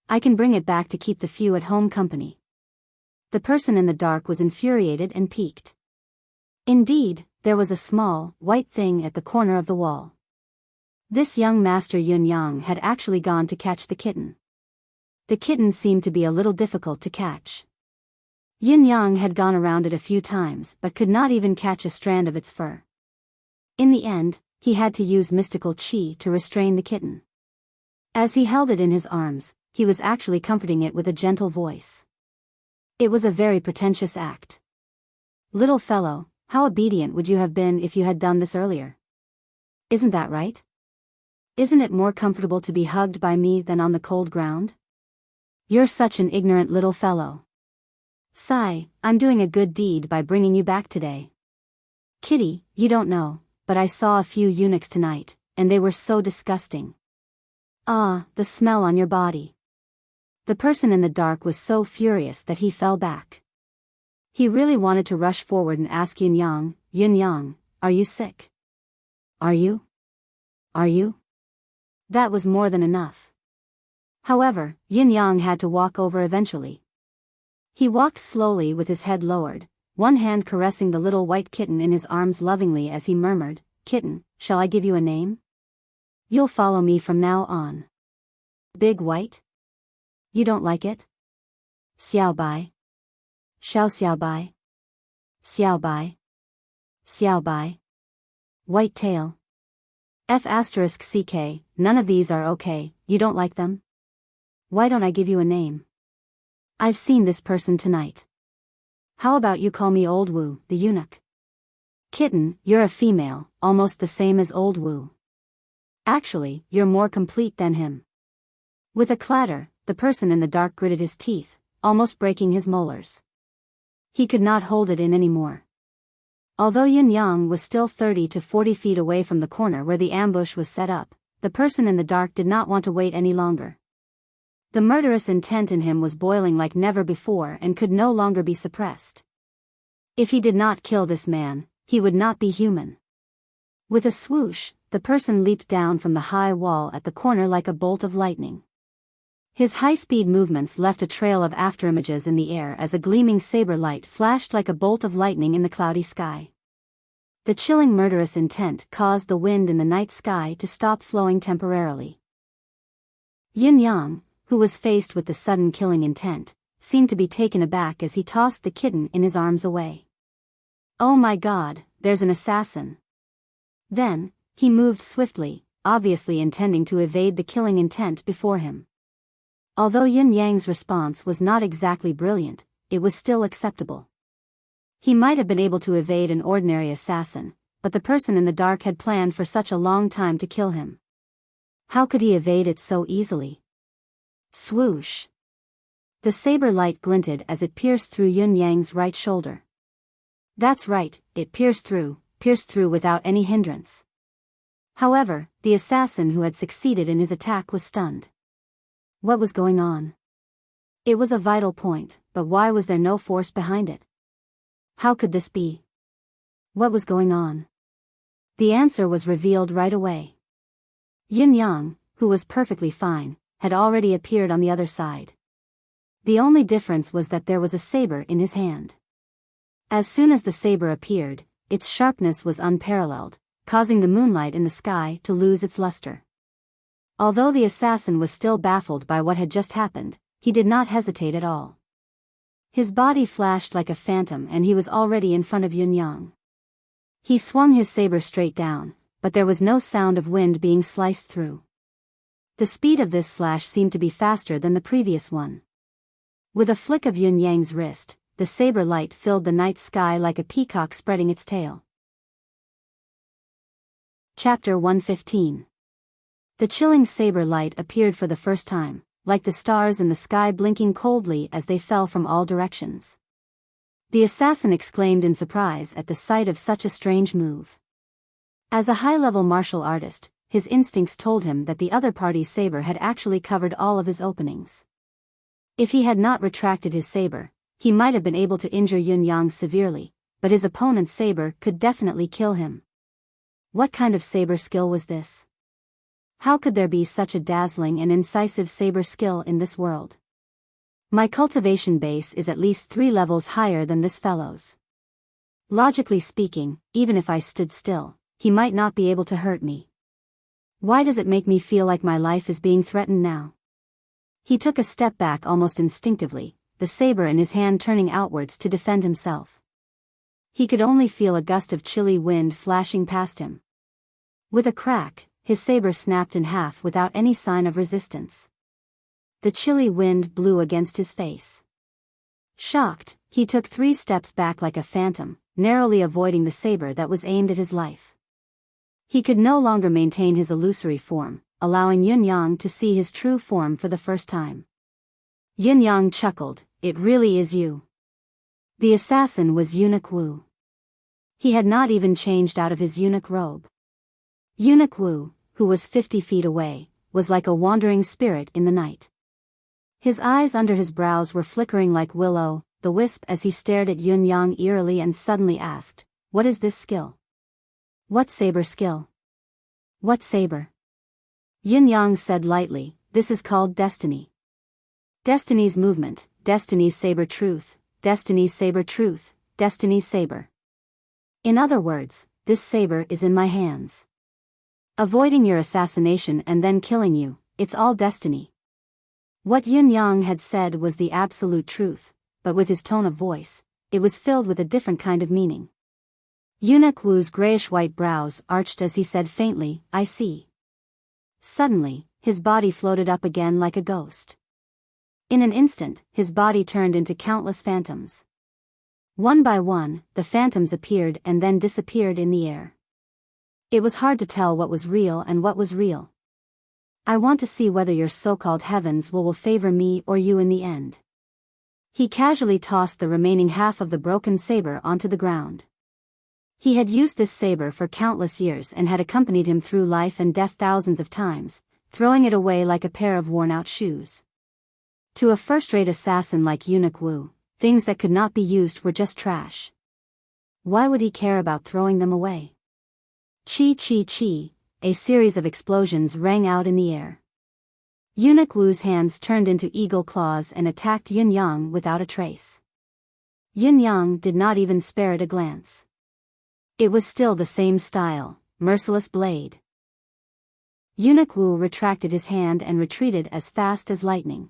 I can bring it back to keep the few at home company. The person in the dark was infuriated and piqued. Indeed, there was a small, white thing at the corner of the wall. This young master Yin Yang had actually gone to catch the kitten. The kitten seemed to be a little difficult to catch. Yin Yang had gone around it a few times but could not even catch a strand of its fur. In the end, he had to use mystical qi to restrain the kitten. As he held it in his arms, he was actually comforting it with a gentle voice. It was a very pretentious act. Little fellow, how obedient would you have been if you had done this earlier? Isn't that right? Isn't it more comfortable to be hugged by me than on the cold ground? You're such an ignorant little fellow. Sigh, I'm doing a good deed by bringing you back today. Kitty, you don't know, but I saw a few eunuchs tonight, and they were so disgusting. Ah, the smell on your body. The person in the dark was so furious that he fell back. He really wanted to rush forward and ask Yun-Yang, are you sick? Are you? Are you? That was more than enough. However, Yin-Yang had to walk over eventually. He walked slowly with his head lowered, one hand caressing the little white kitten in his arms lovingly as he murmured, Kitten, shall I give you a name? You'll follow me from now on. Big White? You don't like it? Xiao Bai. Xiao Bai. Xiao Bai. Xiao Bai. White Tail. F***ck, none of these are okay, you don't like them? Why don't I give you a name? I've seen this person tonight. How about you call me Old Wu, the eunuch? Kitten, you're a female, almost the same as Old Wu. Actually, you're more complete than him. With a clatter, the person in the dark gritted his teeth, almost breaking his molars. He could not hold it in anymore. Although Yin-Yang was still 30 to 40 feet away from the corner where the ambush was set up, the person in the dark did not want to wait any longer. The murderous intent in him was boiling like never before and could no longer be suppressed. If he did not kill this man, he would not be human. With a swoosh, the person leaped down from the high wall at the corner like a bolt of lightning. His high-speed movements left a trail of afterimages in the air as a gleaming saber light flashed like a bolt of lightning in the cloudy sky. The chilling murderous intent caused the wind in the night sky to stop flowing temporarily. Yin-Yang, who was faced with the sudden killing intent, seemed to be taken aback as he tossed the kitten in his arms away. Oh my God, there's an assassin. Then, he moved swiftly, obviously intending to evade the killing intent before him. Although Yin-Yang's response was not exactly brilliant, it was still acceptable. He might have been able to evade an ordinary assassin, but the person in the dark had planned for such a long time to kill him. How could he evade it so easily? Swoosh! The saber light glinted as it pierced through Yin-Yang's right shoulder. That's right, it pierced through without any hindrance. However, the assassin who had succeeded in his attack was stunned. What was going on? It was a vital point, but why was there no force behind it? How could this be? What was going on? The answer was revealed right away. Yin-Yang, who was perfectly fine, had already appeared on the other side. The only difference was that there was a saber in his hand. As soon as the saber appeared, its sharpness was unparalleled, causing the moonlight in the sky to lose its luster. Although the assassin was still baffled by what had just happened, he did not hesitate at all. His body flashed like a phantom and he was already in front of Yin-Yang. He swung his saber straight down, but there was no sound of wind being sliced through. The speed of this slash seemed to be faster than the previous one. With a flick of Yin-Yang's wrist, the saber light filled the night sky like a peacock spreading its tail. Chapter 115. The chilling saber light appeared for the first time, like the stars in the sky blinking coldly as they fell from all directions. The assassin exclaimed in surprise at the sight of such a strange move. As a high-level martial artist, his instincts told him that the other party's saber had actually covered all of his openings. If he had not retracted his saber, he might have been able to injure Yin-Yang severely, but his opponent's saber could definitely kill him. What kind of saber skill was this? How could there be such a dazzling and incisive saber skill in this world? My cultivation base is at least 3 levels higher than this fellow's. Logically speaking, even if I stood still, he might not be able to hurt me. Why does it make me feel like my life is being threatened now? He took a step back almost instinctively, the saber in his hand turning outwards to defend himself. He could only feel a gust of chilly wind flashing past him. With a crack, his saber snapped in half without any sign of resistance. The chilly wind blew against his face. Shocked, he took 3 steps back like a phantom, narrowly avoiding the saber that was aimed at his life. He could no longer maintain his illusory form, allowing Yun Yang to see his true form for the first time. Yun Yang chuckled, "It really is you." The assassin was Eunuch Wu. He had not even changed out of his eunuch robe. Eunuch Wu, who was 50 feet away, was like a wandering spirit in the night. His eyes under his brows were flickering like the wisp as he stared at Yun Yang eerily and suddenly asked, "What is this skill? What saber skill? What saber?" Yun Yang said lightly, "This is called destiny. Destiny's movement, Destiny's saber truth, Destiny's saber truth, Destiny's saber. In other words, this saber is in my hands. Avoiding your assassination and then killing you, it's all destiny." What Yun Yang had said was the absolute truth, but with his tone of voice, it was filled with a different kind of meaning. Eunuch Wu's grayish-white brows arched as he said faintly, "I see." Suddenly, his body floated up again like a ghost. In an instant, his body turned into countless phantoms. One by one, the phantoms appeared and then disappeared in the air. It was hard to tell what was real and what was real. "I want to see whether your so-called heavens will favor me or you in the end." He casually tossed the remaining half of the broken saber onto the ground. He had used this saber for countless years and had accompanied him through life and death thousands of times, throwing it away like a pair of worn-out shoes. To a first-rate assassin like Eunuch Wu, things that could not be used were just trash. Why would he care about throwing them away? Chi chi chi, a series of explosions rang out in the air. Eunuch Wu's hands turned into eagle claws and attacked Yun Yang without a trace. Yun Yang did not even spare it a glance. It was still the same style, merciless blade. Eunuch Wu retracted his hand and retreated as fast as lightning.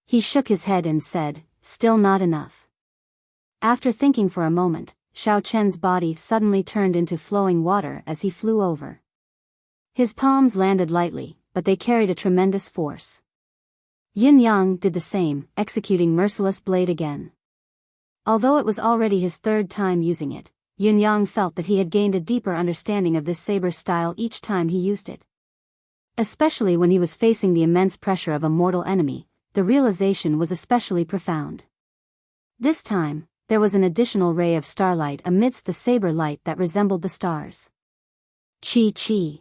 He shook his head and said, "Still not enough." After thinking for a moment, Xiao Chen's body suddenly turned into flowing water as he flew over. His palms landed lightly, but they carried a tremendous force. Yin Yang did the same, executing merciless blade again. Although it was already his third time using it, Yin Yang felt that he had gained a deeper understanding of this saber style each time he used it. Especially when he was facing the immense pressure of a mortal enemy, the realization was especially profound. This time, there was an additional ray of starlight amidst the saber light that resembled the stars. Chi chi.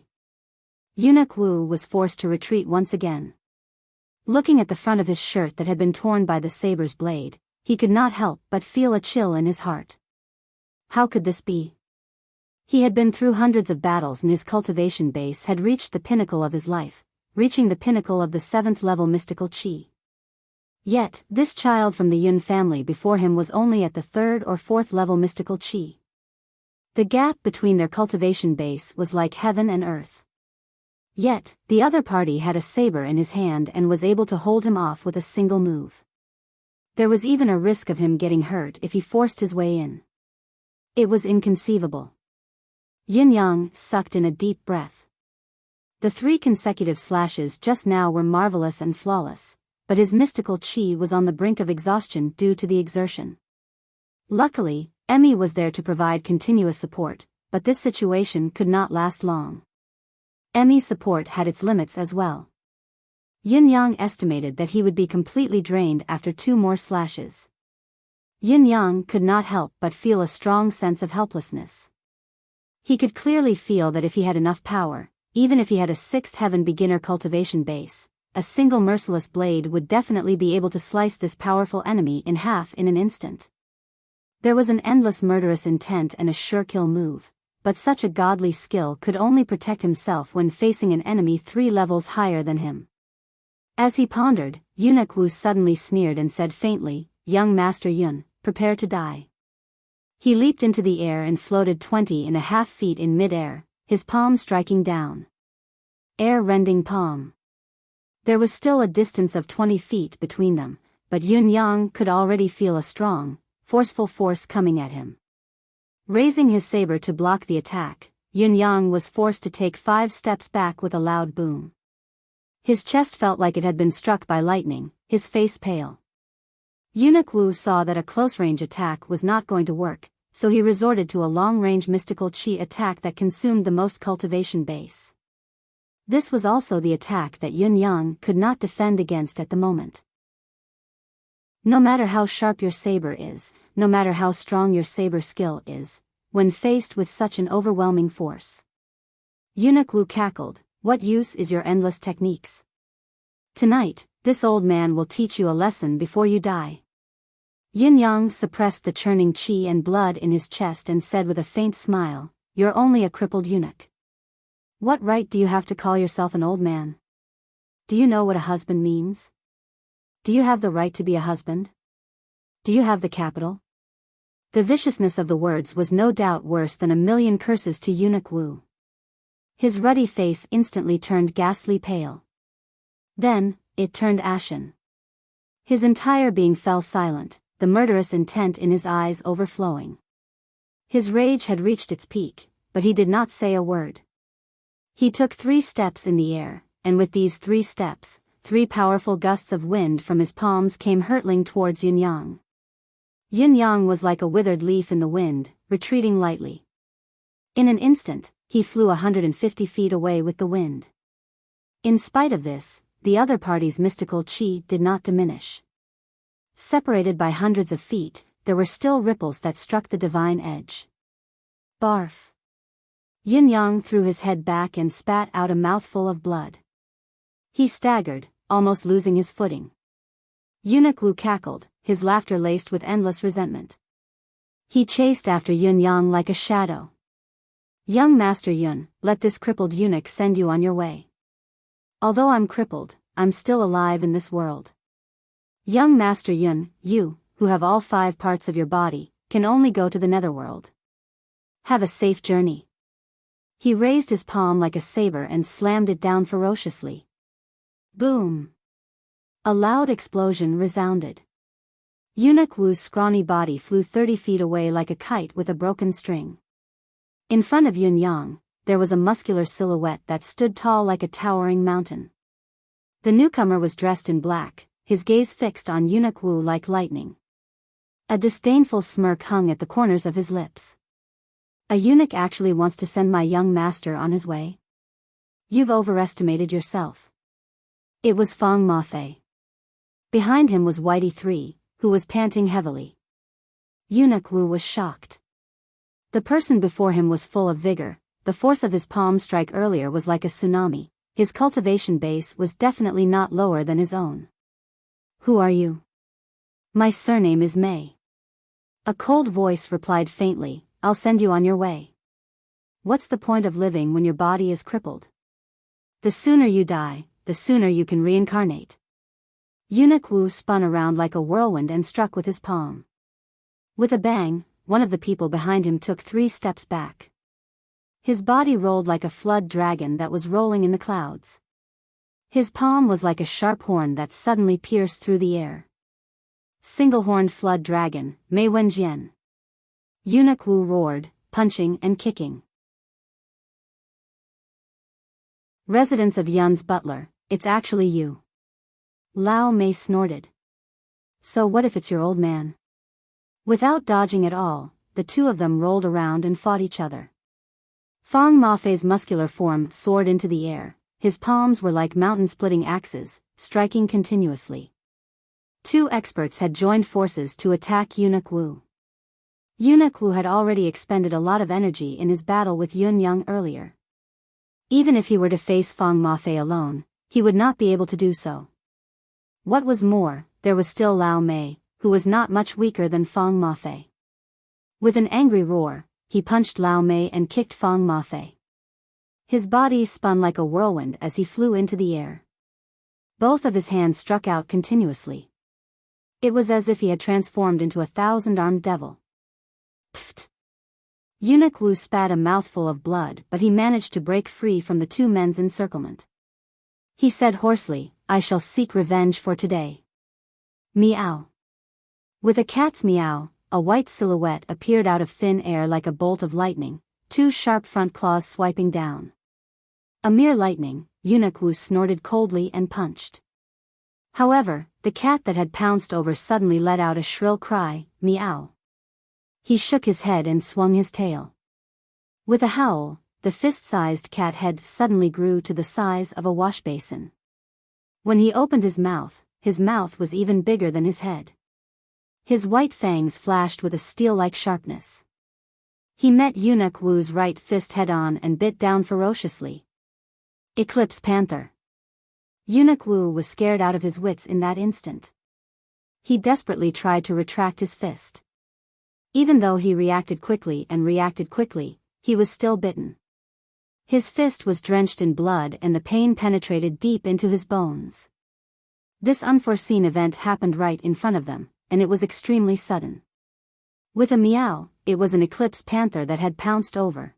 Eunuch Wu was forced to retreat once again. Looking at the front of his shirt that had been torn by the saber's blade, he could not help but feel a chill in his heart. How could this be? He had been through hundreds of battles and his cultivation base had reached the pinnacle of his life, reaching the pinnacle of the 7th level mystical chi. Yet, this child from the Yun family before him was only at the 3rd or 4th level mystical chi. The gap between their cultivation base was like heaven and earth. Yet, the other party had a saber in his hand and was able to hold him off with a single move. There was even a risk of him getting hurt if he forced his way in. It was inconceivable. Yin Yang sucked in a deep breath. The 3 consecutive slashes just now were marvelous and flawless, but his mystical chi was on the brink of exhaustion due to the exertion. Luckily, Emmy was there to provide continuous support, but this situation could not last long. Emmy's support had its limits as well. Yin Yang estimated that he would be completely drained after 2 more slashes. Yin Yang could not help but feel a strong sense of helplessness. He could clearly feel that if he had enough power, even if he had a 6th heaven beginner cultivation base, a single merciless blade would definitely be able to slice this powerful enemy in half in an instant. There was an endless murderous intent and a sure kill move, but such a godly skill could only protect himself when facing an enemy 3 levels higher than him. As he pondered, Eunuch Wu suddenly sneered and said faintly, "Young Master Yun, prepare to die." He leaped into the air and floated 20.5 feet in mid-air, his palm striking down. Air-rending palm. There was still a distance of 20 feet between them, but Yun Yang could already feel a strong, forceful force coming at him. Raising his saber to block the attack, Yun Yang was forced to take 5 steps back with a loud boom. His chest felt like it had been struck by lightning, his face pale. Eunuch Wu saw that a close-range attack was not going to work, so he resorted to a long-range mystical chi attack that consumed the most cultivation base. This was also the attack that Yun Yang could not defend against at the moment. No matter how sharp your saber is, no matter how strong your saber skill is, when faced with such an overwhelming force. Eunuch Wu cackled, "What use is your endless techniques? Tonight, this old man will teach you a lesson before you die." Yin Yang suppressed the churning qi and blood in his chest and said with a faint smile, "You're only a crippled eunuch. What right do you have to call yourself an old man? Do you know what a husband means? Do you have the right to be a husband? Do you have the capital?" The viciousness of the words was no doubt worse than a million curses to Eunuch Wu. His ruddy face instantly turned ghastly pale. Then, it turned ashen. His entire being fell silent, the murderous intent in his eyes overflowing. His rage had reached its peak, but he did not say a word. He took 3 steps in the air, and with these 3 steps, 3 powerful gusts of wind from his palms came hurtling towards Yun Yang. Yun Yang was like a withered leaf in the wind, retreating lightly. In an instant, he flew 150 feet away with the wind. In spite of this, the other party's mystical chi did not diminish. Separated by hundreds of feet, there were still ripples that struck the divine edge. Barf. Yin Yang threw his head back and spat out a mouthful of blood. He staggered, almost losing his footing. Eunuch Wu cackled, his laughter laced with endless resentment. He chased after Yun Yang like a shadow. "Young Master Yun, let this crippled eunuch send you on your way. Although I'm crippled, I'm still alive in this world. Young Master Yun, you, who have all 5 parts of your body, can only go to the netherworld. Have a safe journey." He raised his palm like a saber and slammed it down ferociously. Boom! A loud explosion resounded. Eunuch Wu's scrawny body flew 30 feet away like a kite with a broken string. In front of Yun Yang, there was a muscular silhouette that stood tall like a towering mountain. The newcomer was dressed in black, his gaze fixed on Eunuch Wu like lightning. A disdainful smirk hung at the corners of his lips. "A eunuch actually wants to send my young master on his way? You've overestimated yourself." It was Fang Mafei. Behind him was Whitey 3, who was panting heavily. Eunuch Wu was shocked. The person before him was full of vigor, the force of his palm strike earlier was like a tsunami, his cultivation base was definitely not lower than his own. "Who are you?" "My surname is Mei." A cold voice replied faintly, "I'll send you on your way. What's the point of living when your body is crippled? The sooner you die, the sooner you can reincarnate." Eunuch Wu spun around like a whirlwind and struck with his palm. With a bang, one of the people behind him took 3 steps back. His body rolled like a flood dragon that was rolling in the clouds. His palm was like a sharp horn that suddenly pierced through the air. Single-horned flood dragon, Mei Wenjian. Eunuch Wu roared, punching and kicking. "Residents of Yun's butler, it's actually you." Lao Mei snorted. "So what if it's your old man?" Without dodging at all, the 2 of them rolled around and fought each other. Fang Mafei's muscular form soared into the air, his palms were like mountain-splitting axes, striking continuously. 2 experts had joined forces to attack Eunuch Wu. Eunuch Wu had already expended a lot of energy in his battle with Yun Yang earlier. Even if he were to face Fang Mafei alone, he would not be able to do so. What was more, there was still Lao Mei, who was not much weaker than Fang Mafei. With an angry roar, he punched Lao Mei and kicked Fang Mafei. His body spun like a whirlwind as he flew into the air. Both of his hands struck out continuously. It was as if he had transformed into a 1,000-armed devil. Pfft! Eunuch Wu spat a mouthful of blood, but he managed to break free from the 2 men's encirclement. He said hoarsely, "I shall seek revenge for today." Meow. With a cat's meow, a white silhouette appeared out of thin air like a bolt of lightning, 2 sharp front claws swiping down. A mere lightning, Eunuch Wu snorted coldly and punched. However, the cat that had pounced over suddenly let out a shrill cry, "Meow." He shook his head and swung his tail. With a howl, the fist-sized cat head suddenly grew to the size of a wash basin. When he opened his mouth was even bigger than his head. His white fangs flashed with a steel-like sharpness. He met Eunuch Wu's right fist head-on and bit down ferociously. Eclipse Panther. Eunuch Wu was scared out of his wits in that instant. He desperately tried to retract his fist. Even though he reacted quickly, he was still bitten. His fist was drenched in blood and the pain penetrated deep into his bones. This unforeseen event happened right in front of them, and it was extremely sudden. With a meow, it was an Eclipse Panther that had pounced over.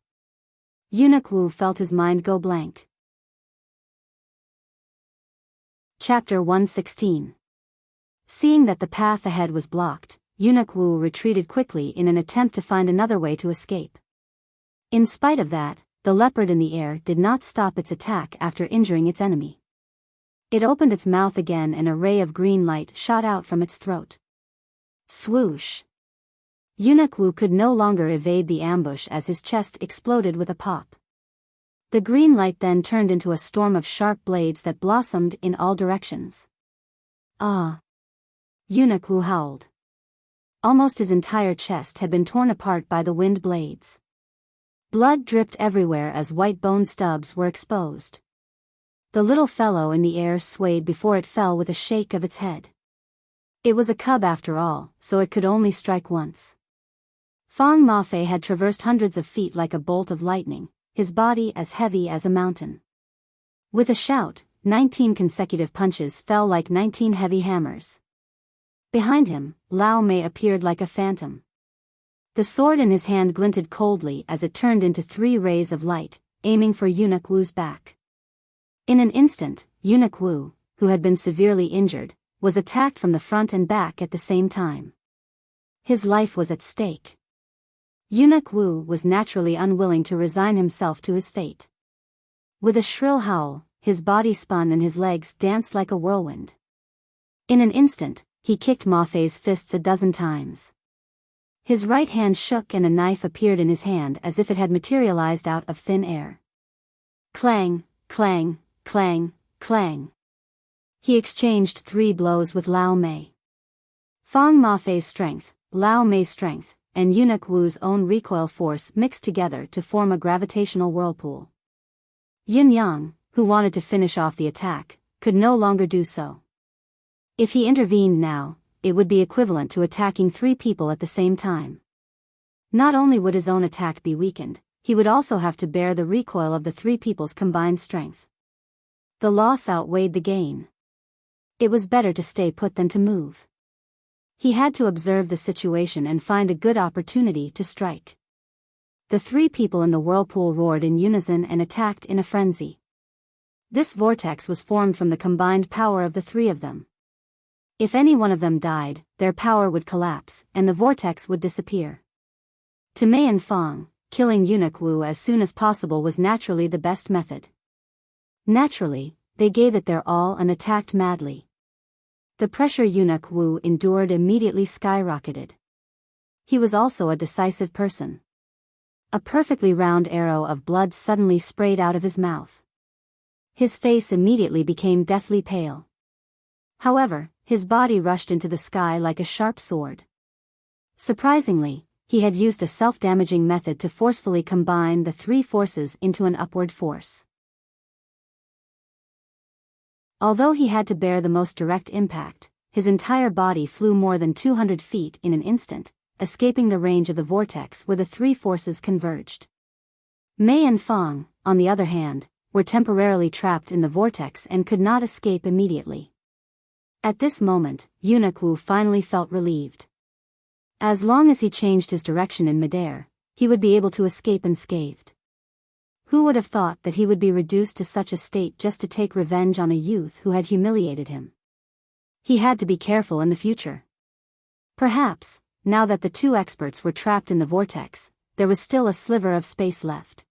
Eunuch Wu felt his mind go blank. Chapter 116. Seeing that the path ahead was blocked, Eunuch Wu retreated quickly in an attempt to find another way to escape. In spite of that, the leopard in the air did not stop its attack after injuring its enemy. It opened its mouth again and a ray of green light shot out from its throat. Swoosh! Eunuch Wu could no longer evade the ambush as his chest exploded with a pop. The green light then turned into a storm of sharp blades that blossomed in all directions. Ah! Eunuch Wu howled. Almost his entire chest had been torn apart by the wind blades. Blood dripped everywhere as white bone stubs were exposed. The little fellow in the air swayed before it fell with a shake of its head. It was a cub after all, so it could only strike once. Fang Mafei had traversed hundreds of feet like a bolt of lightning, his body as heavy as a mountain. With a shout, 19 consecutive punches fell like 19 heavy hammers. Behind him, Lao Mei appeared like a phantom. The sword in his hand glinted coldly as it turned into 3 rays of light, aiming for Eunuch Wu's back. In an instant, Eunuch Wu, who had been severely injured, was attacked from the front and back at the same time. His life was at stake. Eunuch Wu was naturally unwilling to resign himself to his fate. With a shrill howl, his body spun and his legs danced like a whirlwind. In an instant, he kicked Ma Fei's fists a dozen times. His right hand shook and a knife appeared in his hand as if it had materialized out of thin air. Clang, clang, clang, clang. He exchanged 3 blows with Lao Mei. Fang Mafei's strength, Lao Mei's strength, and Eunuch Wu's own recoil force mixed together to form a gravitational whirlpool. Yin Yang, who wanted to finish off the attack, could no longer do so. If he intervened now, it would be equivalent to attacking 3 people at the same time. Not only would his own attack be weakened, he would also have to bear the recoil of the 3 people's combined strength. The loss outweighed the gain. It was better to stay put than to move. He had to observe the situation and find a good opportunity to strike. The 3 people in the whirlpool roared in unison and attacked in a frenzy. This vortex was formed from the combined power of the 3 of them. If any one of them died, their power would collapse, and the vortex would disappear. To Mei and Fang, killing Eunuch Wu as soon as possible was naturally the best method. Naturally, they gave it their all and attacked madly. The pressure Eunuch Wu endured immediately skyrocketed. He was also a decisive person. A perfectly round arrow of blood suddenly sprayed out of his mouth. His face immediately became deathly pale. However, his body rushed into the sky like a sharp sword. Surprisingly, he had used a self-damaging method to forcefully combine the 3 forces into an upward force. Although he had to bear the most direct impact, his entire body flew more than 200 feet in an instant, escaping the range of the vortex where the 3 forces converged. Mei and Fang, on the other hand, were temporarily trapped in the vortex and could not escape immediately. At this moment, Eunuch Wu finally felt relieved. As long as he changed his direction in midair, he would be able to escape unscathed. Who would have thought that he would be reduced to such a state just to take revenge on a youth who had humiliated him? He had to be careful in the future. Perhaps, now that the 2 experts were trapped in the vortex, there was still a sliver of space left.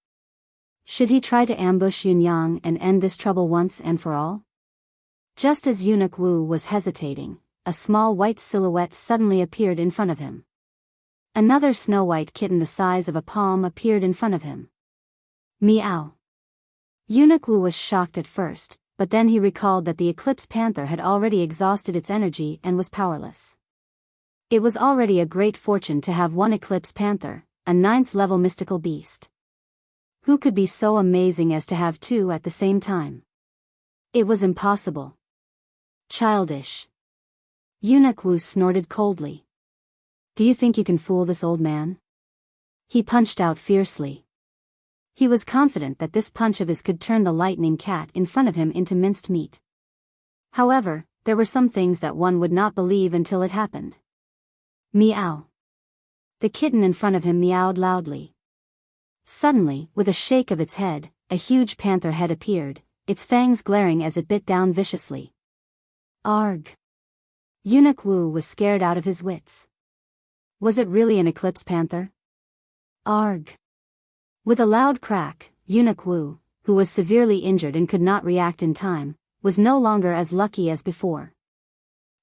Should he try to ambush Yin Yang and end this trouble once and for all? Just as Eunuch Wu was hesitating, a small white silhouette suddenly appeared in front of him. Another snow-white kitten the size of a palm appeared in front of him. Meow. Eunuch Wu was shocked at first, but then he recalled that the Eclipse Panther had already exhausted its energy and was powerless. It was already a great fortune to have one Eclipse Panther, a 9th-level mystical beast. Who could be so amazing as to have two at the same time? It was impossible. Childish. Eunuch Wu snorted coldly. Do you think you can fool this old man? He punched out fiercely. He was confident that this punch of his could turn the lightning cat in front of him into minced meat. However, there were some things that one would not believe until it happened. Meow. The kitten in front of him meowed loudly. Suddenly, with a shake of its head, a huge panther head appeared, its fangs glaring as it bit down viciously. Arg! Eunuch Wu was scared out of his wits. Was it really an Eclipse Panther? Arg! With a loud crack, Eunuch Wu, who was severely injured and could not react in time, was no longer as lucky as before.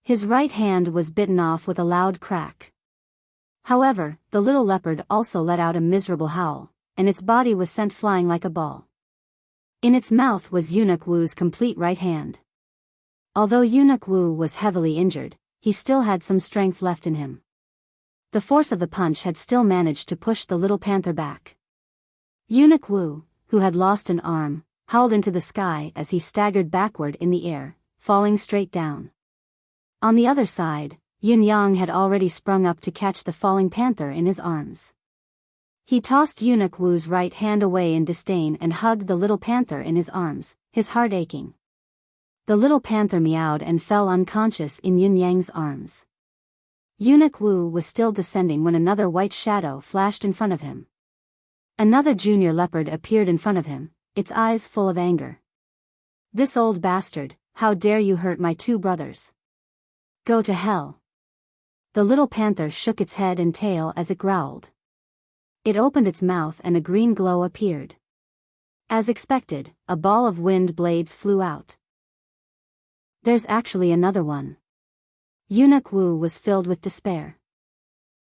His right hand was bitten off with a loud crack. However, the little leopard also let out a miserable howl, and its body was sent flying like a ball. In its mouth was Eunuch Wu's complete right hand. Although Eunuch Wu was heavily injured, he still had some strength left in him. The force of the punch had still managed to push the little panther back. Eunuch Wu, who had lost an arm, howled into the sky as he staggered backward in the air, falling straight down. On the other side, Yun Yang had already sprung up to catch the falling panther in his arms. He tossed Eunuch Wu's right hand away in disdain and hugged the little panther in his arms, his heart aching. The little panther meowed and fell unconscious in Yun Yang's arms. Eunuch Wu was still descending when another white shadow flashed in front of him. Another junior leopard appeared in front of him, its eyes full of anger. This old bastard, how dare you hurt my two brothers? Go to hell. The little panther shook its head and tail as it growled. It opened its mouth and a green glow appeared. As expected, a ball of wind blades flew out. There's actually another one. Eunuch Wu was filled with despair.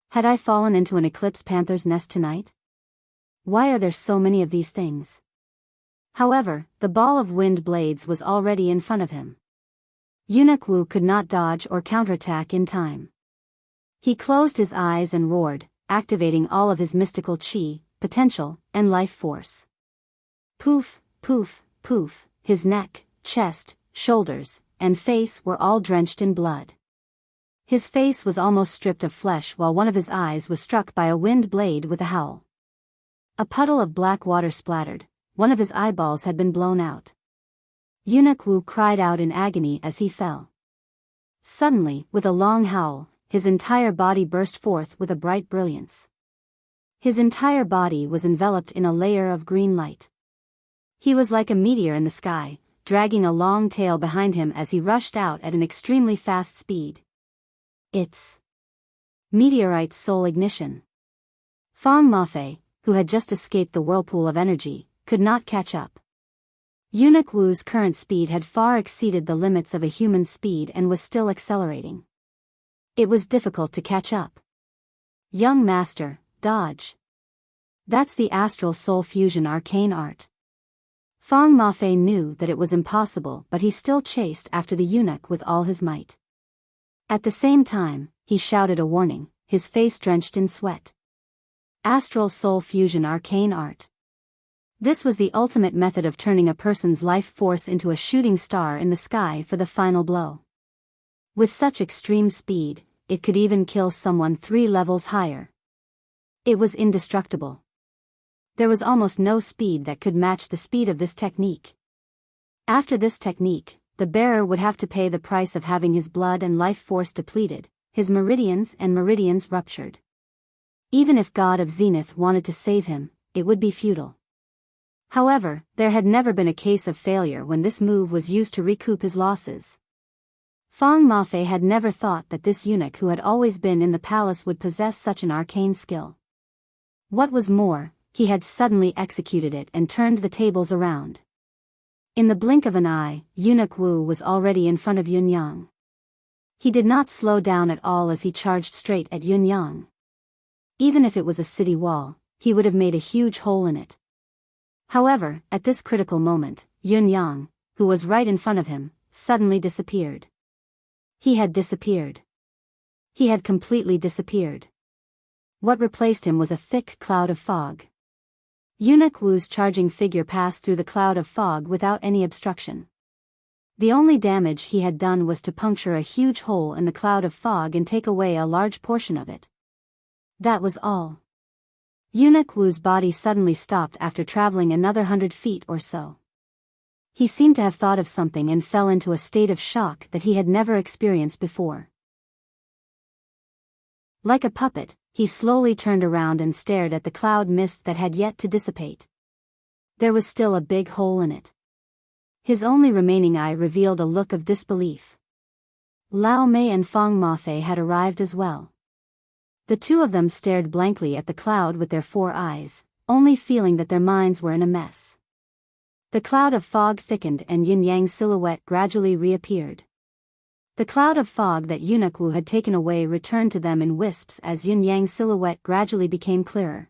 Had I fallen into an Eclipse Panther's nest tonight? Why are there so many of these things? However, the ball of wind blades was already in front of him. Eunuch Wu could not dodge or counterattack in time. He closed his eyes and roared, activating all of his mystical chi, potential, and life force. Poof, poof, poof, his neck, chest, shoulders, and face were all drenched in blood. His face was almost stripped of flesh while one of his eyes was struck by a wind blade with a howl. A puddle of black water splattered, one of his eyeballs had been blown out. Eunuch Wu cried out in agony as he fell. Suddenly, with a long howl, his entire body burst forth with a bright brilliance. His entire body was enveloped in a layer of green light. He was like a meteor in the sky, dragging a long tail behind him as he rushed out at an extremely fast speed. It's meteorite soul ignition. Fang Mafei, who had just escaped the whirlpool of energy, could not catch up. Eunuch Wu's current speed had far exceeded the limits of a human speed and was still accelerating. It was difficult to catch up. Young master, dodge. That's the astral soul fusion arcane art. Fang Mafei knew that it was impossible, but he still chased after the eunuch with all his might. At the same time, he shouted a warning, his face drenched in sweat. Astral soul fusion arcane art. This was the ultimate method of turning a person's life force into a shooting star in the sky for the final blow. With such extreme speed, it could even kill someone 3 levels higher. It was indestructible. There was almost no speed that could match the speed of this technique. After this technique, the bearer would have to pay the price of having his blood and life force depleted, his meridians ruptured. Even if God of Zenith wanted to save him, it would be futile. However, there had never been a case of failure when this move was used to recoup his losses. Fang Mafei had never thought that this eunuch who had always been in the palace would possess such an arcane skill. What was more, he had suddenly executed it and turned the tables around. In the blink of an eye, Eunuch Wu was already in front of Yun Yang. He did not slow down at all as he charged straight at Yun Yang. Even if it was a city wall, he would have made a huge hole in it. However, at this critical moment, Yun Yang, who was right in front of him, suddenly disappeared. He had disappeared. He had completely disappeared. What replaced him was a thick cloud of fog. Eunuch Wu's charging figure passed through the cloud of fog without any obstruction. The only damage he had done was to puncture a huge hole in the cloud of fog and take away a large portion of it. That was all. Eunuch Wu's body suddenly stopped after traveling another 100 feet or so. He seemed to have thought of something and fell into a state of shock that he had never experienced before. Like a puppet, he slowly turned around and stared at the cloud mist that had yet to dissipate. There was still a big hole in it. His only remaining eye revealed a look of disbelief. Lao Mei and Fang Mafei had arrived as well. The two of them stared blankly at the cloud with their 4 eyes, only feeling that their minds were in a mess. The cloud of fog thickened and Yin Yang's silhouette gradually reappeared. The cloud of fog that Eunuch Wu had taken away returned to them in wisps as Yin Yang's silhouette gradually became clearer.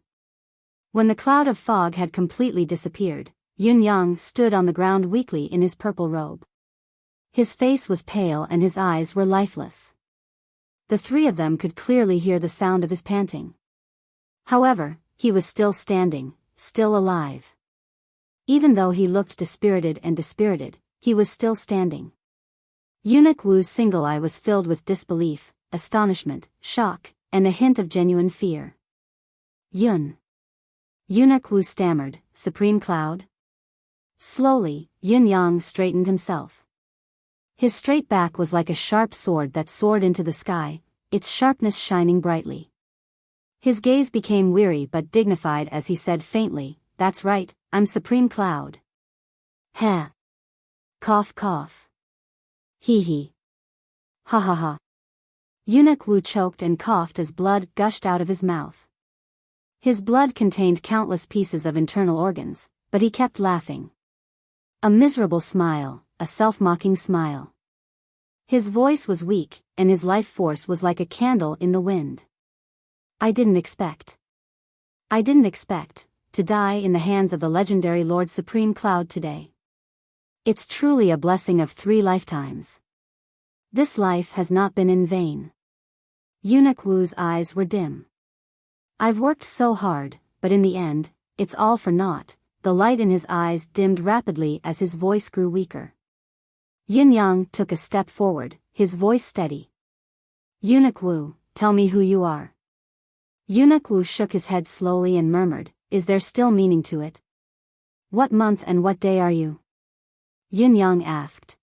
When the cloud of fog had completely disappeared, Yun Yang stood on the ground weakly in his purple robe. His face was pale and his eyes were lifeless. The three of them could clearly hear the sound of his panting. However, he was still standing, still alive. Even though he looked dispirited, he was still standing. Eunuch Wu's single eye was filled with disbelief, astonishment, shock, and a hint of genuine fear. Eunuch Wu stammered, "Supreme Cloud?" Slowly, Yun Yang straightened himself. His straight back was like a sharp sword that soared into the sky, its sharpness shining brightly. His gaze became weary but dignified as he said faintly, "That's right, I'm Supreme Cloud." Heh. Cough cough. Hee hee. Ha ha ha. Eunuch Wu choked and coughed as blood gushed out of his mouth. His blood contained countless pieces of internal organs, but he kept laughing. A miserable smile, a self-mocking smile. His voice was weak, and his life force was like a candle in the wind. I didn't expect to die in the hands of the legendary Lord Supreme Cloud today. It's truly a blessing of 3 lifetimes. This life has not been in vain. Eunuch Wu's eyes were dim. I've worked so hard, but in the end, it's all for naught. The light in his eyes dimmed rapidly as his voice grew weaker. Yin Yang took a step forward, his voice steady. Eunuch Wu, tell me who you are. Eunuch Wu shook his head slowly and murmured, "Is there still meaning to it? What month and what day are you?" Yin Yang asked.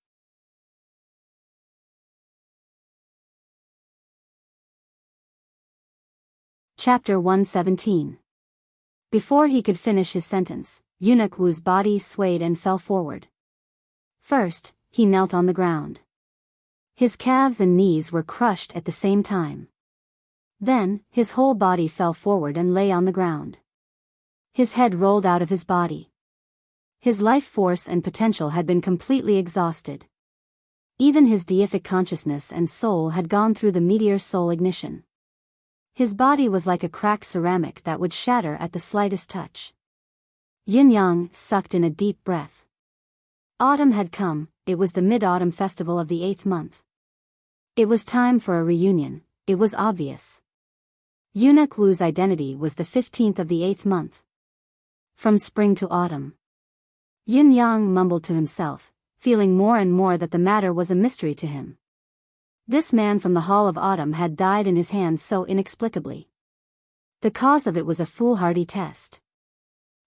Chapter 117. Before he could finish his sentence, Eunuch Wu's body swayed and fell forward. First, he knelt on the ground. His calves and knees were crushed at the same time. Then, his whole body fell forward and lay on the ground. His head rolled out of his body. His life force and potential had been completely exhausted. Even his deific consciousness and soul had gone through the meteor soul ignition. His body was like a cracked ceramic that would shatter at the slightest touch. Yin Yang sucked in a deep breath. Autumn had come, it was the Mid-Autumn Festival of the 8th month. It was time for a reunion, it was obvious. Eunuch Wu's identity was the 15th of the 8th month. From spring to autumn. Yin Yang mumbled to himself, feeling more and more that the matter was a mystery to him. This man from the Hall of Autumn had died in his hands so inexplicably. The cause of it was a foolhardy test.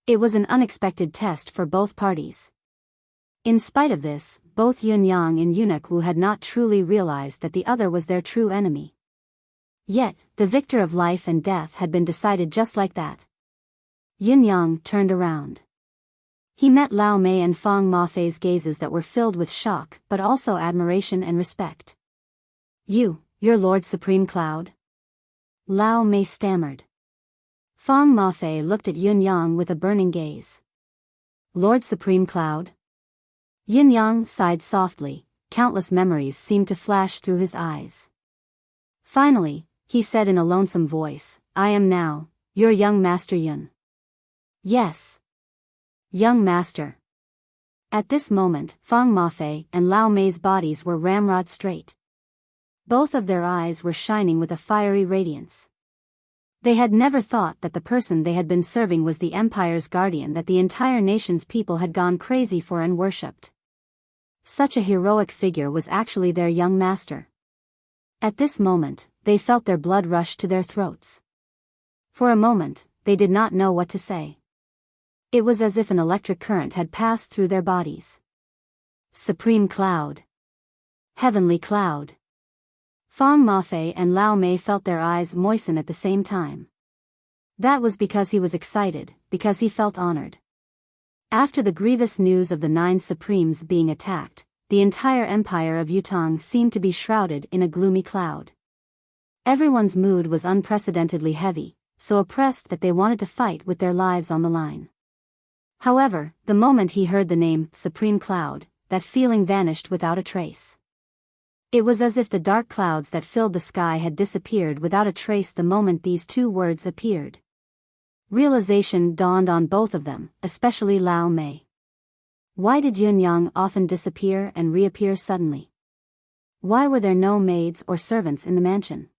It was an unexpected test for both parties. In spite of this, both Yun Yang and Eunuch Wu had not truly realized that the other was their true enemy. Yet, the victor of life and death had been decided just like that. Yin Yang turned around. He met Lao Mei and Fang Mafei's gazes that were filled with shock but also admiration and respect. You're Lord Supreme Cloud? Lao Mei stammered. Fang Mafei looked at Yun Yang with a burning gaze. Lord Supreme Cloud? Yin Yang sighed softly, countless memories seemed to flash through his eyes. Finally, he said in a lonesome voice, I am now your young master Yun. Yes. Young master. At this moment, Fang Mafei and Lao Mei's bodies were ramrod straight. Both of their eyes were shining with a fiery radiance. They had never thought that the person they had been serving was the Empire's guardian that the entire nation's people had gone crazy for and worshipped. Such a heroic figure was actually their young master. At this moment, they felt their blood rush to their throats. For a moment, they did not know what to say. It was as if an electric current had passed through their bodies. Supreme Cloud. Heavenly Cloud. Fang Mafei and Lao Mei felt their eyes moisten at the same time. That was because he was excited, because he felt honored. After the grievous news of the 9 Supremes being attacked, the entire empire of Yutong seemed to be shrouded in a gloomy cloud. Everyone's mood was unprecedentedly heavy, so oppressed that they wanted to fight with their lives on the line. However, the moment he heard the name Supreme Cloud, that feeling vanished without a trace. It was as if the dark clouds that filled the sky had disappeared without a trace the moment these 2 words appeared. Realization dawned on both of them, especially Lao Mei. Why did Yun Yang often disappear and reappear suddenly? Why were there no maids or servants in the mansion?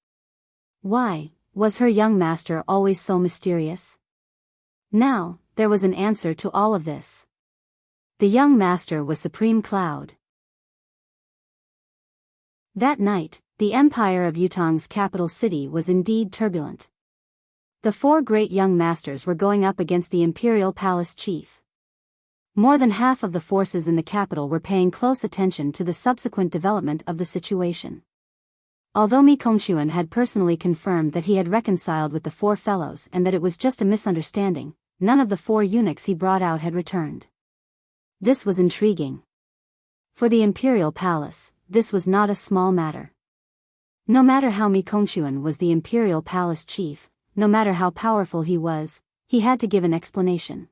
Why was her young master always so mysterious? Now, there was an answer to all of this. The young master was Supreme Cloud. That night, the empire of Yutong's capital city was indeed turbulent. The 4 great young masters were going up against the imperial palace chief. More than half of the forces in the capital were paying close attention to the subsequent development of the situation. Although Mi Kongquan had personally confirmed that he had reconciled with the 4 fellows and that it was just a misunderstanding, none of the 4 eunuchs he brought out had returned. This was intriguing. For the imperial palace, this was not a small matter. No matter how Mi Kongquan was the imperial palace chief, no matter how powerful he was, he had to give an explanation.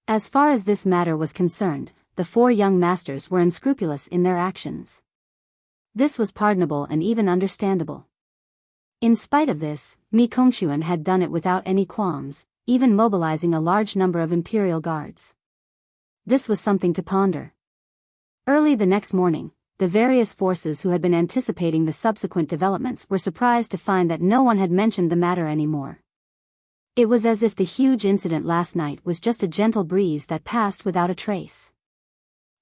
As far as this matter was concerned, the 4 young masters were unscrupulous in their actions. This was pardonable and even understandable. In spite of this, Mi Kongquan had done it without any qualms, even mobilizing a large number of imperial guards. This was something to ponder. Early the next morning, the various forces who had been anticipating the subsequent developments were surprised to find that no one had mentioned the matter anymore. It was as if the huge incident last night was just a gentle breeze that passed without a trace.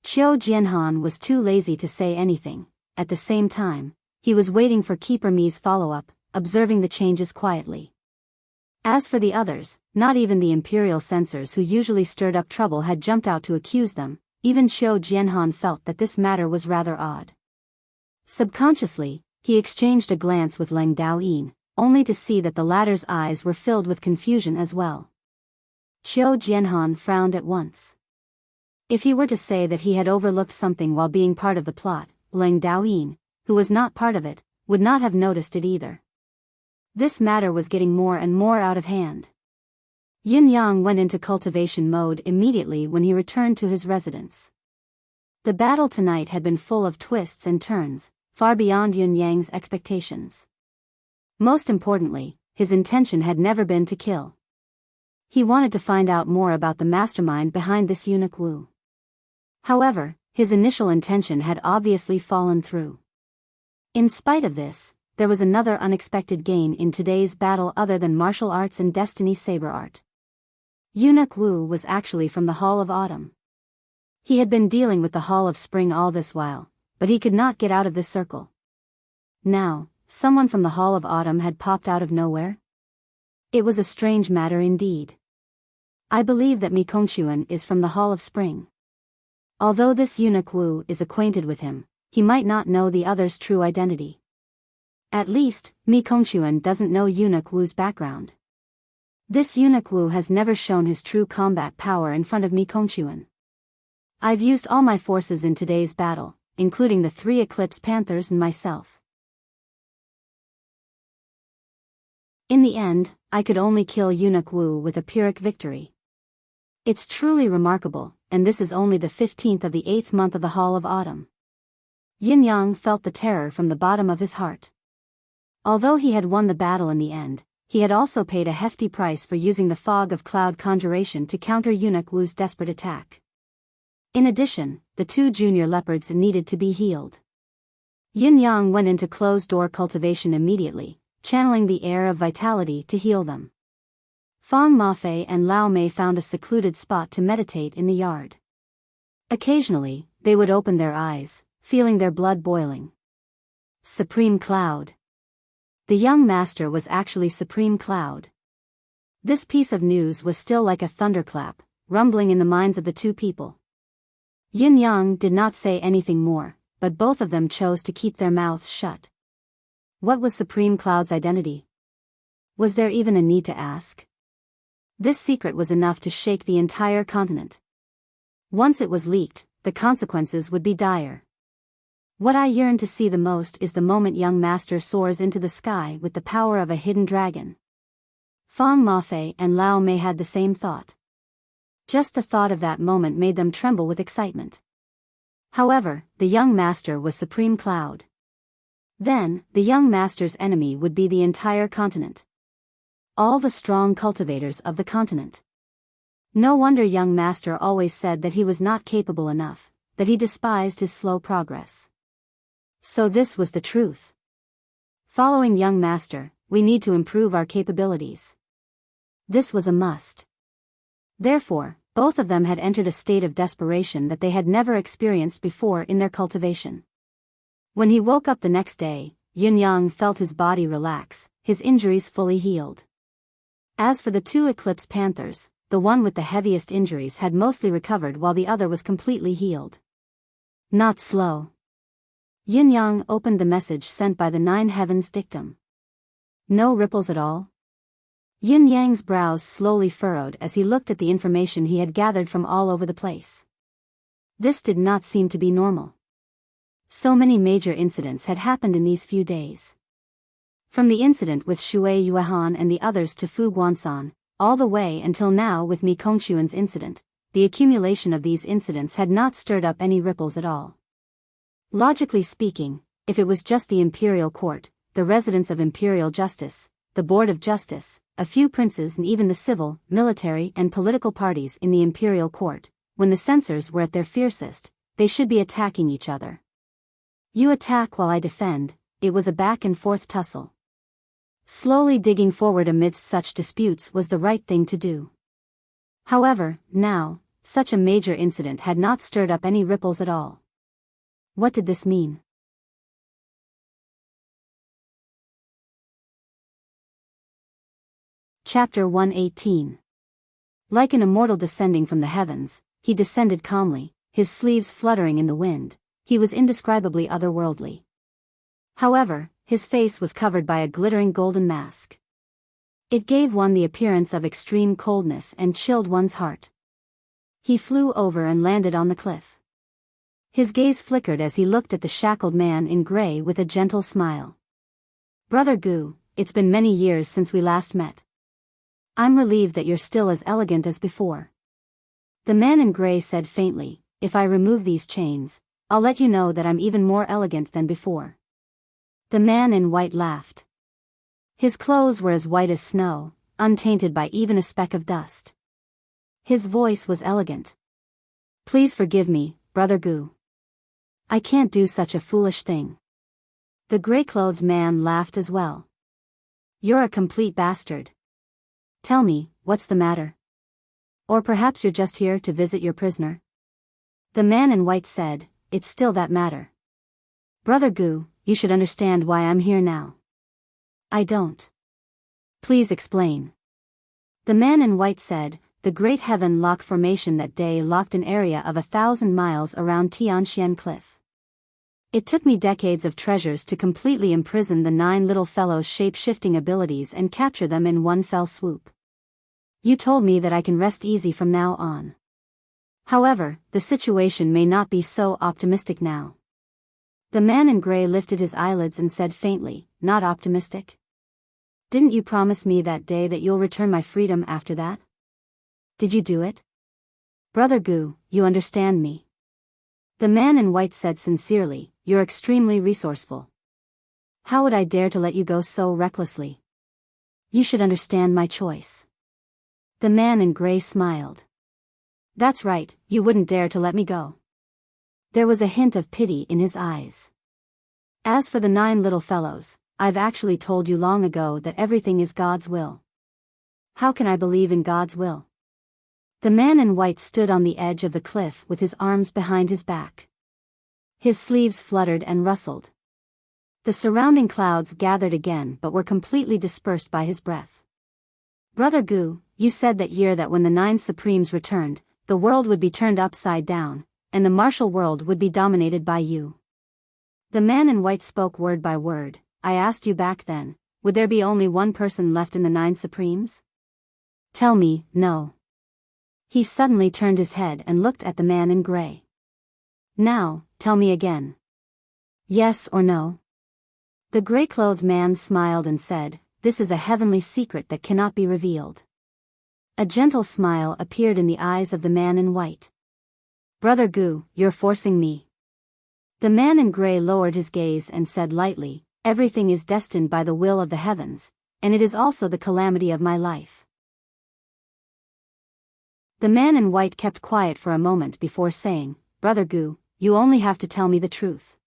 Qiu Jianhan was too lazy to say anything. At the same time, he was waiting for Keeper Mi's follow-up, observing the changes quietly. As for the others, not even the imperial censors who usually stirred up trouble had jumped out to accuse them. Even Qiu Jianhan felt that this matter was rather odd. Subconsciously, he exchanged a glance with Leng Daoyin, only to see that the latter's eyes were filled with confusion as well. Qiu Jianhan frowned at once. If he were to say that he had overlooked something while being part of the plot, Leng Daoyin, who was not part of it, would not have noticed it either. This matter was getting more and more out of hand. Yin Yang went into cultivation mode immediately when he returned to his residence. The battle tonight had been full of twists and turns, far beyond Yin Yang's expectations. Most importantly, his intention had never been to kill. He wanted to find out more about the mastermind behind this eunuch Wu. However, his initial intention had obviously fallen through. In spite of this, there was another unexpected gain in today's battle other than martial arts and destiny saber art. Eunuch Wu was actually from the Hall of Autumn. He had been dealing with the Hall of Spring all this while, but he could not get out of this circle. Now, someone from the Hall of Autumn had popped out of nowhere? It was a strange matter indeed. I believe that Mi Kongquan is from the Hall of Spring. Although this eunuch Wu is acquainted with him, he might not know the other's true identity. At least, Mi Kongquan doesn't know eunuch Wu's background. This eunuch Wu has never shown his true combat power in front of Mi Kongquan. I've used all my forces in today's battle, including the 3 Eclipse Panthers and myself. In the end, I could only kill eunuch Wu with a Pyrrhic victory. It's truly remarkable, and this is only the 15th of the 8th month of the Hall of Autumn. Yin Yang felt the terror from the bottom of his heart. Although he had won the battle in the end, he had also paid a hefty price for using the fog of cloud conjuration to counter Eunuch Wu's desperate attack. In addition, the 2 junior leopards needed to be healed. Yin Yang went into closed-door cultivation immediately, channeling the air of vitality to heal them. Fang Mafei and Lao Mei found a secluded spot to meditate in the yard. Occasionally, they would open their eyes, feeling their blood boiling. Supreme Cloud. The young master was actually Supreme Cloud. This piece of news was still like a thunderclap, rumbling in the minds of the 2 people. Yin Yang did not say anything more, but both of them chose to keep their mouths shut. What was Supreme Cloud's identity? Was there even a need to ask? This secret was enough to shake the entire continent. Once it was leaked, the consequences would be dire. What I yearn to see the most is the moment young master soars into the sky with the power of a hidden dragon. Fang Mafei and Lao Mei had the same thought. Just the thought of that moment made them tremble with excitement. However, the young master was Supreme Cloud. Then, the young master's enemy would be the entire continent. All the strong cultivators of the continent. No wonder young master always said that he was not capable enough, that he despised his slow progress. So this was the truth. Following young master, we need to improve our capabilities. This was a must. Therefore, both of them had entered a state of desperation that they had never experienced before in their cultivation. When he woke up the next day, Yin Yang felt his body relax, his injuries fully healed. As for the 2 Eclipse Panthers, the one with the heaviest injuries had mostly recovered while the other was completely healed. Not slow. Yin Yang opened the message sent by the 9 heavens dictum. No ripples at all? Yin Yang's brows slowly furrowed as he looked at the information he had gathered from all over the place. This did not seem to be normal. So many major incidents had happened in these few days. From the incident with Shui Yuehan and the others to Fu Guansan, all the way until now with Mi Kongquan's incident, the accumulation of these incidents had not stirred up any ripples at all. Logically speaking, if it was just the imperial court, the residents of imperial justice, the board of justice, a few princes and even the civil, military and political parties in the imperial court, when the censors were at their fiercest, they should be attacking each other. You attack while I defend, it was a back-and-forth tussle. Slowly digging forward amidst such disputes was the right thing to do. However, now, such a major incident had not stirred up any ripples at all. What did this mean? Chapter 118. Like an immortal descending from the heavens, he descended calmly, his sleeves fluttering in the wind. He was indescribably otherworldly. However, his face was covered by a glittering golden mask. It gave one the appearance of extreme coldness and chilled one's heart. He flew over and landed on the cliff. His gaze flickered as he looked at the shackled man in gray with a gentle smile. Brother Gu, it's been many years since we last met. I'm relieved that you're still as elegant as before. The man in gray said faintly, if I remove these chains, I'll let you know that I'm even more elegant than before. The man in white laughed. His clothes were as white as snow, untainted by even a speck of dust. His voice was elegant. Please forgive me, Brother Gu. I can't do such a foolish thing. The gray-clothed man laughed as well. You're a complete bastard. Tell me, what's the matter? Or perhaps you're just here to visit your prisoner? The man in white said, it's still that matter. Brother Gu, you should understand why I'm here now. I don't. Please explain. The man in white said, the Great Heaven Lock Formation that day locked an area of 1,000 miles around Tianxian Cliff. It took me decades of treasures to completely imprison the 9 little fellows' shape-shifting abilities and capture them in one fell swoop. You told me that I can rest easy from now on. However, the situation may not be so optimistic now. The man in gray lifted his eyelids and said faintly, not optimistic? Didn't you promise me that day that you'll return my freedom after that? Did you do it? Brother Gu, you understand me. The man in white said sincerely, you're extremely resourceful. How would I dare to let you go so recklessly? You should understand my choice. The man in gray smiled. That's right, you wouldn't dare to let me go. There was a hint of pity in his eyes. As for the 9 little fellows, I've actually told you long ago that everything is God's will. How can I believe in God's will? The man in white stood on the edge of the cliff with his arms behind his back. His sleeves fluttered and rustled. The surrounding clouds gathered again but were completely dispersed by his breath. Brother Gu, you said that year that when the 9 Supremes returned, the world would be turned upside down, and the martial world would be dominated by you. The man in white spoke word by word. I asked you back then, would there be only one person left in the 9 Supremes? Tell me, no. He suddenly turned his head and looked at the man in gray. Now, tell me again. Yes or no? The gray-clothed man smiled and said, this is a heavenly secret that cannot be revealed. A gentle smile appeared in the eyes of the man in white. Brother Gu, you're forcing me. The man in gray lowered his gaze and said lightly, everything is destined by the will of the heavens, and it is also the calamity of my life. The man in white kept quiet for a moment before saying, Brother Gu, you only have to tell me the truth.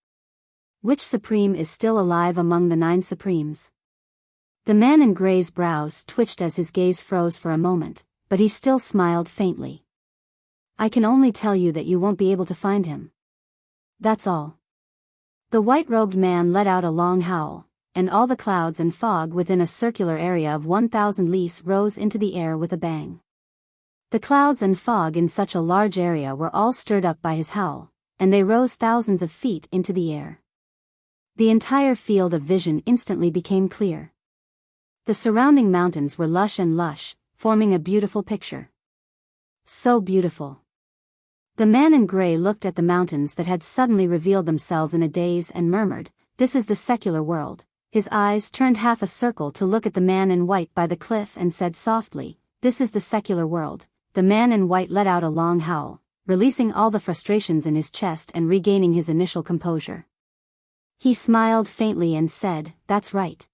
Which Supreme is still alive among the 9 Supremes? The man in gray's brows twitched as his gaze froze for a moment, but he still smiled faintly. I can only tell you that you won't be able to find him. That's all. The white-robed man let out a long howl, and all the clouds and fog within a circular area of 1,000 lis rose into the air with a bang. The clouds and fog in such a large area were all stirred up by his howl, and they rose thousands of feet into the air. The entire field of vision instantly became clear. The surrounding mountains were lush and lush, forming a beautiful picture. So beautiful. The man in gray looked at the mountains that had suddenly revealed themselves in a daze and murmured, this is the secular world. His eyes turned half a circle to look at the man in white by the cliff and said softly, this is the secular world. The man in white let out a long howl, releasing all the frustrations in his chest and regaining his initial composure. He smiled faintly and said, that's right.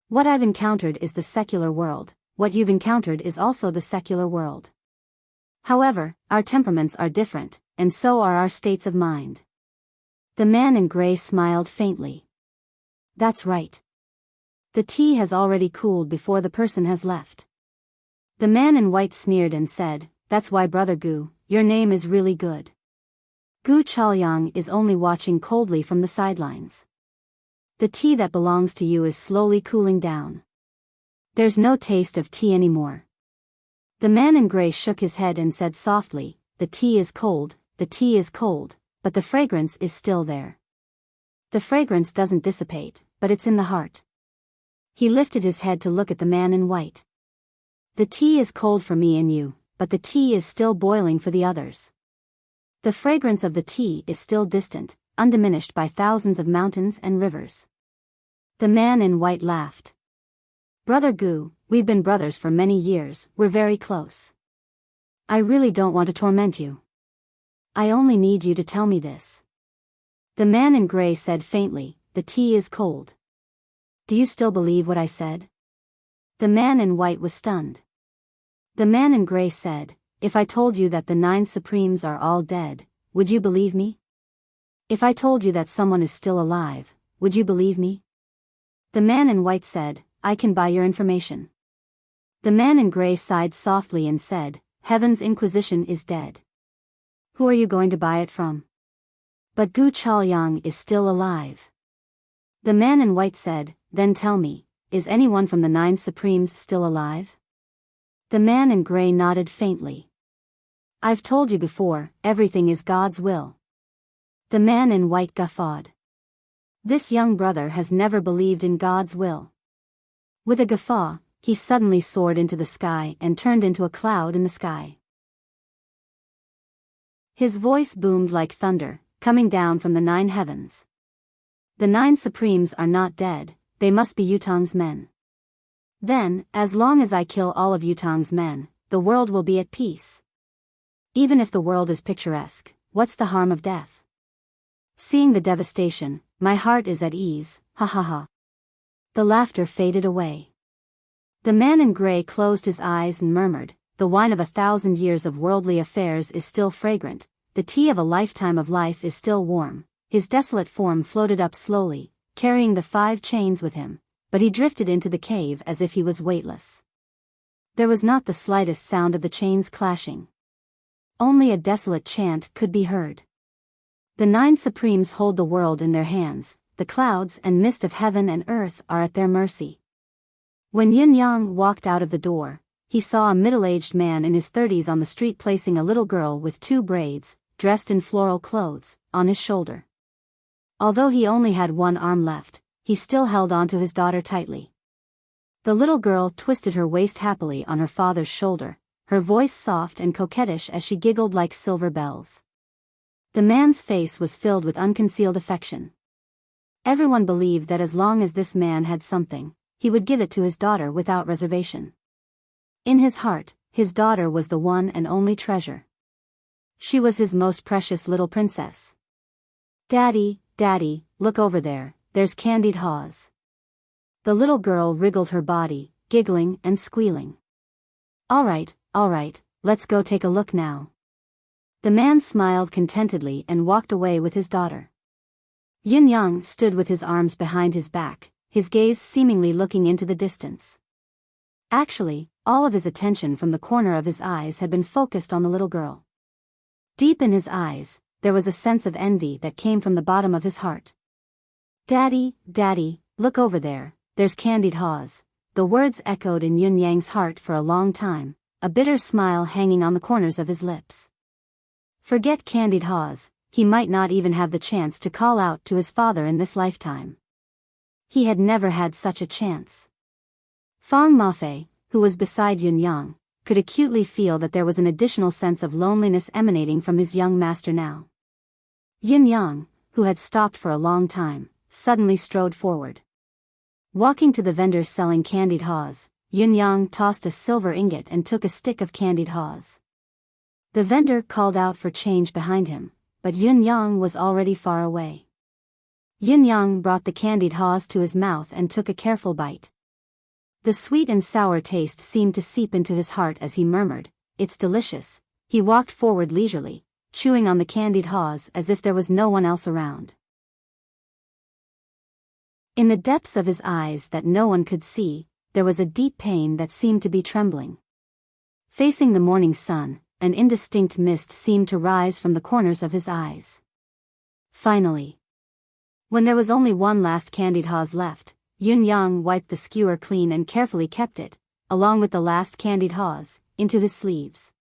What I've encountered is the secular world, what you've encountered is also the secular world. However, our temperaments are different, and so are our states of mind. The man in gray smiled faintly. That's right. The tea has already cooled before the person has left. The man in white sneered and said, that's why Brother Gu, your name is really good. Gu Chaoyang is only watching coldly from the sidelines. The tea that belongs to you is slowly cooling down. There's no taste of tea anymore. The man in gray shook his head and said softly, the tea is cold, but the fragrance is still there. The fragrance doesn't dissipate, but it's in the heart. He lifted his head to look at the man in white. The tea is cold for me and you, but the tea is still boiling for the others. The fragrance of the tea is still distant, undiminished by thousands of mountains and rivers. The man in white laughed. Brother Gu, we've been brothers for many years, we're very close. I really don't want to torment you. I only need you to tell me this. The man in gray said faintly, the tea is cold. Do you still believe what I said? The man in white was stunned. The man in gray said, if I told you that the 9 Supremes are all dead, would you believe me? If I told you that someone is still alive, would you believe me? The man in white said, I can buy your information. The man in gray sighed softly and said, Heaven's Inquisition is dead. Who are you going to buy it from? But Gu Chaoyang is still alive. The man in white said, then tell me, is anyone from the 9 Supremes still alive? The man in gray nodded faintly. I've told you before, everything is God's will. The man in white guffawed. This young brother has never believed in God's will. With a guffaw, he suddenly soared into the sky and turned into a cloud in the sky. His voice boomed like thunder, coming down from the 9 heavens. The 9 Supremes are not dead, they must be Yutong's men. Then, as long as I kill all of Yutong's men, the world will be at peace. Even if the world is picturesque, what's the harm of death? Seeing the devastation, my heart is at ease, ha ha ha. The laughter faded away. The man in gray closed his eyes and murmured, "The wine of 1,000 years of worldly affairs is still fragrant, the tea of a lifetime of life is still warm." His desolate form floated up slowly, carrying the 5 chains with him, but he drifted into the cave as if he was weightless. There was not the slightest sound of the chains clashing. Only a desolate chant could be heard. The 9 supremes hold the world in their hands, the clouds and mist of heaven and earth are at their mercy. When Yin Yang walked out of the door, he saw a middle-aged man in his 30s on the street placing a little girl with 2 braids, dressed in floral clothes, on his shoulder. Although he only had 1 arm left, he still held on to his daughter tightly. The little girl twisted her waist happily on her father's shoulder, her voice soft and coquettish as she giggled like silver bells. The man's face was filled with unconcealed affection. Everyone believed that as long as this man had something, he would give it to his daughter without reservation. In his heart, his daughter was the one and only treasure. She was his most precious little princess. "Daddy, Daddy, look over there, there's Candied Haws." The little girl wriggled her body, giggling and squealing. All right, let's go take a look now." The man smiled contentedly and walked away with his daughter. Yin Yang stood with his arms behind his back, his gaze seemingly looking into the distance. Actually, all of his attention from the corner of his eyes had been focused on the little girl. Deep in his eyes, there was a sense of envy that came from the bottom of his heart. "Daddy, Daddy, look over there, there's Candied Haws." The words echoed in Yin Yang's heart for a long time, a bitter smile hanging on the corners of his lips. Forget Candied Haws, he might not even have the chance to call out to his father in this lifetime. He had never had such a chance. Fang Mafei, who was beside Yin Yang, could acutely feel that there was an additional sense of loneliness emanating from his young master now. Yin Yang, who had stopped for a long time, suddenly strode forward. Walking to the vendor selling Candied Haws, Yin Yang tossed a silver ingot and took a stick of Candied Haws. The vendor called out for change behind him, but Yin Yang was already far away. Yin Yang brought the Candied Haws to his mouth and took a careful bite. The sweet and sour taste seemed to seep into his heart as he murmured, "It's delicious." He walked forward leisurely, chewing on the Candied Haws as if there was no one else around. In the depths of his eyes that no one could see, there was a deep pain that seemed to be trembling. Facing the morning sun, an indistinct mist seemed to rise from the corners of his eyes. Finally, when there was only 1 last Candied Haws left, Yin Yang wiped the skewer clean and carefully kept it, along with the last Candied Haws, into his sleeves.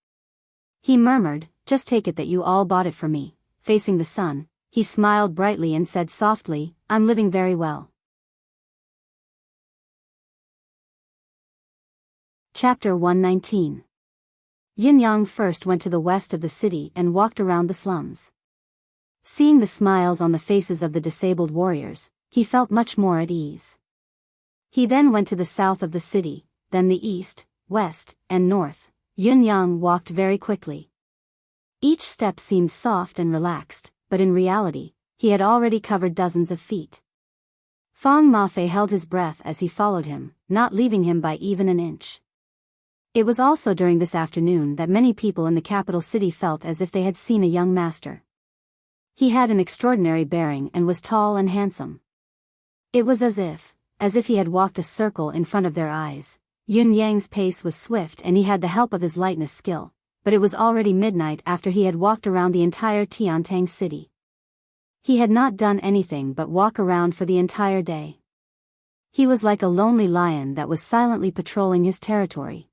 He murmured, "Just take it that you all bought it for me." Facing the sun, he smiled brightly and said softly, "I'm living very well." Chapter 119. Yin Yang first went to the west of the city and walked around the slums. Seeing the smiles on the faces of the disabled warriors, he felt much more at ease. He then went to the south of the city, then the east, west, and north. Yin Yang walked very quickly. Each step seemed soft and relaxed, but in reality, he had already covered dozens of feet. Fang Mafei held his breath as he followed him, not leaving him by even an inch. It was also during this afternoon that many people in the capital city felt as if they had seen a young master. He had an extraordinary bearing and was tall and handsome. It was as if he had walked a circle in front of their eyes. Yin Yang's pace was swift and he had the help of his lightness skill, but it was already midnight after he had walked around the entire Tiantang city. He had not done anything but walk around for the entire day. He was like a lonely lion that was silently patrolling his territory.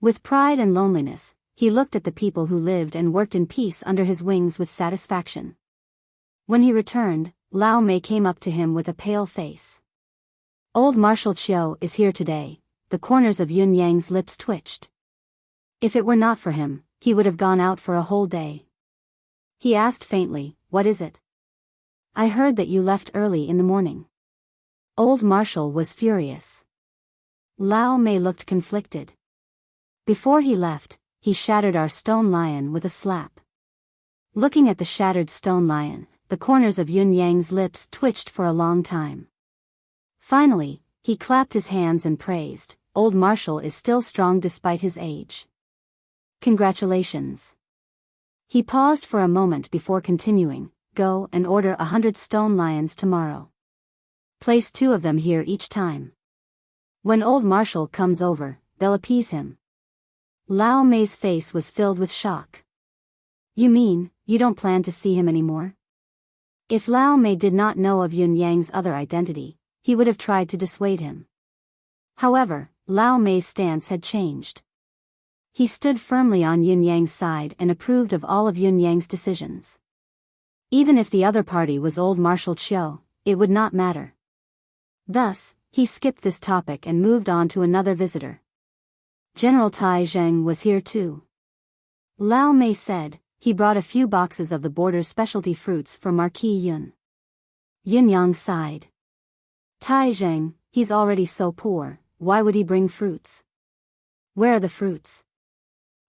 With pride and loneliness, he looked at the people who lived and worked in peace under his wings with satisfaction. When he returned, Lao Mei came up to him with a pale face. "Old Marshal Chiu is here today." The corners of Yin Yang's lips twitched. If it were not for him, he would have gone out for a whole day. He asked faintly, "What is it?" "I heard that you left early in the morning." Old Marshal was furious. Lao Mei looked conflicted. "Before he left, he shattered our stone lion with a slap." Looking at the shattered stone lion, the corners of Yin Yang's lips twitched for a long time. Finally, he clapped his hands and praised, old Marshal is still strong despite his age. Congratulations. He paused for a moment before continuing, go and order 100 stone lions tomorrow. Place 2 of them here each time. When old Marshal comes over, they'll appease him. Lao Mei's face was filled with shock. You mean, you don't plan to see him anymore? If Lao Mei did not know of Yun Yang's other identity, he would have tried to dissuade him. However, Lao Mei's stance had changed. He stood firmly on Yun Yang's side and approved of all of Yun Yang's decisions. Even if the other party was old Marshal Chiu, it would not matter. Thus, he skipped this topic and moved on to another visitor. General Tai Zheng was here too. Lao Mei said. He brought a few boxes of the border's specialty fruits for Marquis Yun. Yin Yang sighed. Tai Zheng, he's already so poor, why would he bring fruits? Where are the fruits?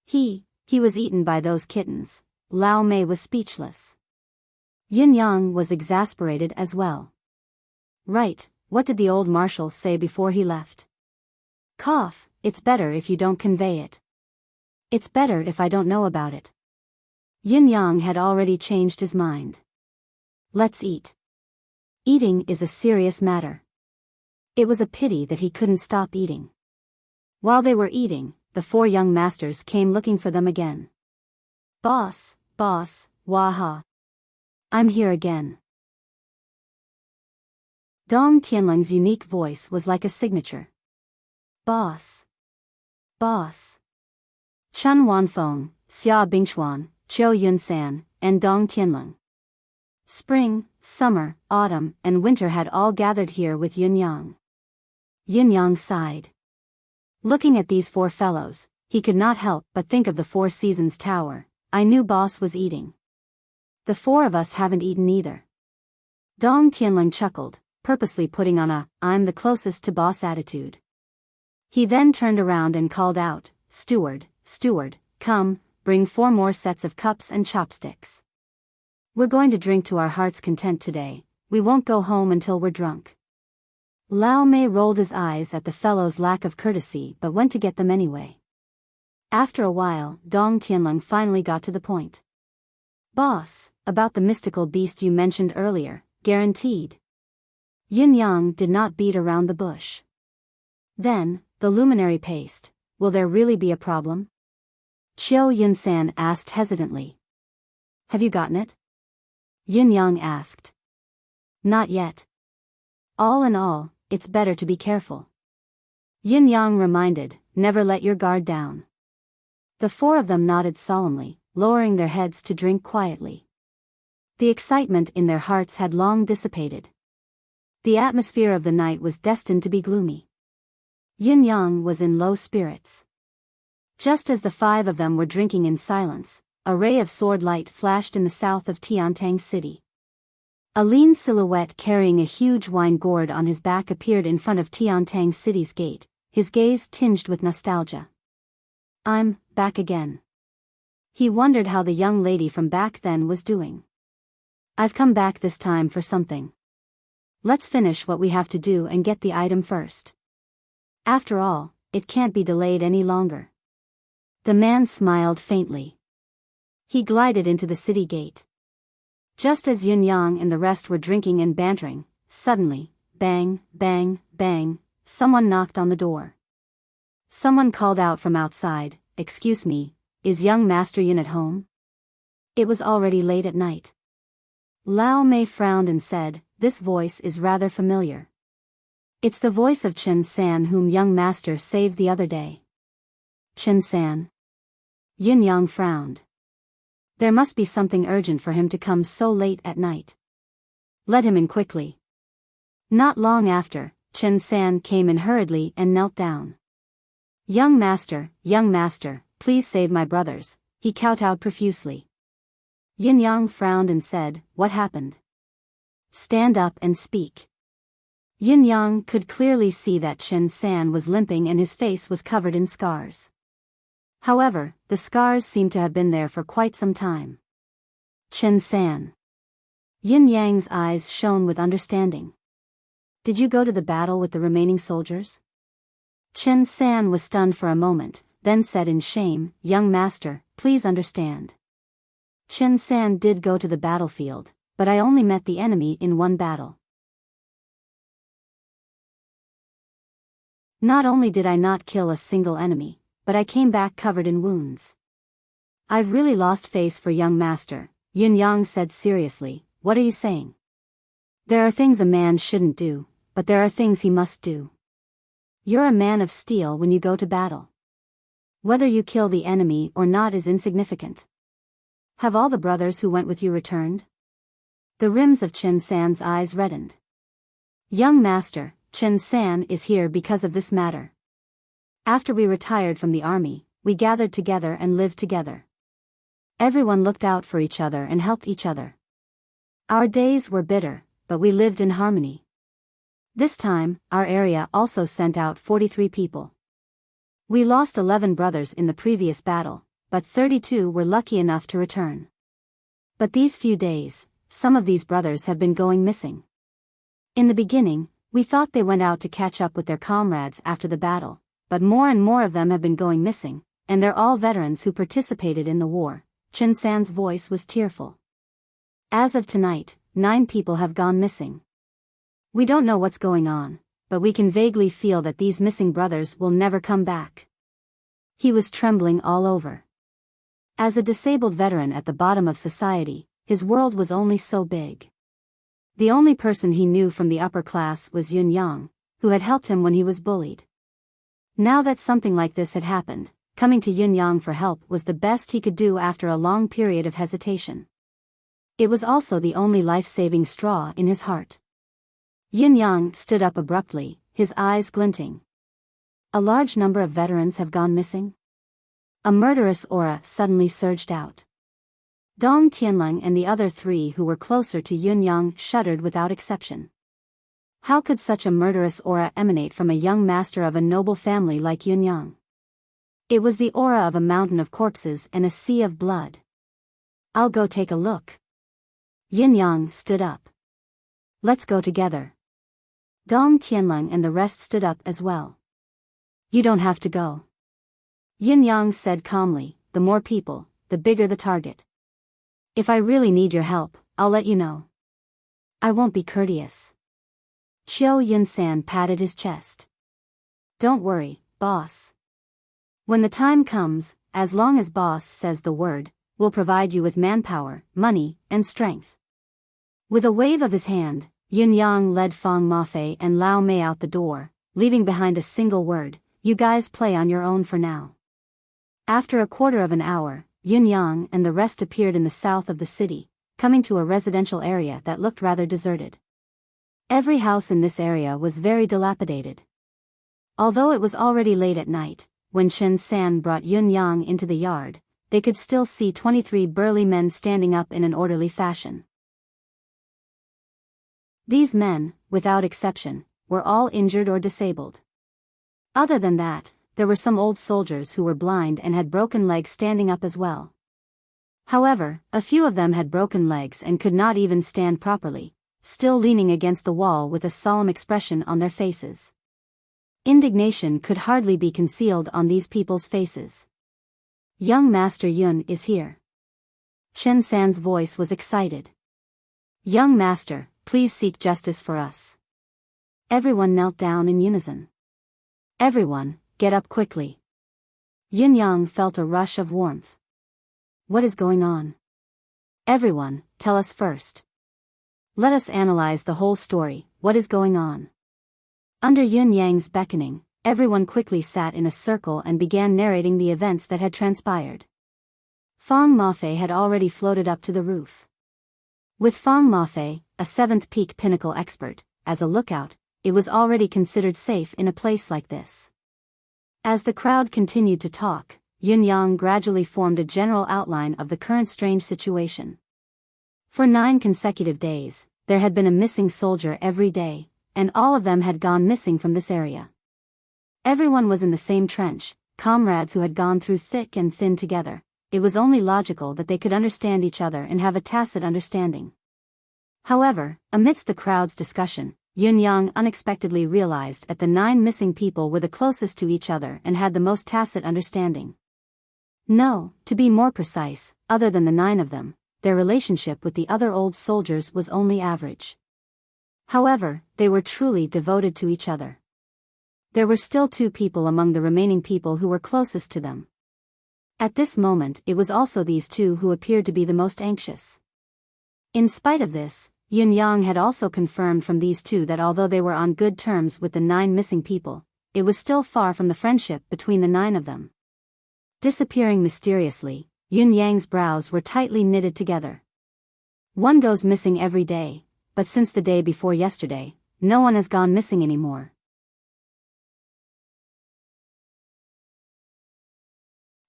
He was eaten by those kittens. Lao Mei was speechless. Yin Yang was exasperated as well. Right, what did the old Marshal say before he left? Cough, it's better if you don't convey it. It's better if I don't know about it. Yin Yang had already changed his mind. Let's eat. Eating is a serious matter. It was a pity that he couldn't stop eating. While they were eating, the 4 young masters came looking for them again. Boss, waha. I'm here again. Dong Tianling's unique voice was like a signature. Boss. Chun Wanfeng, Xia Bingchuan, Chiu Yunsan, and Dong Tianling. Spring, summer, autumn, and winter had all gathered here with Yun Yang. Yin Yang sighed. Looking at these 4 fellows, he could not help but think of the 4 Seasons Tower. I knew boss was eating. The 4 of us haven't eaten either. Dong Tianling chuckled, purposely putting on a I'm the closest to boss attitude. He then turned around and called out, Steward, come, bring 4 more sets of cups and chopsticks. We're going to drink to our heart's content today, we won't go home until we're drunk. Lao Mei rolled his eyes at the fellow's lack of courtesy but went to get them anyway. After a while, Dong Tianling finally got to the point. Boss, about the mystical beast you mentioned earlier, guaranteed. Yin Yang did not beat around the bush. Then, the luminary paste, will there really be a problem? Chiu Yunsan asked hesitantly. Have you gotten it? Yin Yang asked. Not yet. All in all, it's better to be careful. Yin Yang reminded, never let your guard down. The 4 of them nodded solemnly, lowering their heads to drink quietly. The excitement in their hearts had long dissipated. The atmosphere of the night was destined to be gloomy. Yin Yang was in low spirits. Just as the 5 of them were drinking in silence, a ray of sword light flashed in the south of Tiantang City. A lean silhouette carrying a huge wine gourd on his back appeared in front of Tiantang City's gate, his gaze tinged with nostalgia. I'm back again. He wondered how the young lady from back then was doing. I've come back this time for something. Let's finish what we have to do and get the item first. After all, it can't be delayed any longer. The man smiled faintly. He glided into the city gate. Just as Yun Yang and the rest were drinking and bantering, suddenly, bang, bang, bang, someone knocked on the door. Someone called out from outside, Excuse me, is young Master Yun at home? It was already late at night. Lao Mei frowned and said, This voice is rather familiar. It's the voice of Chen San whom young Master saved the other day. Chen San? Yin Yang frowned. There must be something urgent for him to come so late at night. Let him in quickly. Not long after, Chen San came in hurriedly and knelt down. Young Master, please save my brothers, he kowtowed profusely. Yin Yang frowned and said, What happened? Stand up and speak. Yin Yang could clearly see that Chen San was limping and his face was covered in scars. However, the scars seemed to have been there for quite some time. Chen San. Yin Yang's eyes shone with understanding. Did you go to the battle with the remaining soldiers? Chen San was stunned for a moment, then said in shame, "Young master, please understand. Chen San did go to the battlefield, but I only met the enemy in one battle. Not only did I not kill a single enemy, but I came back covered in wounds. I've really lost face for young master," Yun Yang said seriously. "What are you saying? There are things a man shouldn't do, but there are things he must do. You're a man of steel when you go to battle. Whether you kill the enemy or not is insignificant. Have all the brothers who went with you returned?" The rims of Chen San's eyes reddened. "Young master, Chen San is here because of this matter. After we retired from the army, we gathered together and lived together. Everyone looked out for each other and helped each other. Our days were bitter, but we lived in harmony. This time, our area also sent out 43 people. We lost 11 brothers in the previous battle, but 32 were lucky enough to return. But these few days, some of these brothers have been going missing. In the beginning, we thought they went out to catch up with their comrades after the battle, but more and more of them have been going missing, and they're all veterans who participated in the war." Chen San's voice was tearful. "As of tonight, 9 people have gone missing. We don't know what's going on, but we can vaguely feel that these missing brothers will never come back." He was trembling all over. As a disabled veteran at the bottom of society, his world was only so big. The only person he knew from the upper class was Yun Yang, who had helped him when he was bullied. Now that something like this had happened, coming to Yun Yang for help was the best he could do after a long period of hesitation. It was also the only life-saving straw in his heart. Yun Yang stood up abruptly, his eyes glinting. "A large number of veterans have gone missing?" A murderous aura suddenly surged out. Dong Tianling and the other 3 who were closer to Yun Yang shuddered without exception. How could such a murderous aura emanate from a young master of a noble family like Yun Yang? It was the aura of a mountain of corpses and a sea of blood. "I'll go take a look." Yun Yang stood up. "Let's go together." Dong Tianling and the rest stood up as well. "You don't have to go," Yun Yang said calmly. "The more people, the bigger the target. If I really need your help, I'll let you know. I won't be courteous." Chiu Yun-san patted his chest. "Don't worry, boss. When the time comes, as long as boss says the word, we'll provide you with manpower, money, and strength." With a wave of his hand, Yun Yang led Fang Mafei and Lao Mei out the door, leaving behind a single word, "You guys play on your own for now." After a quarter of an hour, Yun Yang and the rest appeared in the south of the city, coming to a residential area that looked rather deserted. Every house in this area was very dilapidated. Although it was already late at night, when Chen San brought Yun Yang into the yard, they could still see 23 burly men standing up in an orderly fashion. These men, without exception, were all injured or disabled. Other than that, there were some old soldiers who were blind and had broken legs standing up as well. However, a few of them had broken legs and could not even stand properly, still leaning against the wall with a solemn expression on their faces. Indignation could hardly be concealed on these people's faces. "Young Master Yun is here." Chen San's voice was excited. "Young Master, please seek justice for us." Everyone knelt down in unison. "Everyone, get up quickly." Yun Yang felt a rush of warmth. "What is going on? Everyone, tell us first. Let us analyze the whole story. What is going on?" Under Yun Yang's beckoning, everyone quickly sat in a circle and began narrating the events that had transpired. Fang Mafei had already floated up to the roof. With Fang Mafei, a 7th peak pinnacle expert, as a lookout, it was already considered safe in a place like this. As the crowd continued to talk, Yun Yang gradually formed a general outline of the current strange situation. For 9 consecutive days, there had been a missing soldier every day, and all of them had gone missing from this area. Everyone was in the same trench, comrades who had gone through thick and thin together. It was only logical that they could understand each other and have a tacit understanding. However, amidst the crowd's discussion, Yun-yang unexpectedly realized that the 9 missing people were the closest to each other and had the most tacit understanding. No, to be more precise, other than the 9 of them, their relationship with the other old soldiers was only average. However, they were truly devoted to each other. There were still 2 people among the remaining people who were closest to them. At this moment, it was also these 2 who appeared to be the most anxious. In spite of this, Yun-yang had also confirmed from these 2 that although they were on good terms with the 9 missing people, it was still far from the friendship between the 9 of them. Disappearing mysteriously, Yun-yang's brows were tightly knitted together. One goes missing every day, but since the day before yesterday, no one has gone missing anymore.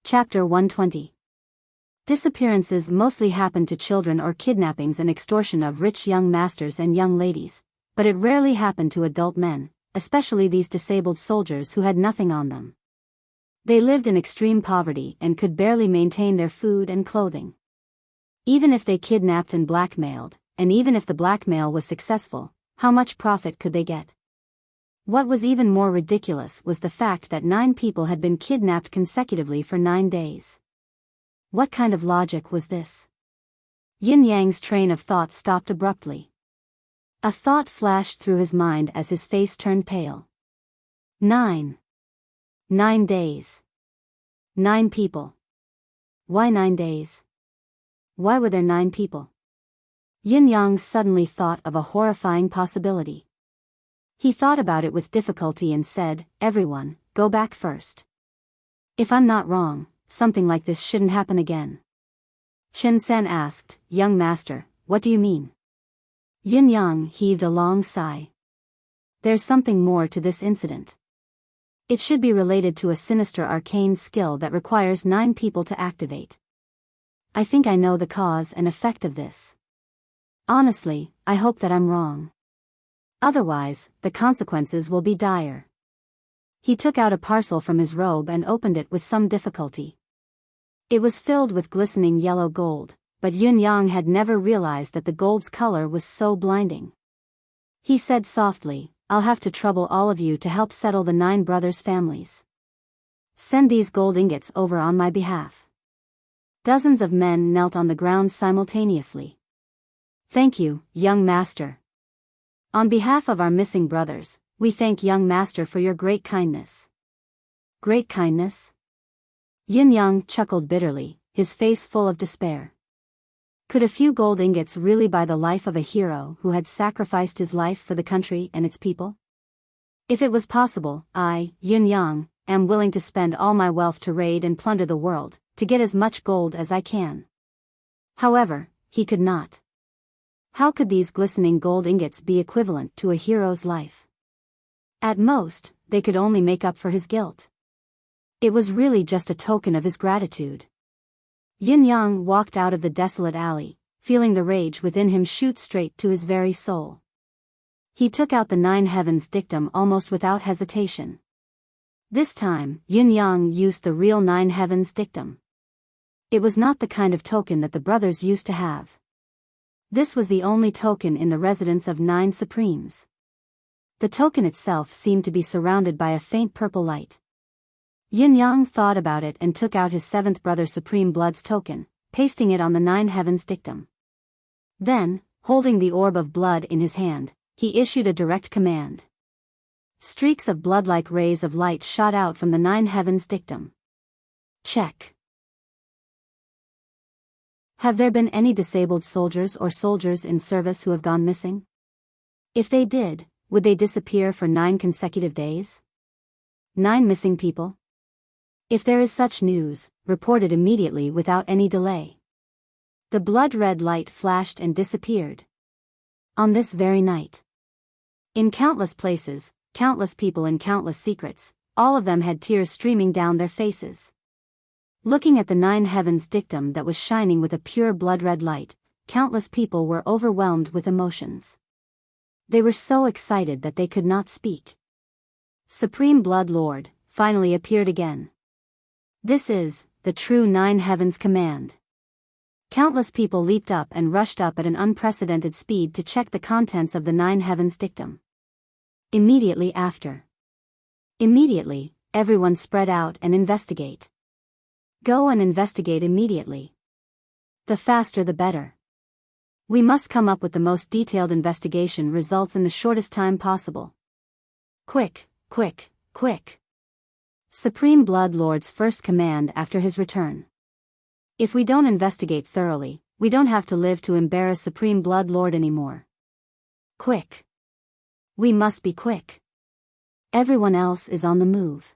Chapter 120. Disappearances mostly happen to children or kidnappings and extortion of rich young masters and young ladies, but it rarely happened to adult men, especially these disabled soldiers who had nothing on them. They lived in extreme poverty and could barely maintain their food and clothing. Even if they kidnapped and blackmailed, and even if the blackmail was successful, how much profit could they get? What was even more ridiculous was the fact that 9 people had been kidnapped consecutively for 9 days. What kind of logic was this? Yin-yang's train of thought stopped abruptly. A thought flashed through his mind as his face turned pale. 9 days. 9 people. Why 9 days? Why were there 9 people? Yin-yang suddenly thought of a horrifying possibility. He thought about it with difficulty and said, "Everyone, go back first. If I'm not wrong, something like this shouldn't happen again." Chen-san asked, "Young master, what do you mean?" Yin-yang heaved a long sigh. There's something more to this incident. It should be related to a sinister arcane skill that requires 9 people to activate. I think I know the cause and effect of this. Honestly, I hope that I'm wrong. Otherwise, the consequences will be dire. He took out a parcel from his robe and opened it with some difficulty. It was filled with glistening yellow gold, but Yun-yang had never realized that the gold's color was so blinding. He said softly, "I'll have to trouble all of you to help settle the 9 brothers' families. Send these gold ingots over on my behalf." Dozens of men knelt on the ground simultaneously. "Thank you, young master. On behalf of our missing brothers, we thank young master for your great kindness." Great kindness? Yin-yang chuckled bitterly, his face full of despair. Could a few gold ingots really buy the life of a hero who had sacrificed his life for the country and its people? If it was possible, I, Yin-yang, am willing to spend all my wealth to raid and plunder the world, to get as much gold as I can. However, he could not. How could these glistening gold ingots be equivalent to a hero's life? At most, they could only make up for his guilt. It was really just a token of his gratitude. Yin-yang walked out of the desolate alley, feeling the rage within him shoot straight to his very soul. He took out the 9 heavens dictum almost without hesitation. This time, Yin-yang used the real 9 heavens dictum. It was not the kind of token that the brothers used to have. This was the only token in the residence of 9 supremes. The token itself seemed to be surrounded by a faint purple light. Yin-yang thought about it and took out his 7th brother Supreme Blood's token, pasting it on the 9 heavens dictum. Then, holding the orb of blood in his hand, he issued a direct command. Streaks of blood-like rays of light shot out from the 9 heavens dictum. Check. Have there been any disabled soldiers or soldiers in service who have gone missing? If they did, would they disappear for 9 consecutive days? 9 missing people? If there is such news, report it immediately without any delay. The blood-red light flashed and disappeared. On this very night. In countless places, countless people and countless secrets, all of them had tears streaming down their faces. Looking at the 9 heavens dictum that was shining with a pure blood-red light, countless people were overwhelmed with emotions. They were so excited that they could not speak. Supreme Blood Lord finally appeared again. This is the true 9 heavens command. Countless people leaped up and rushed up at an unprecedented speed to check the contents of the 9 heavens dictum. Immediately after. Immediately, everyone spread out and investigate. Go and investigate immediately. The faster the better. We must come up with the most detailed investigation results in the shortest time possible. Quick, quick, quick. Supreme Blood Lord's first command after his return. If we don't investigate thoroughly, we don't have to live to embarrass Supreme Blood Lord anymore. Quick. We must be quick. Everyone else is on the move.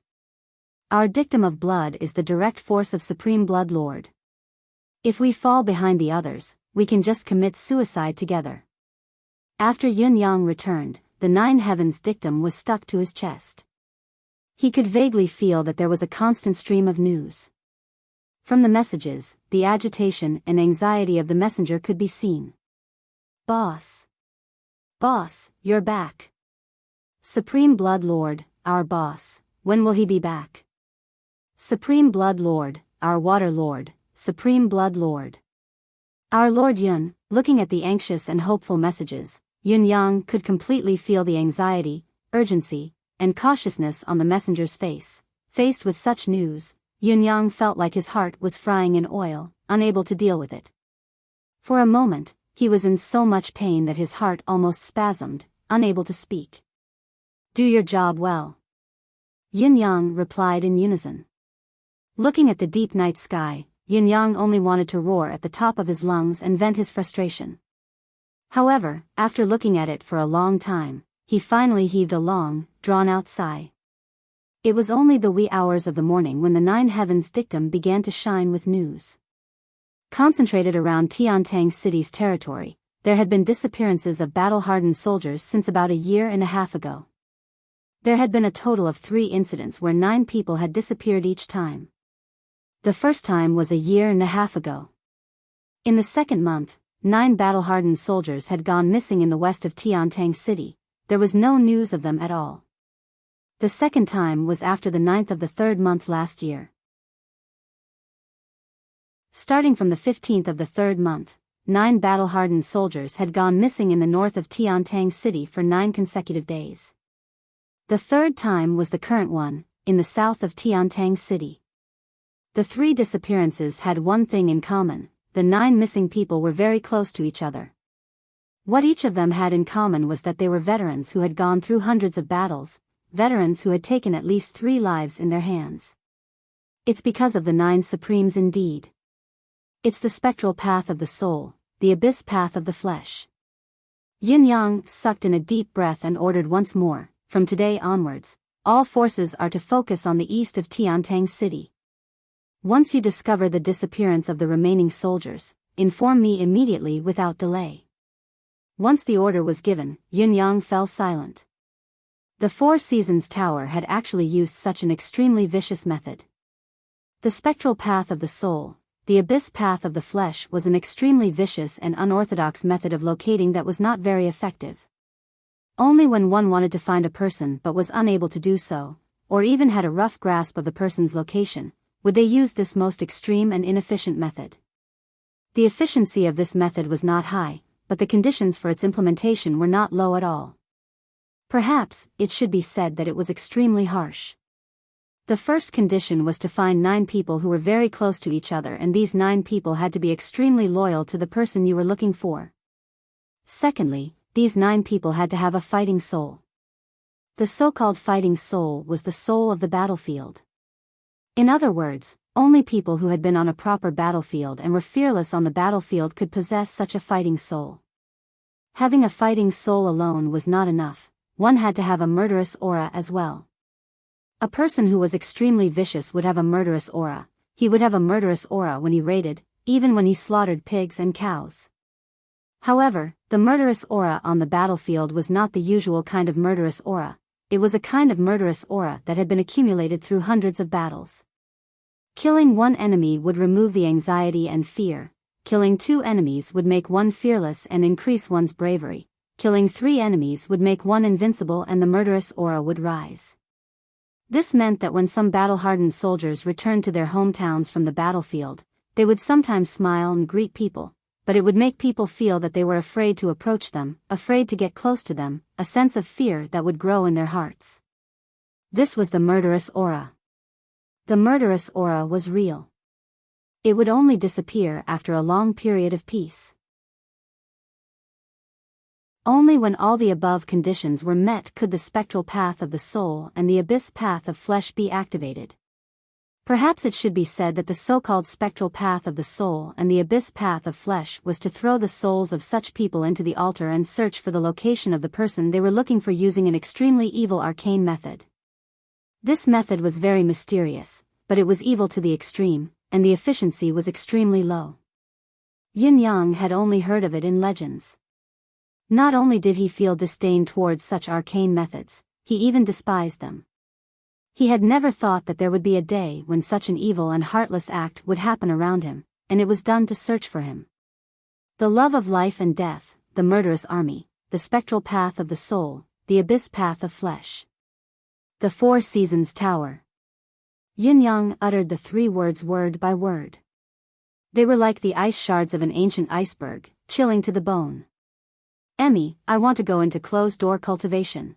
Our dictum of blood is the direct force of Supreme Blood Lord. If we fall behind the others, we can just commit suicide together. After Yun Yang returned, the Nine Heavens dictum was stuck to his chest. He could vaguely feel that there was a constant stream of news. From the messages, the agitation and anxiety of the messenger could be seen. Boss. Boss, you're back. Supreme Blood Lord, our boss, when will he be back? Supreme Blood Lord, our Water Lord, Supreme Blood Lord. Our Lord Yun, looking at the anxious and hopeful messages, Yun Yang could completely feel the anxiety, urgency, and cautiousness on the messenger's face. Faced with such news, Yun Yang felt like his heart was frying in oil, unable to deal with it. For a moment, he was in so much pain that his heart almost spasmed, unable to speak. Do your job well. Yin Yang replied in unison. Looking at the deep night sky, Yin Yang only wanted to roar at the top of his lungs and vent his frustration. However, after looking at it for a long time, he finally heaved a long, drawn-out sigh. It was only the wee hours of the morning when the Nine Heavens dictum began to shine with news. Concentrated around Tiantang City's territory, there had been disappearances of battle-hardened soldiers since about a year and a half ago. There had been a total of 3 incidents where 9 people had disappeared each time. The first time was a year and a half ago. In the second month, 9 battle-hardened soldiers had gone missing in the west of Tiantang City. There was no news of them at all. The second time was after the 9th of the 3rd month last year. Starting from the 15th of the 3rd month, 9 battle-hardened soldiers had gone missing in the north of Tiantang City for 9 consecutive days. The third time was the current one, in the south of Tiantang City. The 3 disappearances had one thing in common: the 9 missing people were very close to each other. What each of them had in common was that they were veterans who had gone through hundreds of battles, veterans who had taken at least 3 lives in their hands. It's because of the 9 Supremes indeed. It's the spectral path of the soul, the abyss path of the flesh. Yin Yang sucked in a deep breath and ordered once more, from today onwards, all forces are to focus on the east of Tiantang City. Once you discover the disappearance of the remaining soldiers, inform me immediately without delay. Once the order was given, Yin Yang fell silent. The 4 Seasons Tower had actually used such an extremely vicious method. The spectral path of the soul, the abyss path of the flesh, was an extremely vicious and unorthodox method of locating that was not very effective. Only when one wanted to find a person but was unable to do so, or even had a rough grasp of the person's location, would they use this most extreme and inefficient method. The efficiency of this method was not high, but the conditions for its implementation were not low at all. Perhaps, it should be said that it was extremely harsh. The first condition was to find 9 people who were very close to each other, and these 9 people had to be extremely loyal to the person you were looking for. Secondly, these 9 people had to have a fighting soul. The so-called fighting soul was the soul of the battlefield. In other words, only people who had been on a proper battlefield and were fearless on the battlefield could possess such a fighting soul. Having a fighting soul alone was not enough, one had to have a murderous aura as well. A person who was extremely vicious would have a murderous aura. He would have a murderous aura when he raided, even when he slaughtered pigs and cows. However, the murderous aura on the battlefield was not the usual kind of murderous aura. It was a kind of murderous aura that had been accumulated through hundreds of battles. Killing 1 enemy would remove the anxiety and fear. Killing 2 enemies would make one fearless and increase one's bravery. Killing 3 enemies would make one invincible and the murderous aura would rise. This meant that when some battle-hardened soldiers returned to their hometowns from the battlefield, they would sometimes smile and greet people, but it would make people feel that they were afraid to approach them, afraid to get close to them, a sense of fear that would grow in their hearts. This was the murderous aura. The murderous aura was real. It would only disappear after a long period of peace. Only when all the above conditions were met could the spectral path of the soul and the abyss path of flesh be activated. Perhaps it should be said that the so-called spectral path of the soul and the abyss path of flesh was to throw the souls of such people into the altar and search for the location of the person they were looking for using an extremely evil arcane method. This method was very mysterious, but it was evil to the extreme, and the efficiency was extremely low. Yin Yang had only heard of it in legends. Not only did he feel disdain towards such arcane methods, he even despised them. He had never thought that there would be a day when such an evil and heartless act would happen around him, and it was done to search for him. The love of life and death, the murderous army, the spectral path of the soul, the abyss path of flesh. The Four Seasons Tower. Yin Yang uttered the 3 words word by word. They were like the ice shards of an ancient iceberg, chilling to the bone. Emmy, I want to go into closed-door cultivation.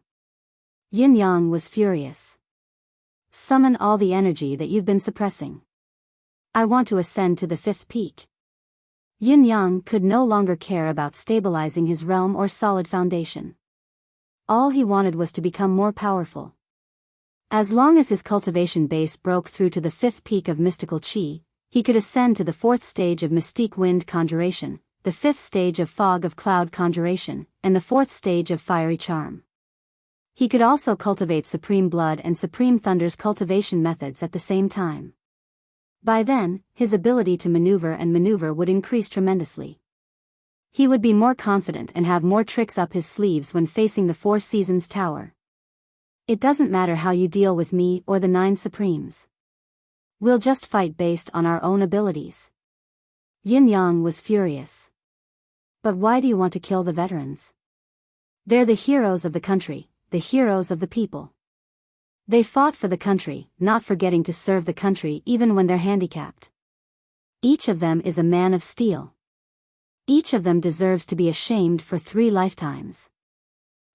Yin Yang was furious. Summon all the energy that you've been suppressing. I want to ascend to the 5th peak. Yin Yang could no longer care about stabilizing his realm or solid foundation. All he wanted was to become more powerful. As long as his cultivation base broke through to the 5th peak of mystical chi, he could ascend to the 4th stage of mystique wind conjuration, the 5th stage of fog of cloud conjuration, and the 4th stage of fiery charm. He could also cultivate supreme blood and supreme thunder's cultivation methods at the same time. By then, his ability to maneuver would increase tremendously. He would be more confident and have more tricks up his sleeves when facing the Four Seasons Tower. It doesn't matter how you deal with me or the 9 Supremes. We'll just fight based on our own abilities. Yin Yang was furious. But why do you want to kill the veterans? They're the heroes of the country, the heroes of the people. They fought for the country, not forgetting to serve the country even when they're handicapped. Each of them is a man of steel. Each of them deserves to be ashamed for 3 lifetimes.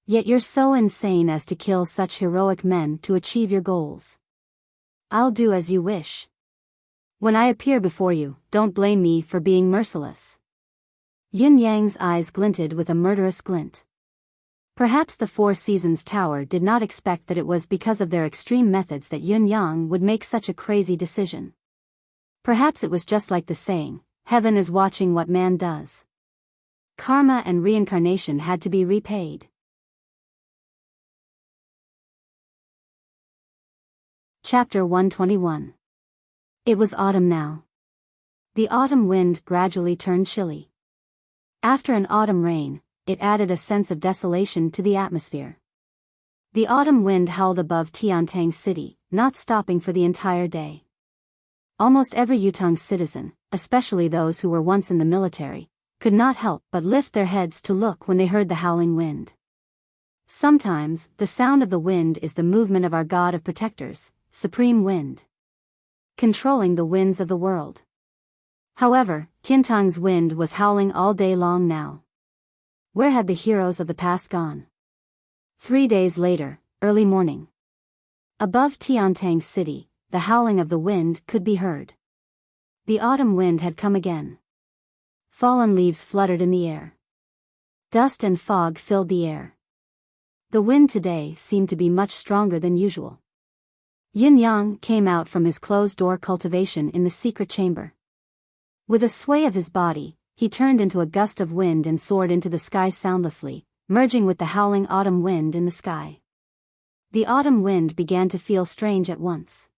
Yet you're so insane as to kill such heroic men to achieve your goals. I'll do as you wish. When I appear before you, don't blame me for being merciless. Yin Yang's eyes glinted with a murderous glint. Perhaps the Four Seasons Tower did not expect that it was because of their extreme methods that Yin Yang would make such a crazy decision. Perhaps it was just like the saying, heaven is watching what man does. Karma and reincarnation had to be repaid. Chapter 121. It was autumn now. The autumn wind gradually turned chilly. After an autumn rain, it added a sense of desolation to the atmosphere. The autumn wind howled above Tiantang City, not stopping for the entire day. Almost every Yutong citizen, especially those who were once in the military, could not help but lift their heads to look when they heard the howling wind. Sometimes, the sound of the wind is the movement of our God of protectors, Supreme Wind, controlling the winds of the world. However, Tiantang's wind was howling all day long now. Where had the heroes of the past gone? 3 days later, early morning. Above Tiantang City, the howling of the wind could be heard. The autumn wind had come again. Fallen leaves fluttered in the air. Dust and fog filled the air. The wind today seemed to be much stronger than usual. Yin Yang came out from his closed-door cultivation in the secret chamber. With a sway of his body, he turned into a gust of wind and soared into the sky soundlessly, merging with the howling autumn wind in the sky. The autumn wind began to feel strange at once.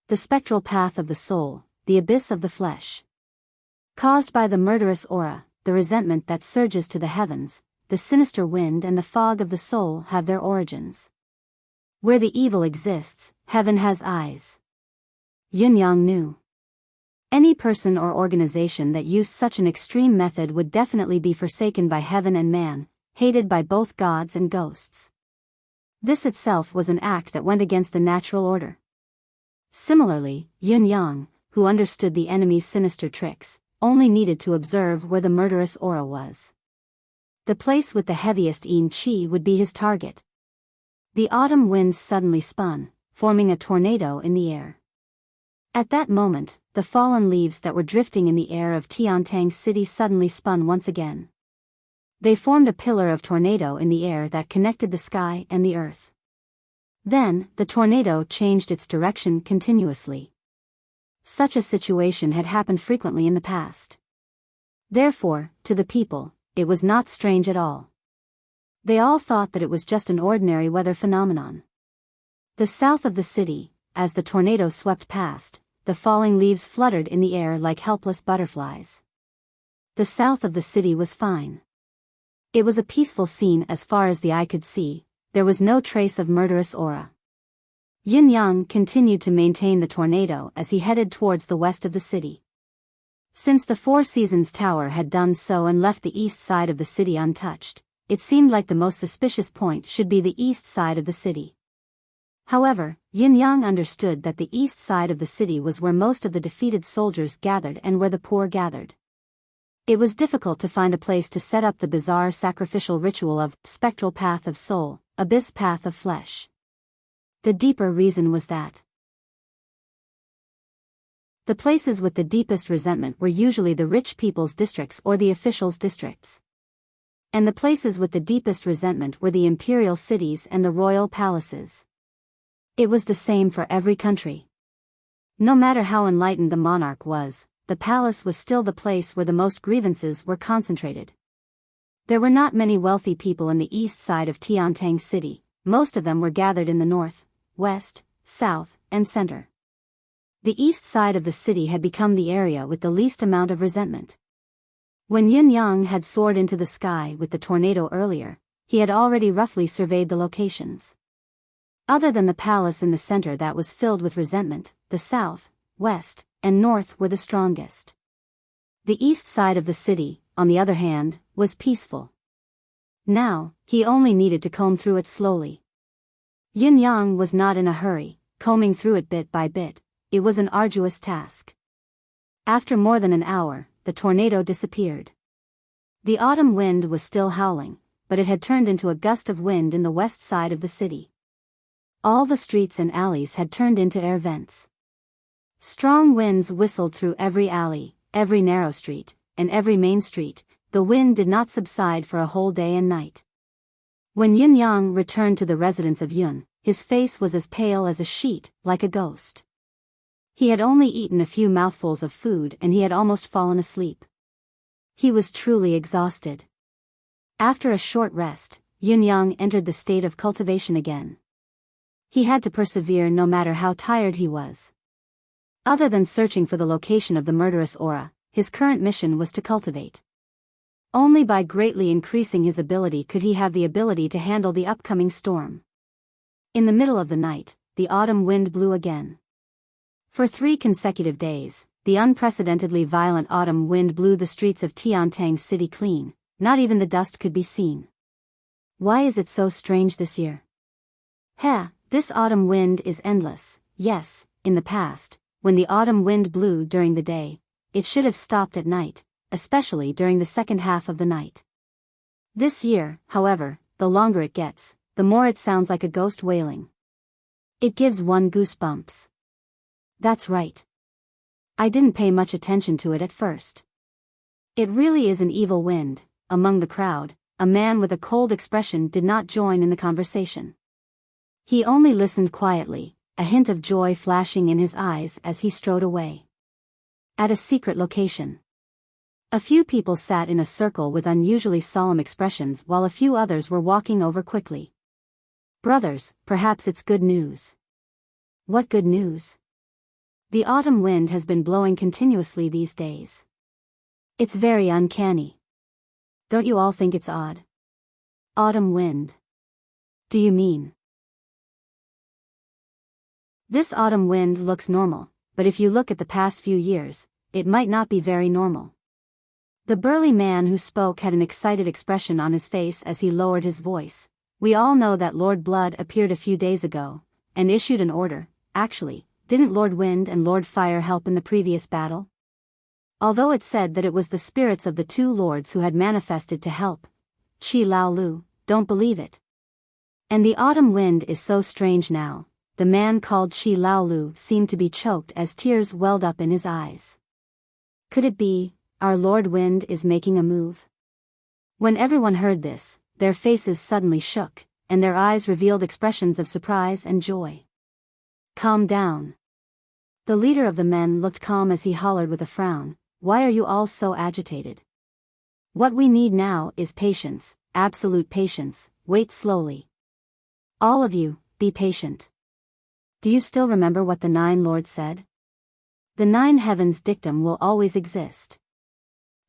The spectral path of the soul, the abyss of the flesh. Caused by the murderous aura, the resentment that surges to the heavens, the sinister wind and the fog of the soul have their origins. Where the evil exists, heaven has eyes. Yin Yang knew. Any person or organization that used such an extreme method would definitely be forsaken by heaven and man, hated by both gods and ghosts. This itself was an act that went against the natural order. Similarly, Yin Yang, who understood the enemy's sinister tricks, only needed to observe where the murderous aura was. The place with the heaviest chi would be his target. The autumn winds suddenly spun, forming a tornado in the air. At that moment, the fallen leaves that were drifting in the air of Tiantang City suddenly spun once again. They formed a pillar of tornado in the air that connected the sky and the earth. Then, the tornado changed its direction continuously. Such a situation had happened frequently in the past. Therefore, to the people, it was not strange at all. They all thought that it was just an ordinary weather phenomenon. The south of the city, as the tornado swept past, the falling leaves fluttered in the air like helpless butterflies. The south of the city was fine. It was a peaceful scene as far as the eye could see. There was no trace of murderous aura. Yin Yang continued to maintain the tornado as he headed towards the west of the city. Since the Four Seasons Tower had done so and left the east side of the city untouched, it seemed like the most suspicious point should be the east side of the city. However, Yin Yang understood that the east side of the city was where most of the defeated soldiers gathered and where the poor gathered. It was difficult to find a place to set up the bizarre sacrificial ritual of spectral path of soul, abyss path of flesh. The deeper reason was that the places with the deepest resentment were usually the rich people's districts or the officials' districts. And the places with the deepest resentment were the imperial cities and the royal palaces. It was the same for every country. No matter how enlightened the monarch was, the palace was still the place where the most grievances were concentrated. There were not many wealthy people in the east side of Tiantang City. Most of them were gathered in the north, west, south, and center. The east side of the city had become the area with the least amount of resentment. When Yin Yang had soared into the sky with the tornado earlier, he had already roughly surveyed the locations. Other than the palace in the center that was filled with resentment, the south, west, and north were the strongest. The east side of the city, on the other hand, was peaceful. Now, he only needed to comb through it slowly. Yin Yang was not in a hurry, combing through it bit by bit. It was an arduous task. After more than an hour, the tornado disappeared. The autumn wind was still howling, but it had turned into a gust of wind in the west side of the city. All the streets and alleys had turned into air vents. Strong winds whistled through every alley, every narrow street, and every main street. The wind did not subside for a whole day and night. When Yin Yang returned to the residence of Yun, his face was as pale as a sheet, like a ghost. He had only eaten a few mouthfuls of food and he had almost fallen asleep. He was truly exhausted. After a short rest, Yin Yang entered the state of cultivation again. He had to persevere no matter how tired he was. Other than searching for the location of the murderous aura, his current mission was to cultivate. Only by greatly increasing his ability could he have the ability to handle the upcoming storm. In the middle of the night, the autumn wind blew again. For 3 consecutive days, the unprecedentedly violent autumn wind blew the streets of Tiantang City clean. Not even the dust could be seen. Why is it so strange this year? This autumn wind is endless. Yes, in the past, when the autumn wind blew during the day, it should have stopped at night, especially during the second half of the night. This year, however, the longer it gets, the more it sounds like a ghost wailing. It gives one goosebumps. That's right. I didn't pay much attention to it at first. It really is an evil wind. Among the crowd, a man with a cold expression did not join in the conversation. He only listened quietly, a hint of joy flashing in his eyes as he strode away. At a secret location. A few people sat in a circle with unusually solemn expressions while a few others were walking over quickly. Brothers, perhaps it's good news. What good news? The autumn wind has been blowing continuously these days. It's very uncanny. Don't you all think it's odd? Autumn wind. Do you mean? This autumn wind looks normal, but if you look at the past few years, it might not be very normal. The burly man who spoke had an excited expression on his face as he lowered his voice. We all know that Lord Blood appeared a few days ago, and issued an order. Actually, didn't Lord Wind and Lord Fire help in the previous battle? Although it said that it was the spirits of the two lords who had manifested to help Qi Lao Lu, don't believe it. And the autumn wind is so strange now. The man called Qi Lao Lu seemed to be choked as tears welled up in his eyes. Could it be, our Lord Wind is making a move? When everyone heard this, their faces suddenly shook, and their eyes revealed expressions of surprise and joy. Calm down. The leader of the men looked calm as he hollered with a frown, why are you all so agitated? What we need now is patience, absolute patience, wait slowly. All of you, be patient. Do you still remember what the 9 lords said? The 9 heavens dictum will always exist.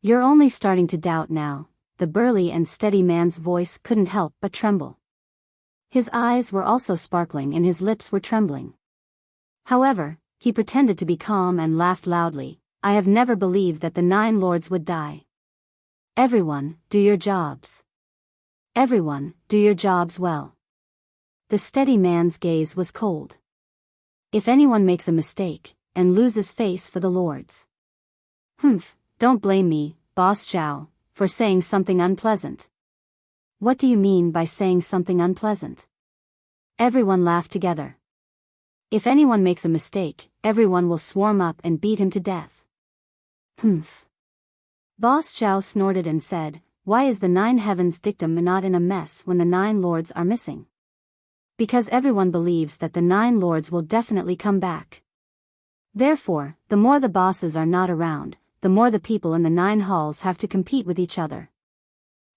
You're only starting to doubt now. The burly and steady man's voice couldn't help but tremble. His eyes were also sparkling and his lips were trembling. However, he pretended to be calm and laughed loudly. I have never believed that the 9 lords would die. Everyone, do your jobs. Everyone, do your jobs well. The steady man's gaze was cold. If anyone makes a mistake, and loses face for the lords. Don't blame me, Boss Zhao, for saying something unpleasant. What do you mean by saying something unpleasant? Everyone laughed together. If anyone makes a mistake, everyone will swarm up and beat him to death. Boss Zhao snorted and said, why is the 9 heavens dictum not in a mess when the 9 lords are missing? Because everyone believes that the 9 lords will definitely come back. Therefore, the more the bosses are not around, the more the people in the 9 halls have to compete with each other.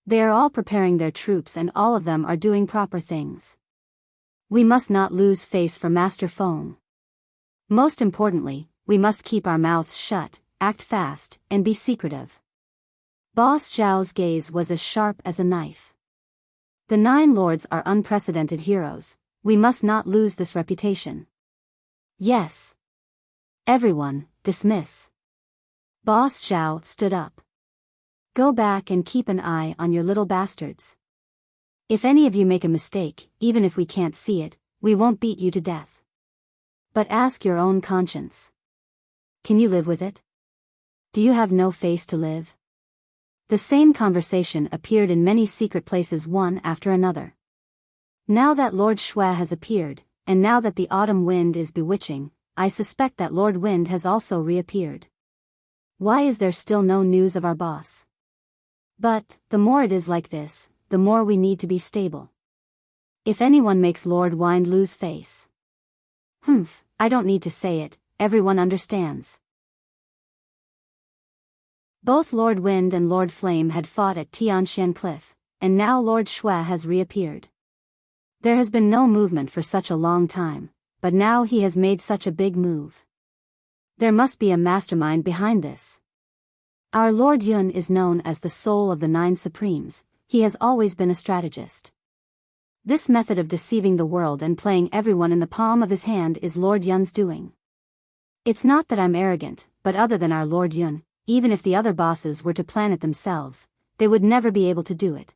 They are all preparing their troops and all of them are doing proper things. We must not lose face for Master Feng. Most importantly, we must keep our mouths shut, act fast, and be secretive. Boss Zhao's gaze was as sharp as a knife. The 9 lords are unprecedented heroes. We must not lose this reputation. Yes. Everyone, dismiss. Boss Zhao stood up. Go back and keep an eye on your little bastards. If any of you make a mistake, even if we can't see it, we won't beat you to death. But ask your own conscience. Can you live with it? Do you have no face to live? The same conversation appeared in many secret places one after another. Now that Lord Shui has appeared, and now that the autumn wind is bewitching, I suspect that Lord Wind has also reappeared. Why is there still no news of our boss? But, the more it is like this, the more we need to be stable. If anyone makes Lord Wind lose face. I don't need to say it, everyone understands. Both Lord Wind and Lord Flame had fought at Tianxian Cliff, and now Lord Shui has reappeared. There has been no movement for such a long time, but now he has made such a big move. There must be a mastermind behind this. Our Lord Yun is known as the soul of the 9 supremes. He has always been a strategist. This method of deceiving the world and playing everyone in the palm of his hand is Lord Yun's doing. It's not that I'm arrogant, but other than our Lord Yun, even if the other bosses were to plan it themselves, they would never be able to do it.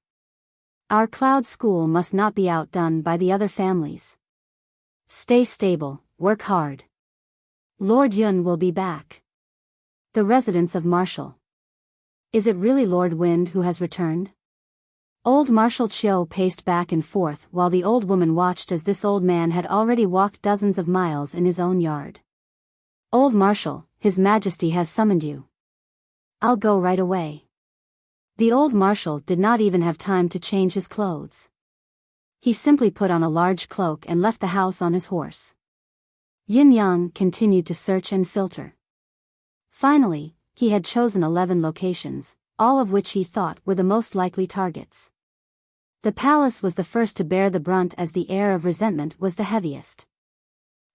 Our cloud school must not be outdone by the other families. Stay stable, work hard. Lord Yun will be back. The residence of Marshal. Is it really Lord Wind who has returned? Old Marshal Chiu paced back and forth while the old woman watched as this old man had already walked dozens of miles in his own yard. Old Marshal, His Majesty has summoned you. I'll go right away. The old Marshal did not even have time to change his clothes. He simply put on a large cloak and left the house on his horse. Yin Yang continued to search and filter. Finally, he had chosen 11 locations, all of which he thought were the most likely targets. The palace was the first to bear the brunt as the air of resentment was the heaviest.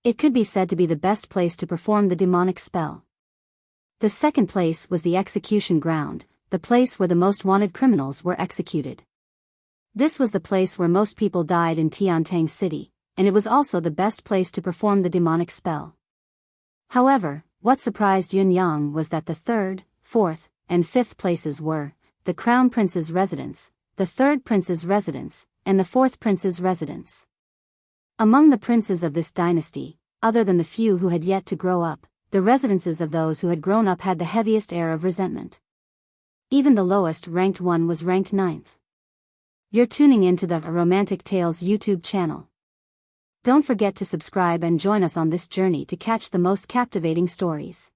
It could be said to be the best place to perform the demonic spell. The second place was the execution ground, the place where the most wanted criminals were executed. This was the place where most people died in Tiantang City, and it was also the best place to perform the demonic spell. However, what surprised Yun Yang was that the 3rd, 4th, and 5th places were the Crown Prince's residence, the 3rd Prince's residence, and the 4th Prince's residence. Among the princes of this dynasty, other than the few who had yet to grow up, the residences of those who had grown up had the heaviest air of resentment. Even the lowest ranked one was ranked 9th. You're tuning into the Romantic Tales YouTube channel. Don't forget to subscribe and join us on this journey to catch the most captivating stories.